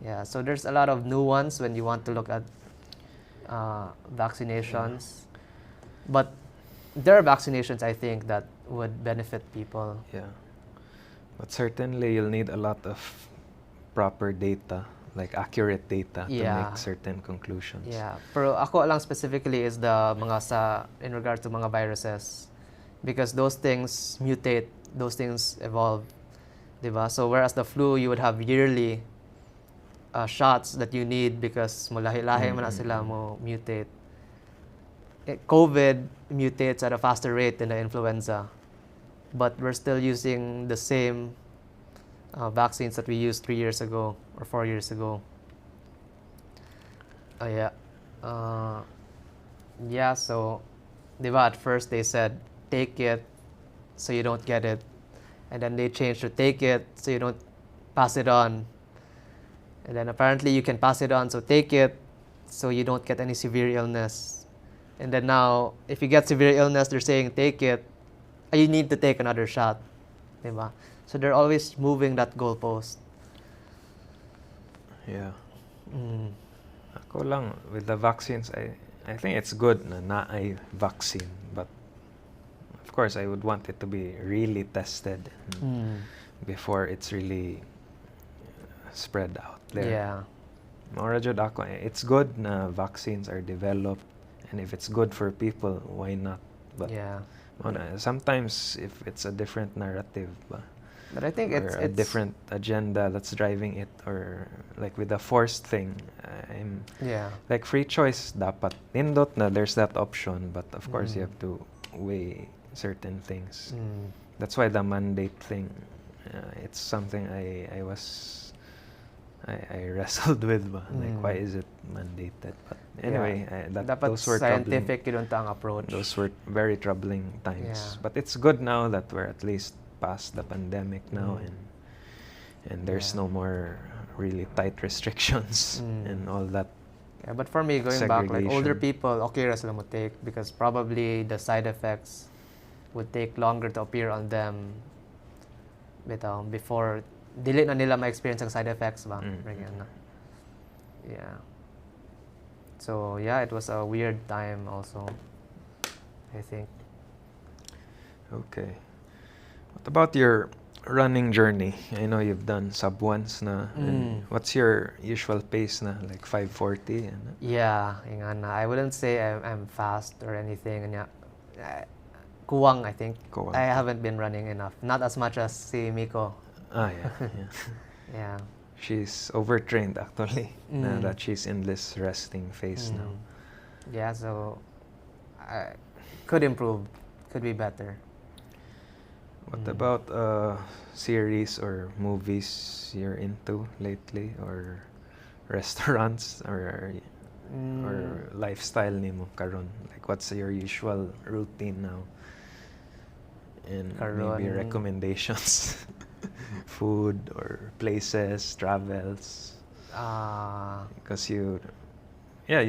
Yeah, so there's a lot of nuance when you want to look at vaccinations. But there are vaccinations, I think, that would benefit people. Yeah. But certainly you'll need a lot of proper data, like accurate data, to make certain conclusions. Yeah. Pero ako lang specifically is the mga in regards to mga viruses. Because those things mutate, those things evolve. Diba? So whereas the flu, you would have yearly shots that you need because mo lahi-lahi man na sila mo mutate. COVID mutates at a faster rate than the influenza. But we're still using the same vaccines that we used 3 years ago or 4 years ago. Yeah, so diba, at first they said take it so you don't get it, and then they changed to take it so you don't pass it on, and then apparently you can pass it on, so take it so you don't get any severe illness, and then now if you get severe illness they're saying take it, you need to take another shot, diba? So they're always moving that goalpost. Yeah. Ako lang, with the vaccines, I think it's good na ay vaccine, but of course I would want it to be really tested before it's really spread out there. Yeah. Maura jud ako, it's good na vaccines are developed, and if it's good for people, why not? But yeah. Sometimes if it's a different narrative, but I think it's a different agenda that's driving it, or like with the forced thing, like free choice dapat nindot na there's that option, but of course you have to weigh certain things. That's why the mandate thing, it's something I wrestled with like why is it mandated, but anyway, those were scientific yun ang approach. Those were very troubling times, but it's good now that we're at least past the pandemic now, and there's no more really tight restrictions and all that. Yeah, but for me, going back, like older people, okay ra sila mo take because probably the side effects would take longer to appear on them before dili na nila ma-experience ang side effects ba. Yeah. So yeah, it was a weird time also, I think. Okay. What about your running journey? I know you've done sub ones na. What's your usual pace na? Like 5:40? Yeah, I wouldn't say I'm fast or anything. Kuwang, I think. Kuwang. I haven't been running enough. Not as much as si Miko. Yeah. Yeah. She's overtrained actually. Now that she's in this resting phase now. Yeah, so I could improve, could be better. What about series or movies you're into lately, or restaurants, or lifestyle nimo karon? Like what's your usual routine now? And maybe recommendations. Food or places, travels. Because you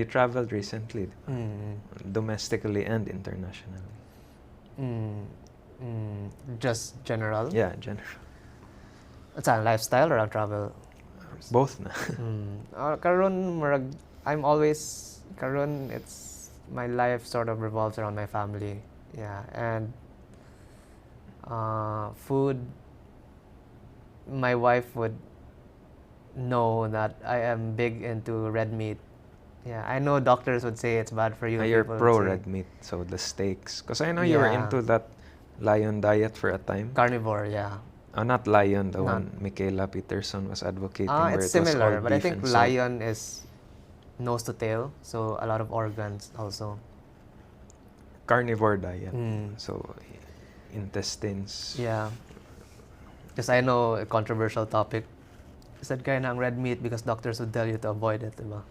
traveled recently, domestically and internationally. Just general? Yeah, general. It's a lifestyle or a travel? Both na. Karon I'm always karon it's my life sort of revolves around my family. Yeah, and food, my wife would know that I am big into red meat. Yeah, I know doctors would say it's bad for you. You're pro red meat, so the steaks. Because I know you were into that lion diet for a time. Carnivore, yeah. Not lion, the one Michaela Peterson was advocating. Where it's it was similar, all but I beef think and lion is nose to tail, so a lot of organs also. Carnivore diet, so intestines. Yeah. Because I know a controversial topic. Is that kaya ng red meat because doctors would tell you to avoid it, diba?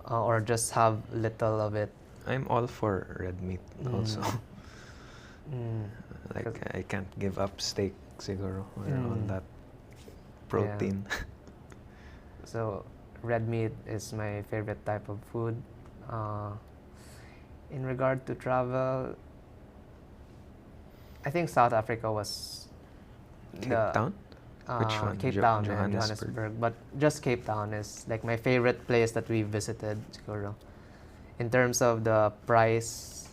Or just have little of it. I'm all for red meat also. Like I can't give up steak siguro or all that protein. So red meat is my favorite type of food. In regard to travel, I think South Africa was Cape Town? Which one? Cape Town and Johannesburg? Johannesburg. But just Cape Town is like my favorite place that we visited, siguro. In terms of the price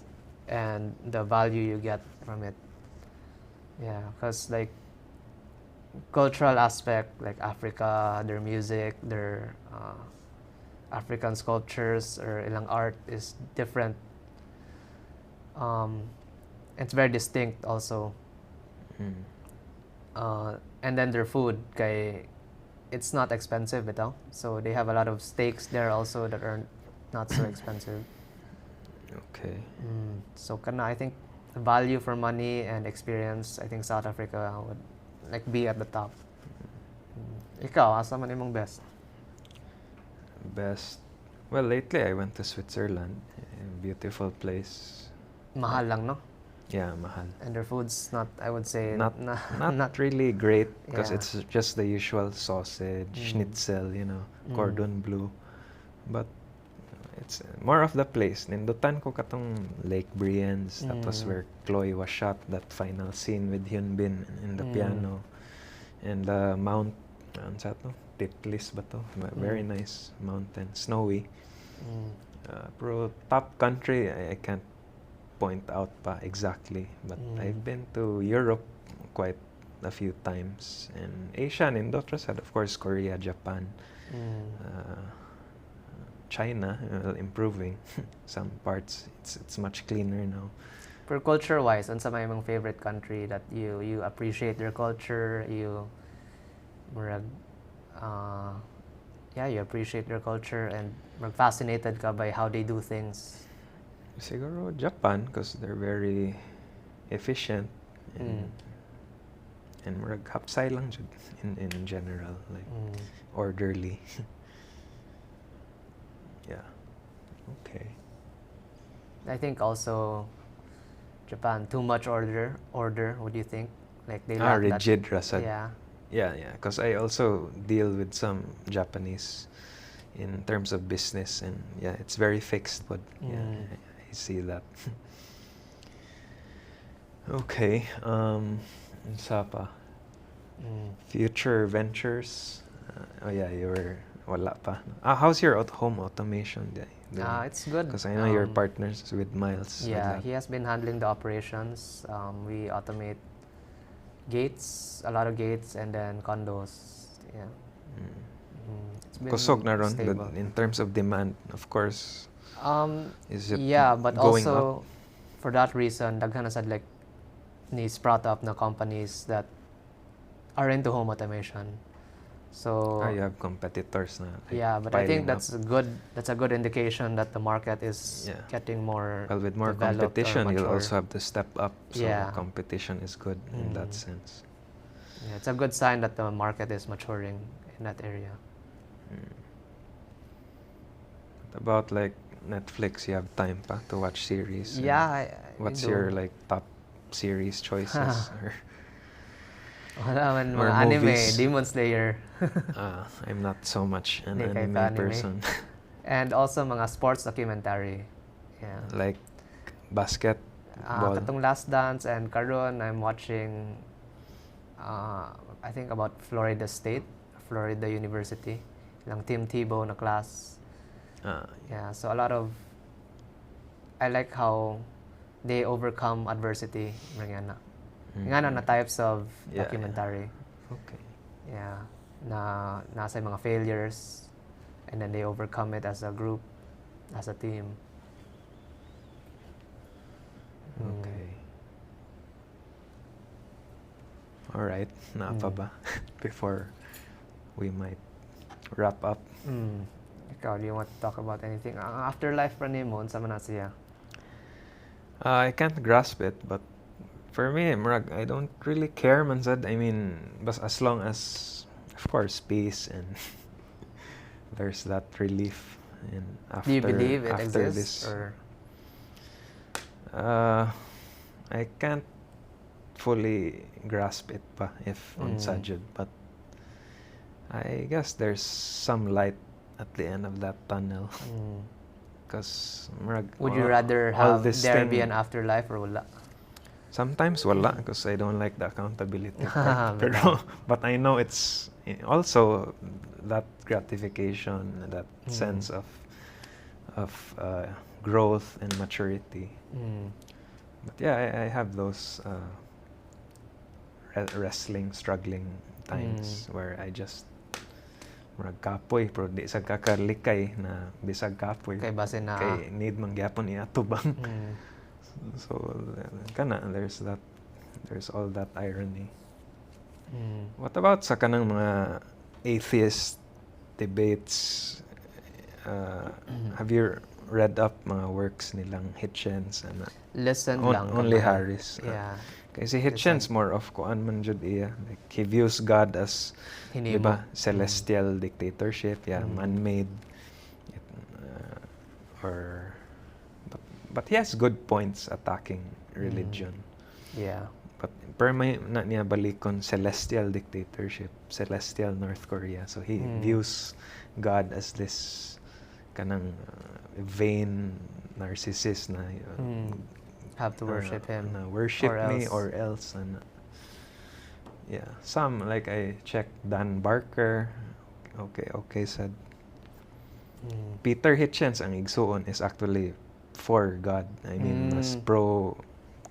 and the value you get from it. Yeah, because like cultural aspect, like Africa, their music, their African sculptures or ilang art is different. It's very distinct also. And then their food, kay, it's not expensive ito. So they have a lot of steaks there also that are not so expensive. Okay. So I think the value for money and experience, I think South Africa would like be at the top. Ikaw, asa man imong best? Best. Well, lately I went to Switzerland. A beautiful place. Mahal lang, no? Yeah, mahal. And their food's not, I would say, Not really great because Yeah. it's just the usual sausage, schnitzel, cordon bleu. But it's more of the place. Nindutan ko katong Lake Brienz. That was where Chloe was shot. That final scene with Hyun Bin in the piano. And Mount, ano sa to? Titlis ba to? Very nice mountain. Snowy. Pero top country, I can't point out pa exactly. But I've been to Europe quite a few times. And Asia, nindot sad, of course, Korea, Japan. China, improving some parts. It's much cleaner now. For culture-wise, unsa may imong favorite country that you appreciate their culture, you appreciate their culture and fascinated ka by how they do things? Siguro Japan because they're very efficient and murag hapsay lang jud in general, like orderly. Yeah. Okay. I think also Japan, too much order. What do you think? Like they lack rigid that. rasad. Yeah. Yeah. Because I also deal with some Japanese in terms of business, and yeah, it's very fixed. But yeah, I see that. Okay. Sapa. Future ventures. You were wala pa. How's your home automation? It's good. Because I know you're partners with Miles. Yeah, he has been handling the operations. We automate gates, a lot of gates, and then condos. Yeah. It's been Kusog na ron stable. in terms of demand, of course. Is it but going also up? for that reason, daghan na sad like ni sprout up na companies that are into home automation. So you have competitors na. Like, yeah, but I think piling up. that's a good indication that the market is getting more Well, with more developed or competition, you'll mature. also have to step up. So Yeah. competition is good in that sense. Yeah, it's a good sign that the market is maturing in that area. What about like Netflix? You have time pa to watch series? and Yeah, What's I do. your like top series choices? Wala man, or mga anime, movies? Demon Slayer. I'm not so much an Hindi kayo anime ka-anime. person. And also mga sports documentary. Yeah. Like basketball. Katong Last Dance and karon I'm watching I think about Florida University. Lang Tim Tebow na class. Yeah, so a lot of I like how they overcome adversity. Nga na types of documentary. Okay. Yeah. Na nasa mga failures and then they overcome it as a group, as a team. Okay. All right. Naapa ba? Before we might wrap up. Ikaw, do you want to talk about anything? Ang afterlife pa nimo, unsa man na siya? I can't grasp it, but for me, murag, I don't really care man sad. I mean, but as long as, of course, peace and there's that relief. And after, Do you believe it after exists? this, Or I can't fully grasp it pa if unsa Mm. jud, but I guess there's some light at the end of that tunnel. Because Would you rather all have this there be thing, an afterlife or wala? sometimes wala because I don't like the accountability part. Bitaw. Pero, but I know it's also that gratification, that sense of growth and maturity. But yeah, I have those wrestling, struggling times where I just murag kapoy pero di sa kakalikay na bisag kapoy Kay base na kay need man gyapon iatubang. So kana there's all that irony. What about sa kanang mga atheist debates? Have you read up mga works nilang Hitchens and Listen lang. only kamay. Harris? Yeah. Kasi Hitchens more of kuan man jud iya, like he views God as Hinimo. diba celestial dictatorship, man-made, or but he has good points attacking religion. Yeah. But per may na niya balikon celestial dictatorship, celestial North Korea. So he views God as this kanang vain narcissist na Have to worship him. na worship or me else. or else. And yeah, some like I checked Dan Barker. Okay said. Peter Hitchens ang igsuon is actually for God. I mean, mas pro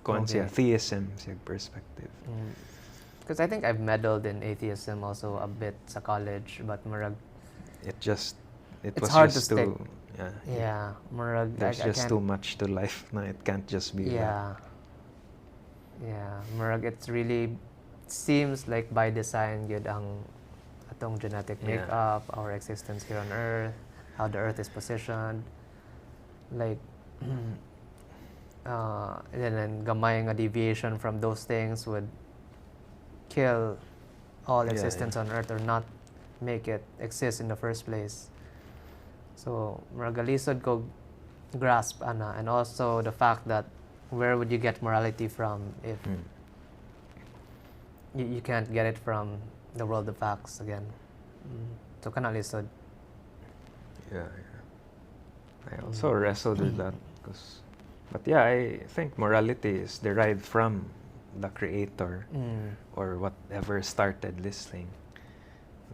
kuan siya, theism siya perspective. Because I think I've meddled in atheism also a bit sa college, but murag It's It's hard just to stick. too, murag there's I just can't, too much to life na it can't just be that. murag it's really seems like by design yun ang atong genetic makeup, our existence here on Earth, how the Earth is positioned, like and then gamay nga deviation from those things would kill all existence on Earth or not make it exist in the first place. So maragalisod ko grasp ana, and also the fact that where would you get morality from if you can't get it from the world of facts again. So kana lisod. Yeah. I also wrestled with that but yeah, I think morality is derived from the creator or whatever started this thing,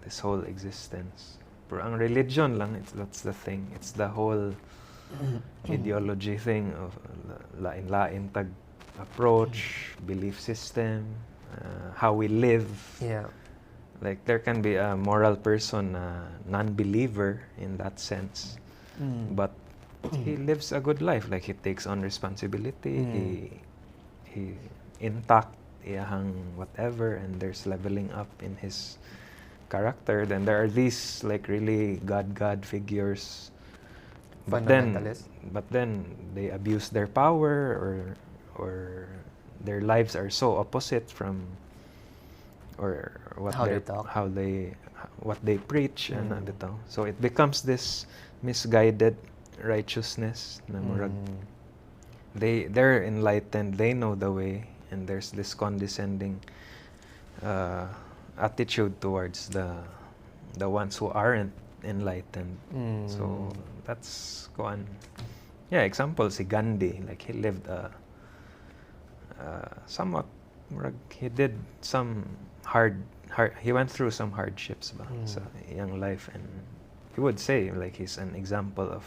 this whole existence. Pero ang religion lang, that's the thing. It's the whole ideology thing of lain-lain tag approach, belief system, how we live. Yeah. Like there can be a moral person, non-believer in that sense, but he lives a good life. Like he takes on responsibility, he intact iyahang whatever, and there's leveling up in his character. Then there are these like really God figures, but then they abuse their power or their lives are so opposite from or what what they preach and so it becomes this misguided righteousness na murag they're enlightened, they know the way, and there's this condescending attitude towards the ones who aren't enlightened. So that's kuan. Yeah, example si Gandhi, like he lived somewhat he did some hard he went through some hardships ba sa iyang life, and he would say like he's an example of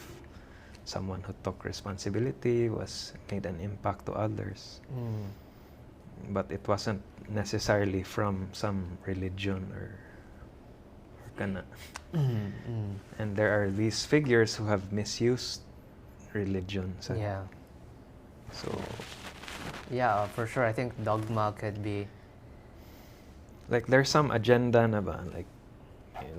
someone who took responsibility, made an impact to others. But it wasn't necessarily from some religion or kana. And there are these figures who have misused religion. So yeah, for sure. I think Dogma could be like there's some agenda na ba,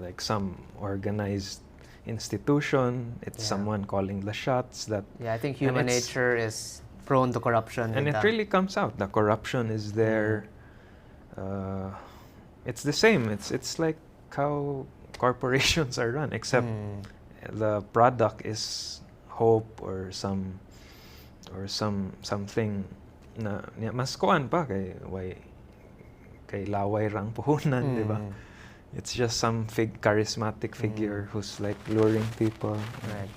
like some organized institution. It's someone calling the shots that. Yeah, I think human nature is prone to corruption. And it really comes out. The corruption is there. It's the same. It's like how corporations are run, except the product is hope or something na mas kuan pa kay laway rang puhunan, di ba? It's just some charismatic figure who's like luring people. Right.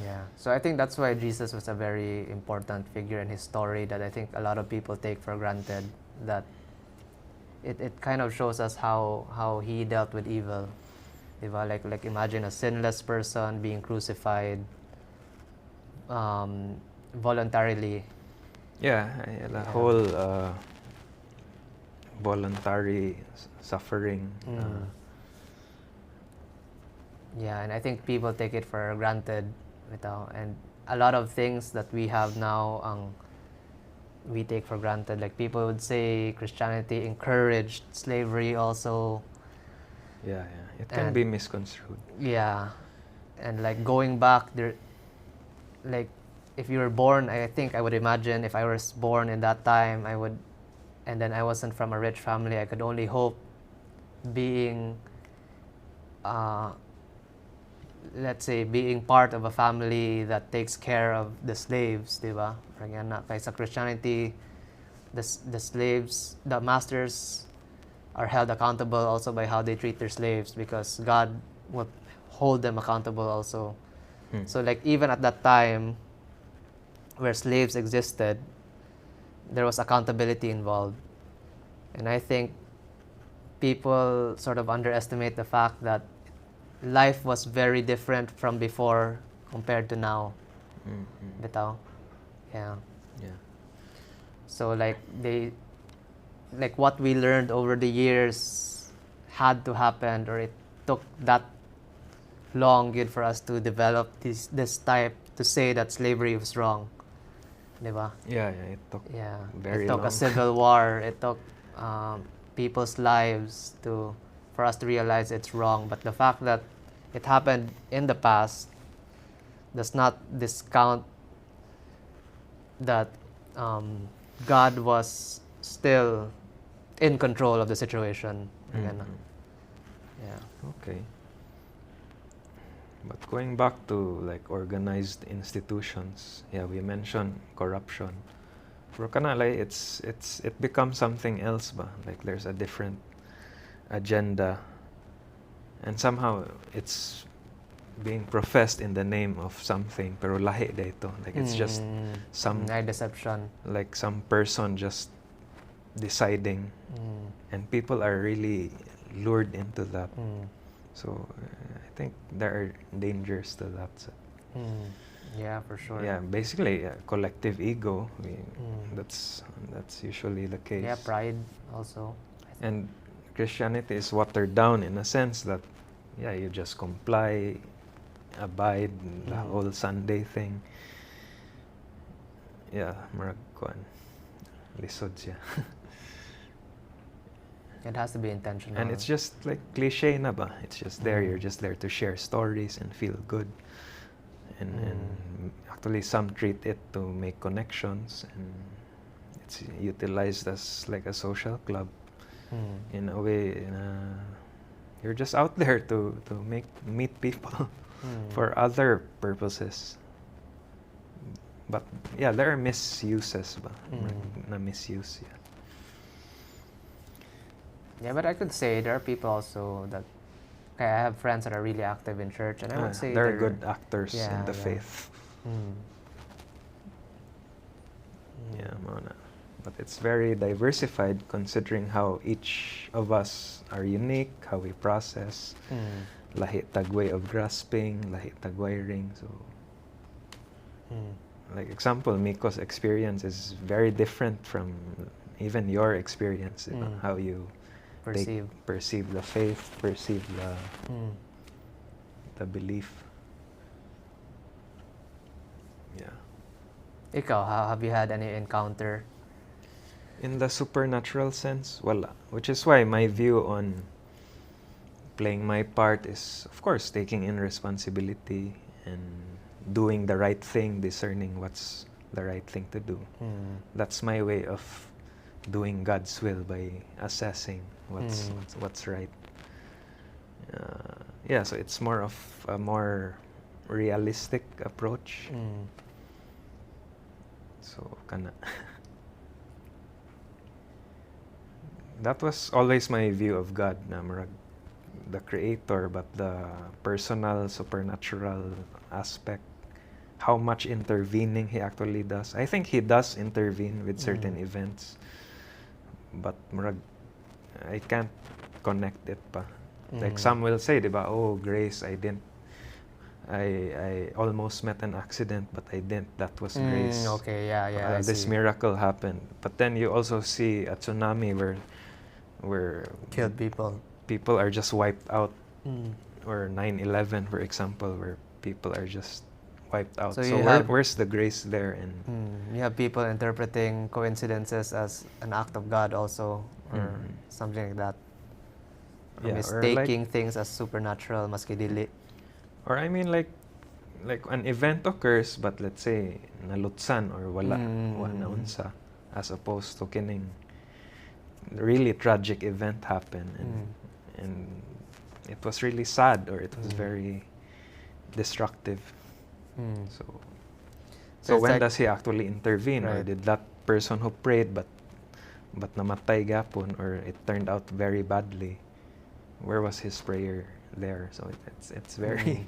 Yeah. So I think that's why Jesus was a very important figure in his story that I think a lot of people take for granted, that it kind of shows us how he dealt with evil. Diba? Like imagine a sinless person being crucified voluntarily. Yeah, the whole voluntary suffering. Yeah, and I think people take it for granted, and a lot of things that we have now, we take for granted. Like people would say Christianity encouraged slavery also. Yeah, it can be misconstrued. Yeah, and like going back there, like if you were born, I think I would imagine if I was born in that time, and then I wasn't from a rich family, I could only hope being, let's say, being part of a family that takes care of the slaves, diba? Kaya sa Christianity, the slaves, the masters are held accountable also by how they treat their slaves, because God will hold them accountable also. So like even at that time where slaves existed, there was accountability involved. And I think people sort of underestimate the fact that life was very different from before compared to now. Bitaw? Yeah. So like what we learned over the years had to happen, or it took that long yun for us to develop this type to say that slavery was wrong. Diba? Yeah, it took very long. It took a civil war. It took people's lives for us to realize it's wrong. But the fact that it happened in the past does not discount that God was still in control of the situation. Yeah. Okay. But going back to like organized institutions, we mentioned corruption. Pero it becomes something else ba? Like there's a different agenda, and somehow it's being professed in the name of something, pero lahi dito. Like it's just some deception. Like some person just deciding, and people are really lured into that. So I think there are dangers to that. Yeah, for sure. Yeah, basically collective ego. That's usually the case. Yeah, pride also. And Christianity is watered down in a sense that you just comply, abide, the whole Sunday thing. Yeah, marag kuan. Lisod siya. It has to be intentional. And it's just like cliche na ba? It's just there. You're just there to share stories and feel good. And actually some treat it to make connections, and it's utilized as like a social club. In a way, you're just out there to meet people for other purposes. But there are misuses ba? Na misuse. Yeah, but I could say there are people also that I have friends that are really active in church, and I would say they're good actors in the faith. But it's very diversified considering how each of us are unique, how we process. Lahi tag way of grasping, lahi tag wiring. So, like example, Miko's experience is very different from even your experience. How you perceive the faith, perceive the belief. Ikaw, have you had any encounter? In the supernatural sense, wala. Which is why my view on playing my part is, of course, taking in responsibility and doing the right thing, discerning what's the right thing to do. That's my way of doing God's will, by assessing what's right. So it's more of a more realistic approach. So kana. That was always my view of God, na murag the creator, but the personal, supernatural aspect, how much intervening he actually does. I think he does intervene with certain events, but murag, I can't connect it pa. Like some will say, diba, oh, grace, I almost met an accident, but I didn't. That was grace. Okay, yeah, I This see. miracle happened. But then you also see a tsunami where Killed people. people are just wiped out, or 9/11, for example, where people are just wiped out. So So you have- where's the grace there? And You have people interpreting coincidences as an act of God also, or something like that. Or yeah, mistaking things as supernatural, maski dili. or I mean like an event occurs, but let's say nalutsan or wala unsa, as opposed to kining really tragic event happen, and it was really sad, or it was very destructive. So it's when like- does he actually intervene, or Right. did that person who prayed but namatay gapon, or it turned out very badly, where was his prayer there? So it's very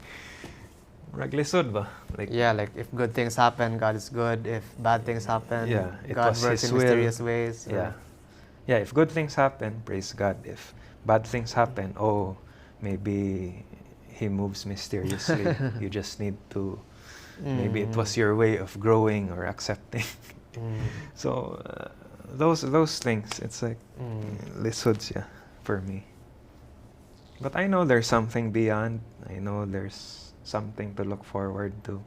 raglisod ba? Like Yeah, like if good things happen, God is good. If bad things happen, Yeah, it God was works His in will. mysterious ways. Yeah. Yeah, if good things happen, praise God. If bad things happen, oh, maybe He moves mysteriously. You just need to, maybe it was your way of growing or accepting. So those things, it's like lisod siya for me. But I know there's something beyond. I know there's something to look forward to.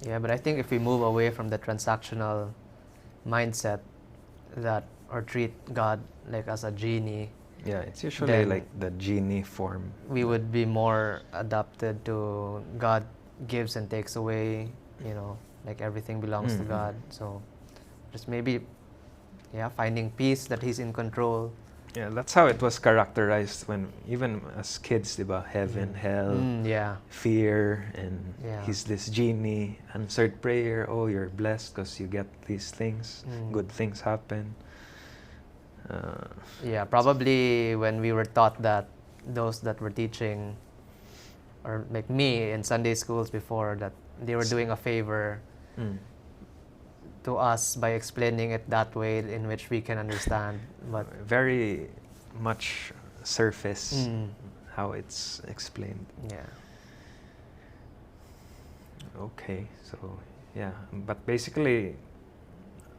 Yeah, but I think if we move away from the transactional mindset that, or treat God like as a genie, Yeah, it's usually Then- like the genie form. we would be more adapted to God gives and takes away, like everything belongs to God. So just maybe, finding peace that He's in control. Yeah, that's how it was characterized when, even as kids, diba? Heaven, hell, Yeah. fear, and Yeah. He's this genie, answered prayer, oh, you're blessed because you get these things, good things happen. Yeah, probably when we were taught that, those that were teaching, or like me in Sunday schools before, that they were doing a favor to us by explaining it that way in which we can understand. But Very much surface how it's explained. yeah, Okay, so yeah, but basically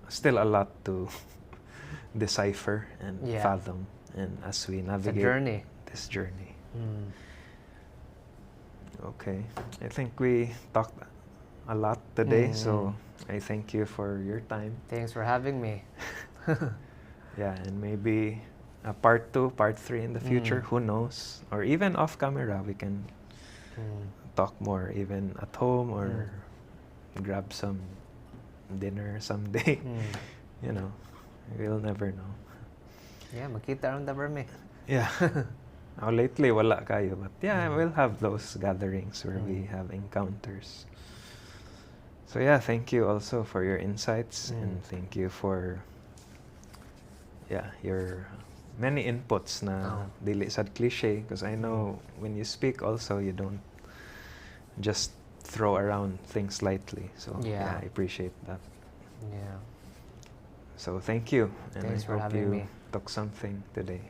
still a lot to decipher and Yeah. fathom, and as we it's a navigate journey. this journey. Okay, I think we talked a lot today, so I thank you for your time. Thanks for having me. Yeah, and maybe a part 2, part 3 in the future, who knows? Or even off camera, we can talk more, even at home, or grab some dinner someday. We'll never know. Yeah, makita ron dabarme. Yeah. Now lately, wala kayo, but yeah, we'll have those gatherings where we have encounters. So yeah, thank you also for your insights, and thank you for your many inputs na dili sad cliche, because I know when you speak also, you don't just throw around things lightly. So Yeah. I appreciate that. Yeah. So thank you, and Thanks I for hope having you me. took something today.